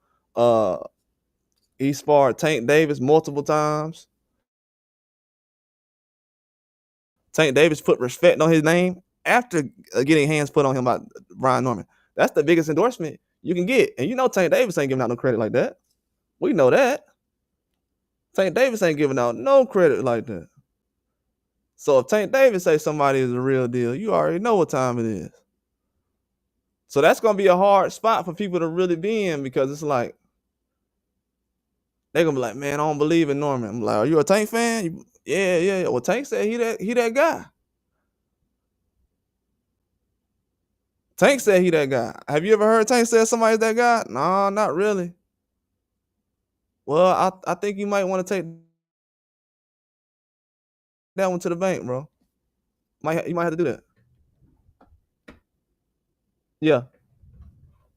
He sparred Tank Davis multiple times. Tank Davis put respect on his name after getting hands put on him by Brian Norman. That's the biggest endorsement you can get. And you know Tank Davis ain't giving out no credit like that. We know that. Tank Davis ain't giving out no credit like that. So if Tank Davis say somebody is a real deal, you already know what time it is. So that's going to be a hard spot for people to really be in, because it's like, they're going to be like, man, I don't believe in Norman. I'm like, are you a Tank fan? Yeah. Well, Tank said he that guy. Tank said he that guy. Have you ever heard Tank say somebody's that guy? No, not really. Well, I think you might want to take that one to the bank, bro. You might have to do that. Yeah.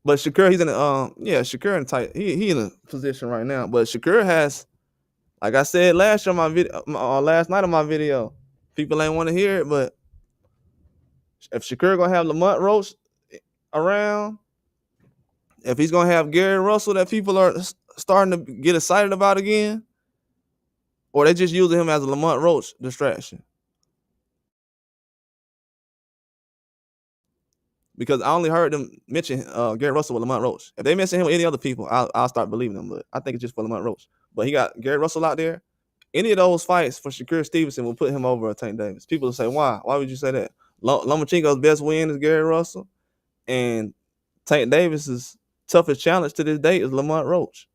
But Shakur, he's in Shakur in tight. He in a position right now. But Shakur has, like I said last year on my video, last night on my video, people ain't want to hear it, but if Shakur gonna have Lamont Roach around, if he's gonna have Gary Russell that people are starting to get excited about again, or they just using him as a Lamont Roach distraction. Because I only heard them mention Gary Russell with Lamont Roach. If they mention him with any other people, I'll start believing them. But I think it's just for Lamont Roach. But he got Gary Russell out there. Any of those fights for Shakur Stevenson will put him over Tank Davis. People will say, why? Why would you say that? Lomachenko's best win is Gary Russell. And Tank Davis's toughest challenge to this day is Lamont Roach.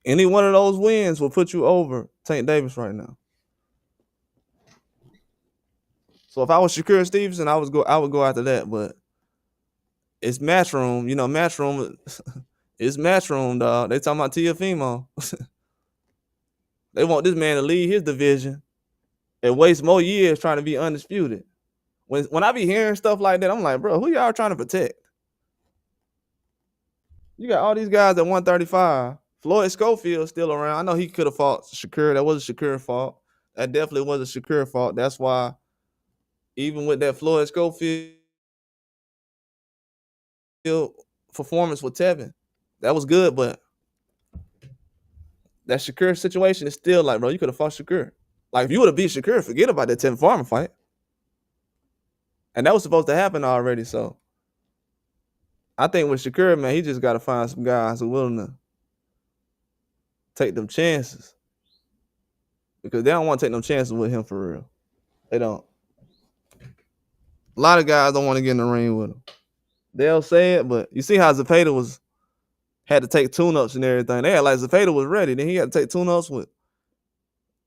Any one of those wins will put you over Tank Davis right now. So if I was Shakur Stevenson, I would go after that. But it's Matchroom. You know, Matchroom is Matchroom, dog. They talking about Teofimo. They want this man to lead his division and waste more years trying to be undisputed. When I be hearing stuff like that, I'm like, bro, who y'all trying to protect? You got all these guys at 135. Floyd Schofield's still around. I know he could have fought Shakur. That was a Shakur fault. That definitely was a Shakur fault. That's why, even with that Floyd Schofield performance with Tevin, that was good, but that Shakur situation is still like, bro, you could have fought Shakur. Like, if you would have beat Shakur, forget about that Tevin Farmer fight. And that was supposed to happen already, so I think with Shakur, man, he just got to find some guys who are willing to take them chances, because they don't want to take them chances with him for real. They don't. A lot of guys don't want to get in the ring with him. They'll say it, but you see how Zepeda was had to take tune-ups and everything. They had like Zepeda was ready, then he had to take tune-ups with.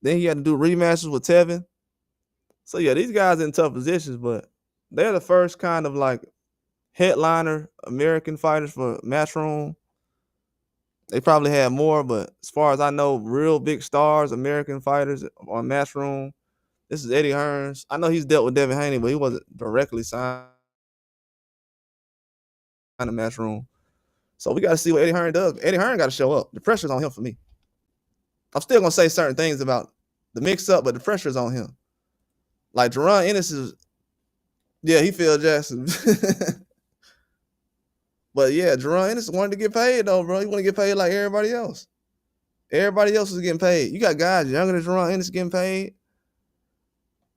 Then he had to do rematches with Tevin. So yeah, these guys in tough positions, but they're the first kind of like headliner American fighters for Matchroom. They probably had more, but as far as I know, real big stars, American fighters on Matchroom. This is Eddie Hearns. I know he's dealt with Devin Haney, but he wasn't directly signed to Matchroom. So we got to see what Eddie Hearn does. Eddie Hearn got to show up. The pressure's on him for me. I'm still gonna say certain things about the mix-up, but the pressure's on him. Like Jerron Ennis is, yeah, he Phil Jackson. But yeah, Jerron Ennis wanted to get paid though, bro. He want to get paid like everybody else. Everybody else is getting paid. You got guys younger than Jerron Ennis getting paid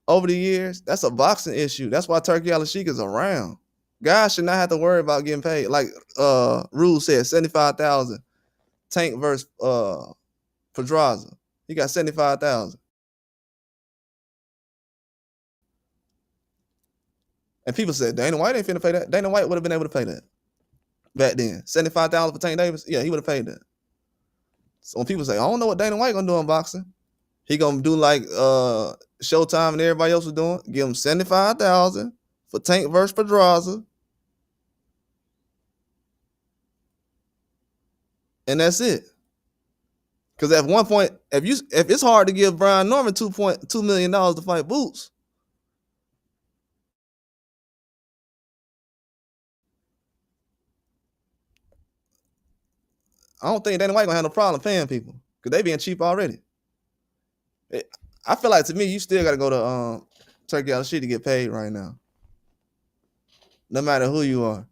over the years. That's a boxing issue. That's why Turkey Al-Sheikh is around. Guys should not have to worry about getting paid. Like Rule said, 75,000. Tank versus Pedraza. He got 75,000. And people said Dana White ain't finna pay that. Dana White would have been able to pay that back then. 75,000 for Tank Davis. Yeah, he would have paid that. So when people say, I don't know what Dana White gonna do in boxing, he gonna do like Showtime and everybody else was doing. Give him 75,000 for Tank versus Pedraza, and that's it. Because at one point, if it's hard to give Brian Norman $2.2 million to fight Boots, I don't think Dana White gonna have no problem paying people because they being cheap already. I feel like to me, you still gotta go to Turkey Al-Sheikh to get paid right now, no matter who you are.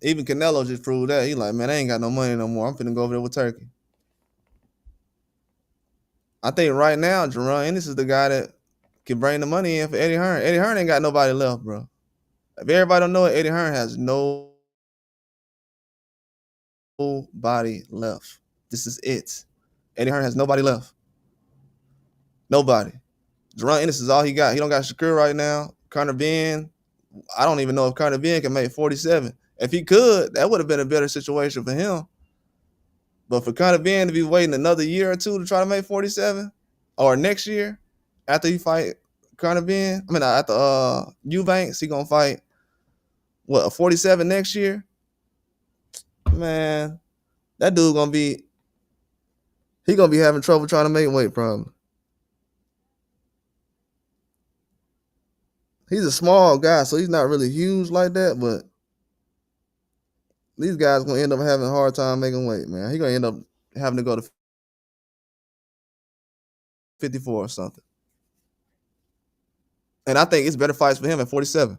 Even Canelo just proved that. He like, man, I ain't got no money no more. I'm finna go over there with Turkey. I think right now, Jerron Ennis is the guy that can bring the money in for Eddie Hearn. Eddie Hearn ain't got nobody left, bro. If everybody don't know it, Eddie Hearn has nobody left. This is it. Eddie Hearn has nobody left. Nobody. Jerron Ennis is all he got. He don't got Shakur right now. Conor Ben, I don't even know if Conor Ben can make 47. If he could, that would have been a better situation for him. But for Conor Ben to be waiting another year or two to try to make 47, or next year after he fight Conor Ben, I mean after Eubanks, he gonna fight what, a 47 next year? Man, that dude gonna be having trouble trying to make weight probably. He's a small guy, so he's not really huge like that, but these guys gonna end up having a hard time making weight, man. He gonna end up having to go to 54 or something. And I think it's better fights for him at 47.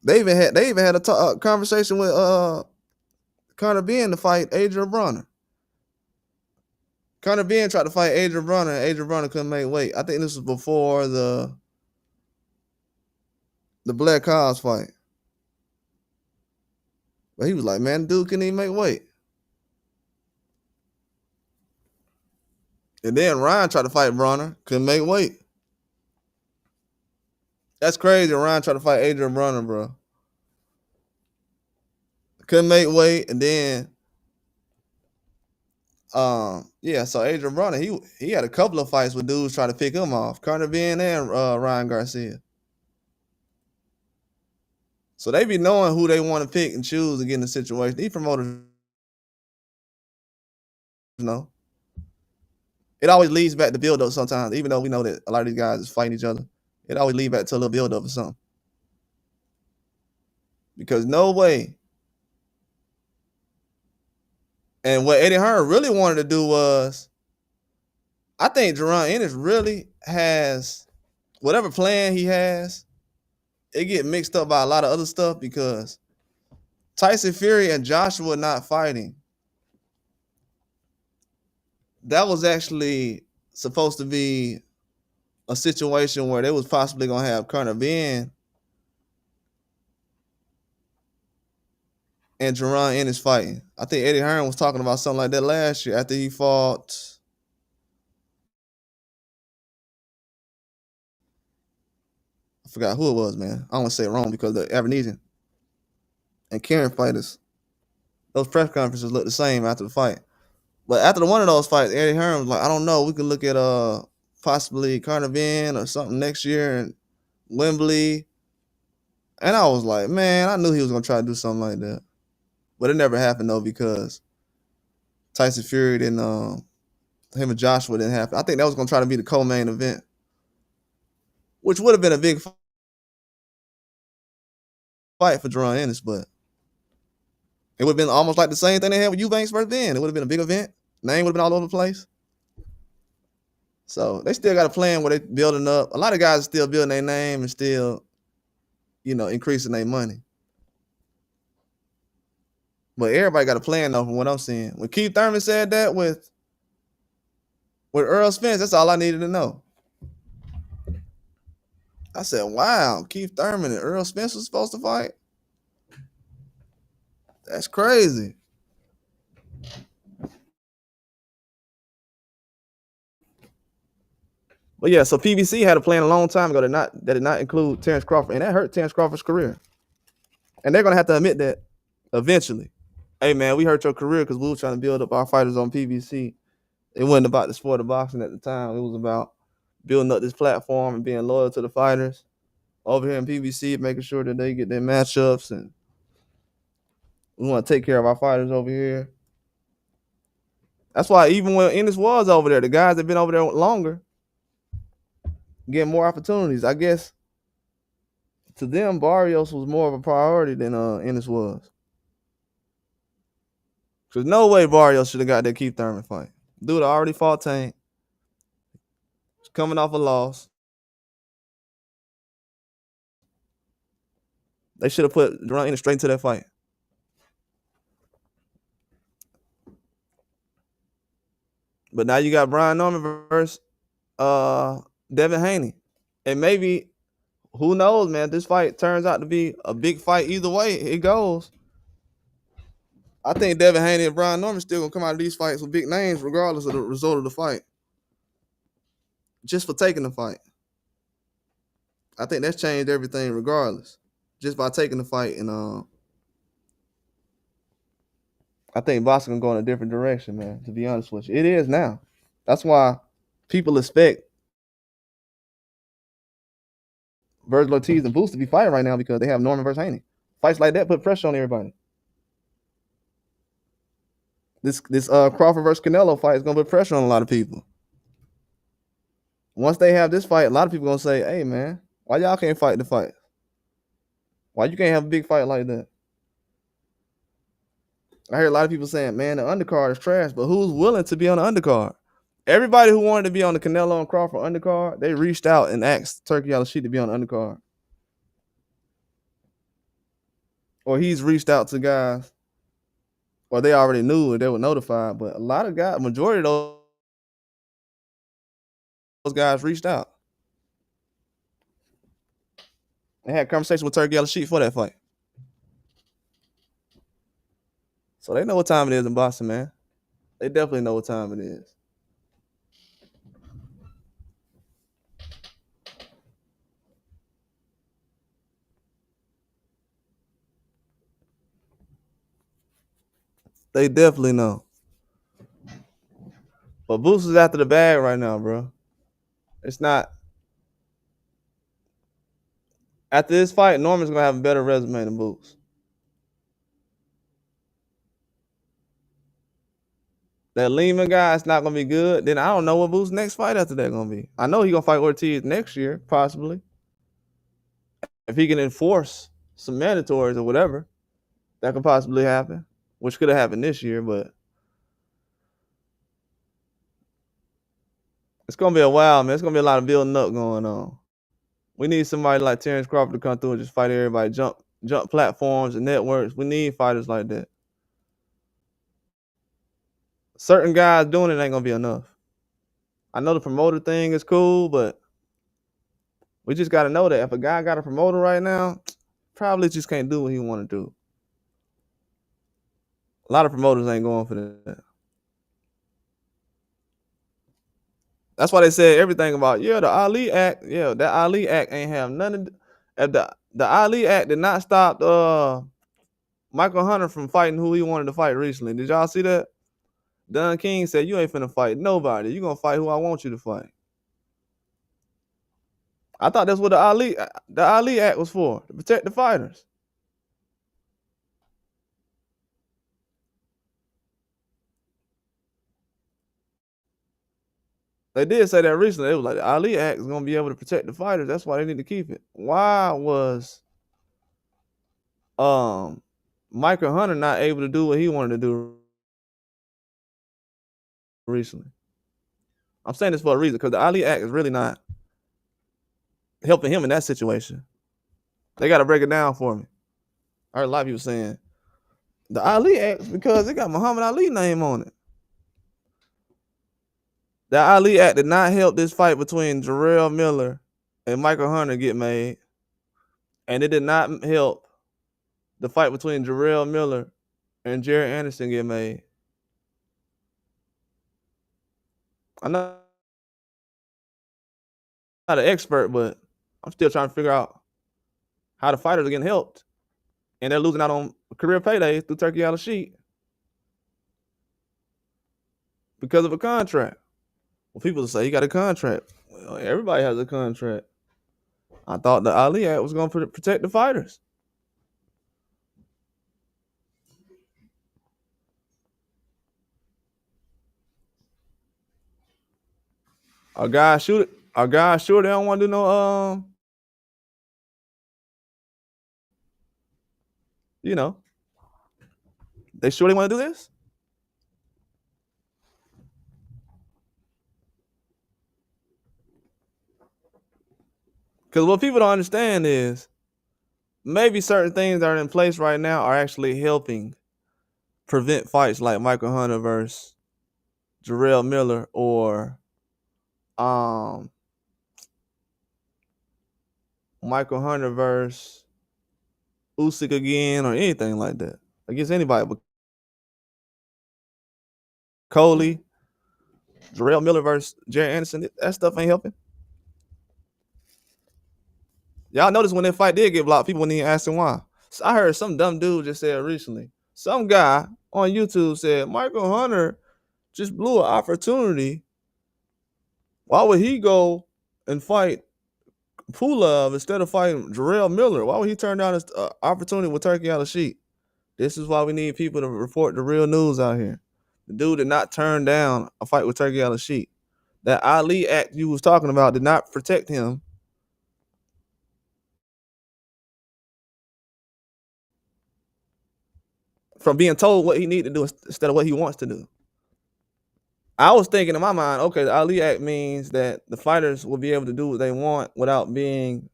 They even had a conversation with Conor Ben to fight Adrian Bronner. Conor Ben tried to fight Adrian Bronner, and Adrian Bronner couldn't make weight. I think this was before the Black Cause fight. But he was like, man, dude couldn't even make weight. And then Ryan tried to fight Bronner, couldn't make weight. That's crazy. Ryan tried to fight Adrian Bronner, bro. Couldn't make weight, and then so Adrian Bronner, he had a couple of fights with dudes trying to pick him off. Conor Ben and Ryan Garcia. So they be knowing who they want to pick and choose to get in the situation. These promoters know. It always leads back to build up sometimes, even though we know that a lot of these guys is fighting each other. It always leads back to a little build up or something. Because no way. And what Eddie Hearn really wanted to do was, I think Jerron Ennis really has whatever plan he has, it get mixed up by a lot of other stuff because Tyson Fury and Joshua not fighting. That was actually supposed to be a situation where they was possibly gonna have Conor Ben and Jerron Ennis fighting. I think Eddie Hearn was talking about something like that last year after he fought. I Forgot who it was, man. I don't want to say it wrong because the Avenesian and Karen fighters, those press conferences look the same after the fight. But after one of those fights, Eddie Hearn was like, I don't know, we could look at possibly Carnivin or something next year in Wembley. And I was like, man, I knew he was gonna try to do something like that. But it never happened though, because Tyson Fury didn't him and Joshua didn't happen. I think that was gonna try to be the co-main event, which would have been a big fight for Jerron Ennis, but it would have been almost like the same thing they had with Eubanks versus Ben. It would have been a big event. Name would have been all over the place. So they still got a plan where they're building up. A lot of guys are still building their name and still, increasing their money. But everybody got a plan though, from what I'm seeing. When Keith Thurman said that with Earl Spence, that's all I needed to know. I said, wow, Keith Thurman and Earl Spence was supposed to fight? That's crazy. But yeah, so PBC had a plan a long time ago that did not include Terrence Crawford, and that hurt Terrence Crawford's career. And they're gonna have to admit that eventually. Hey man, we hurt your career because we were trying to build up our fighters on PBC. It wasn't about the sport of boxing at the time. It was about building up this platform and being loyal to the fighters over here in PBC, making sure that they get their matchups, and we want to take care of our fighters over here. That's why even when Ennis was over there, the guys that been over there longer getting more opportunities. I guess to them, Barrios was more of a priority than Ennis was. There's no way Barrios should have got that Keith Thurman fight. Dude already fought Tank. He's coming off a loss. They should have put Jerron Ennis straight into that fight. But now you got Brian Norman versus Devin Haney. And maybe, who knows, man, this fight turns out to be a big fight either way it goes. I think Devin Haney and Brian Norman still gonna come out of these fights with big names regardless of the result of the fight. Just for taking the fight. I think that's changed everything regardless. Just by taking the fight. And I think boxing can go in a different direction, man, to be honest with you. It is now. That's why people expect Virgil Ortiz and Boots to be fighting right now, because they have Norman versus Haney. Fights like that put pressure on everybody. This Crawford versus Canelo fight is gonna put pressure on a lot of people. Once they have this fight, a lot of people gonna say, "Hey, man, why y'all can't fight the fight? Why you can't have a big fight like that?" I hear a lot of people saying, "Man, the undercard is trash," but who's willing to be on the undercard? Everybody who wanted to be on the Canelo and Crawford undercard, they reached out and asked Turkey Al-Sheet to be on the undercard. Or he's reached out to guys, or they already knew and they were notified. But a lot of guys, majority of those guys reached out. They had a conversation with Turkey Al-Sheet for that fight. So they know what time it is in Boston, man. They definitely know what time it is. They definitely know. But Boots is after the bag right now, bro. It's not. After this fight, Norman's going to have a better resume than Boots. That Lehman guy is not going to be good. Then I don't know what Boots' next fight after that going to be. I know he's going to fight Ortiz next year, possibly. If he can enforce some mandatories or whatever, that could possibly happen, which could have happened this year, but it's going to be a while, man. It's going to be a lot of building up going on. We need somebody like Terrence Crawford to come through and just fight everybody, jump platforms and networks. We need fighters like that. Certain guys doing it ain't going to be enough. I know the promoter thing is cool, but we just got to know that if a guy got a promoter right now, probably just can't do what he want to do. A lot of promoters ain't going for that. That's why they said everything about, the Ali Act. Yeah, that Ali Act ain't have nothing. If the Ali Act did not stop Michael Hunter from fighting who he wanted to fight recently. Did y'all see that? Don King said, "You ain't finna fight nobody. You gonna fight who I want you to fight." I thought that's what the Ali Act was for, to protect the fighters. They did say that recently. It was like the Ali Act is gonna be able to protect the fighters. That's why they need to keep it. Why was um Michael Hunter not able to do what he wanted to do recently? I'm saying this for a reason because the Ali Act is really not helping him in that situation. They got to break it down for me. I heard a lot of people saying the Ali Act because it got Muhammad Ali name on it. The Ali Act did not help this fight between Jarrell Miller and Michael Hunter get made, and it did not help the fight between Jarrell Miller and Jared Anderson get made. I'm not an expert, but I'm still trying to figure out how the fighters are getting helped, and they're losing out on career paydays through Turkey Al Sheet because of a contract. Well, people say he got a contract. Well, everybody has a contract. I thought the Ali Act was going to protect the fighters. Our guys shoot. Our guys sure they don't want to do no you know, they sure they want to do this? Because what people don't understand is maybe certain things that are in place right now are actually helping prevent fights like Michael Hunter versus Jarrell Miller or um Michael Hunter versus Usyk again or anything like that against anybody. But Coley, Jarrell Miller versus Jared Anderson, that stuff ain't helping. Y'all notice when that fight did get blocked, people weren't even asking why. So I heard some dumb dude just said recently. Some guy on YouTube said Michael Hunter just blew an opportunity. Why would he go and fight Pulov instead of fighting Jarrell Miller? Why would he turn down his opportunity with Turkey Al Sheet? This is why we need people to report the real news out here. The dude did not turn down a fight with Turkey Al Sheet. That Ali Act you was talking about did not protect him from being told what he needed to do instead of what he wants to do. I was thinking in my mind, okay, the Ali Act means that the fighters will be able to do what they want without being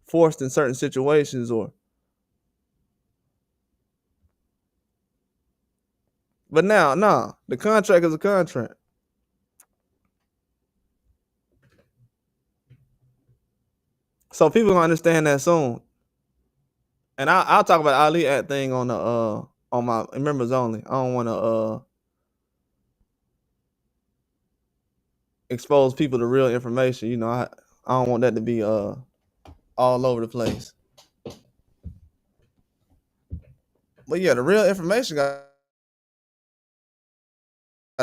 forced in certain situations or but now, nah, the contract is a contract. So people gonna understand that soon. And I'll talk about Ali Act thing on my members only. I don't wanna expose people to real information. You know, I don't want that to be all over the place. But yeah, the real information gotta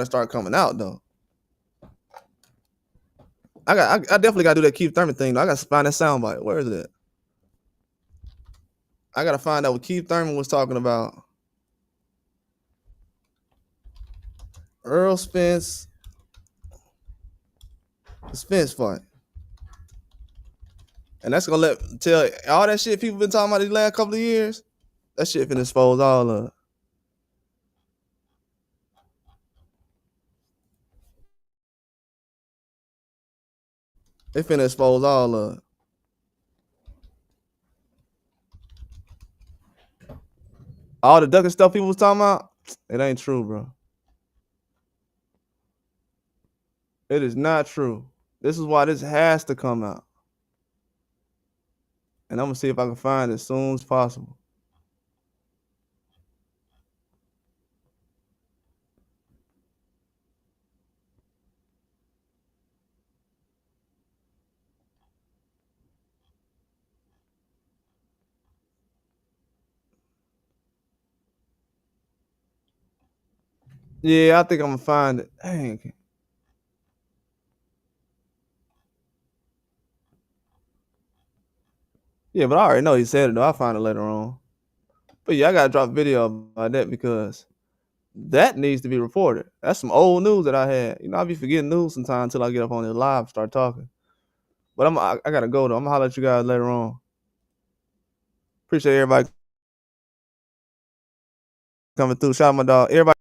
start coming out though. I definitely gotta do that Keith Thurman thing though. I gotta find that soundbite. Where is it at? I gotta find out what Keith Thurman was talking about. Earl Spence, the Spence fight. And that's gonna tell all that shit people been talking about these last couple of years. That shit finna expose all of it. They finna expose all of it. All the ducking stuff people was talking about, it ain't true, bro. It is not true. This is why this has to come out. And I'm gonna see if I can find it as soon as possible. Yeah, I think I'm gonna find it. Dang. Yeah, but I already know he said it though. I'll find it later on. But yeah, I gotta drop a video about that because that needs to be reported. That's some old news that I had. You know, I be forgetting news sometimes until I get up on this live and start talking. But I gotta go though. I'm gonna holler at you guys later on. Appreciate everybody coming through. Shout out my dog. Everybody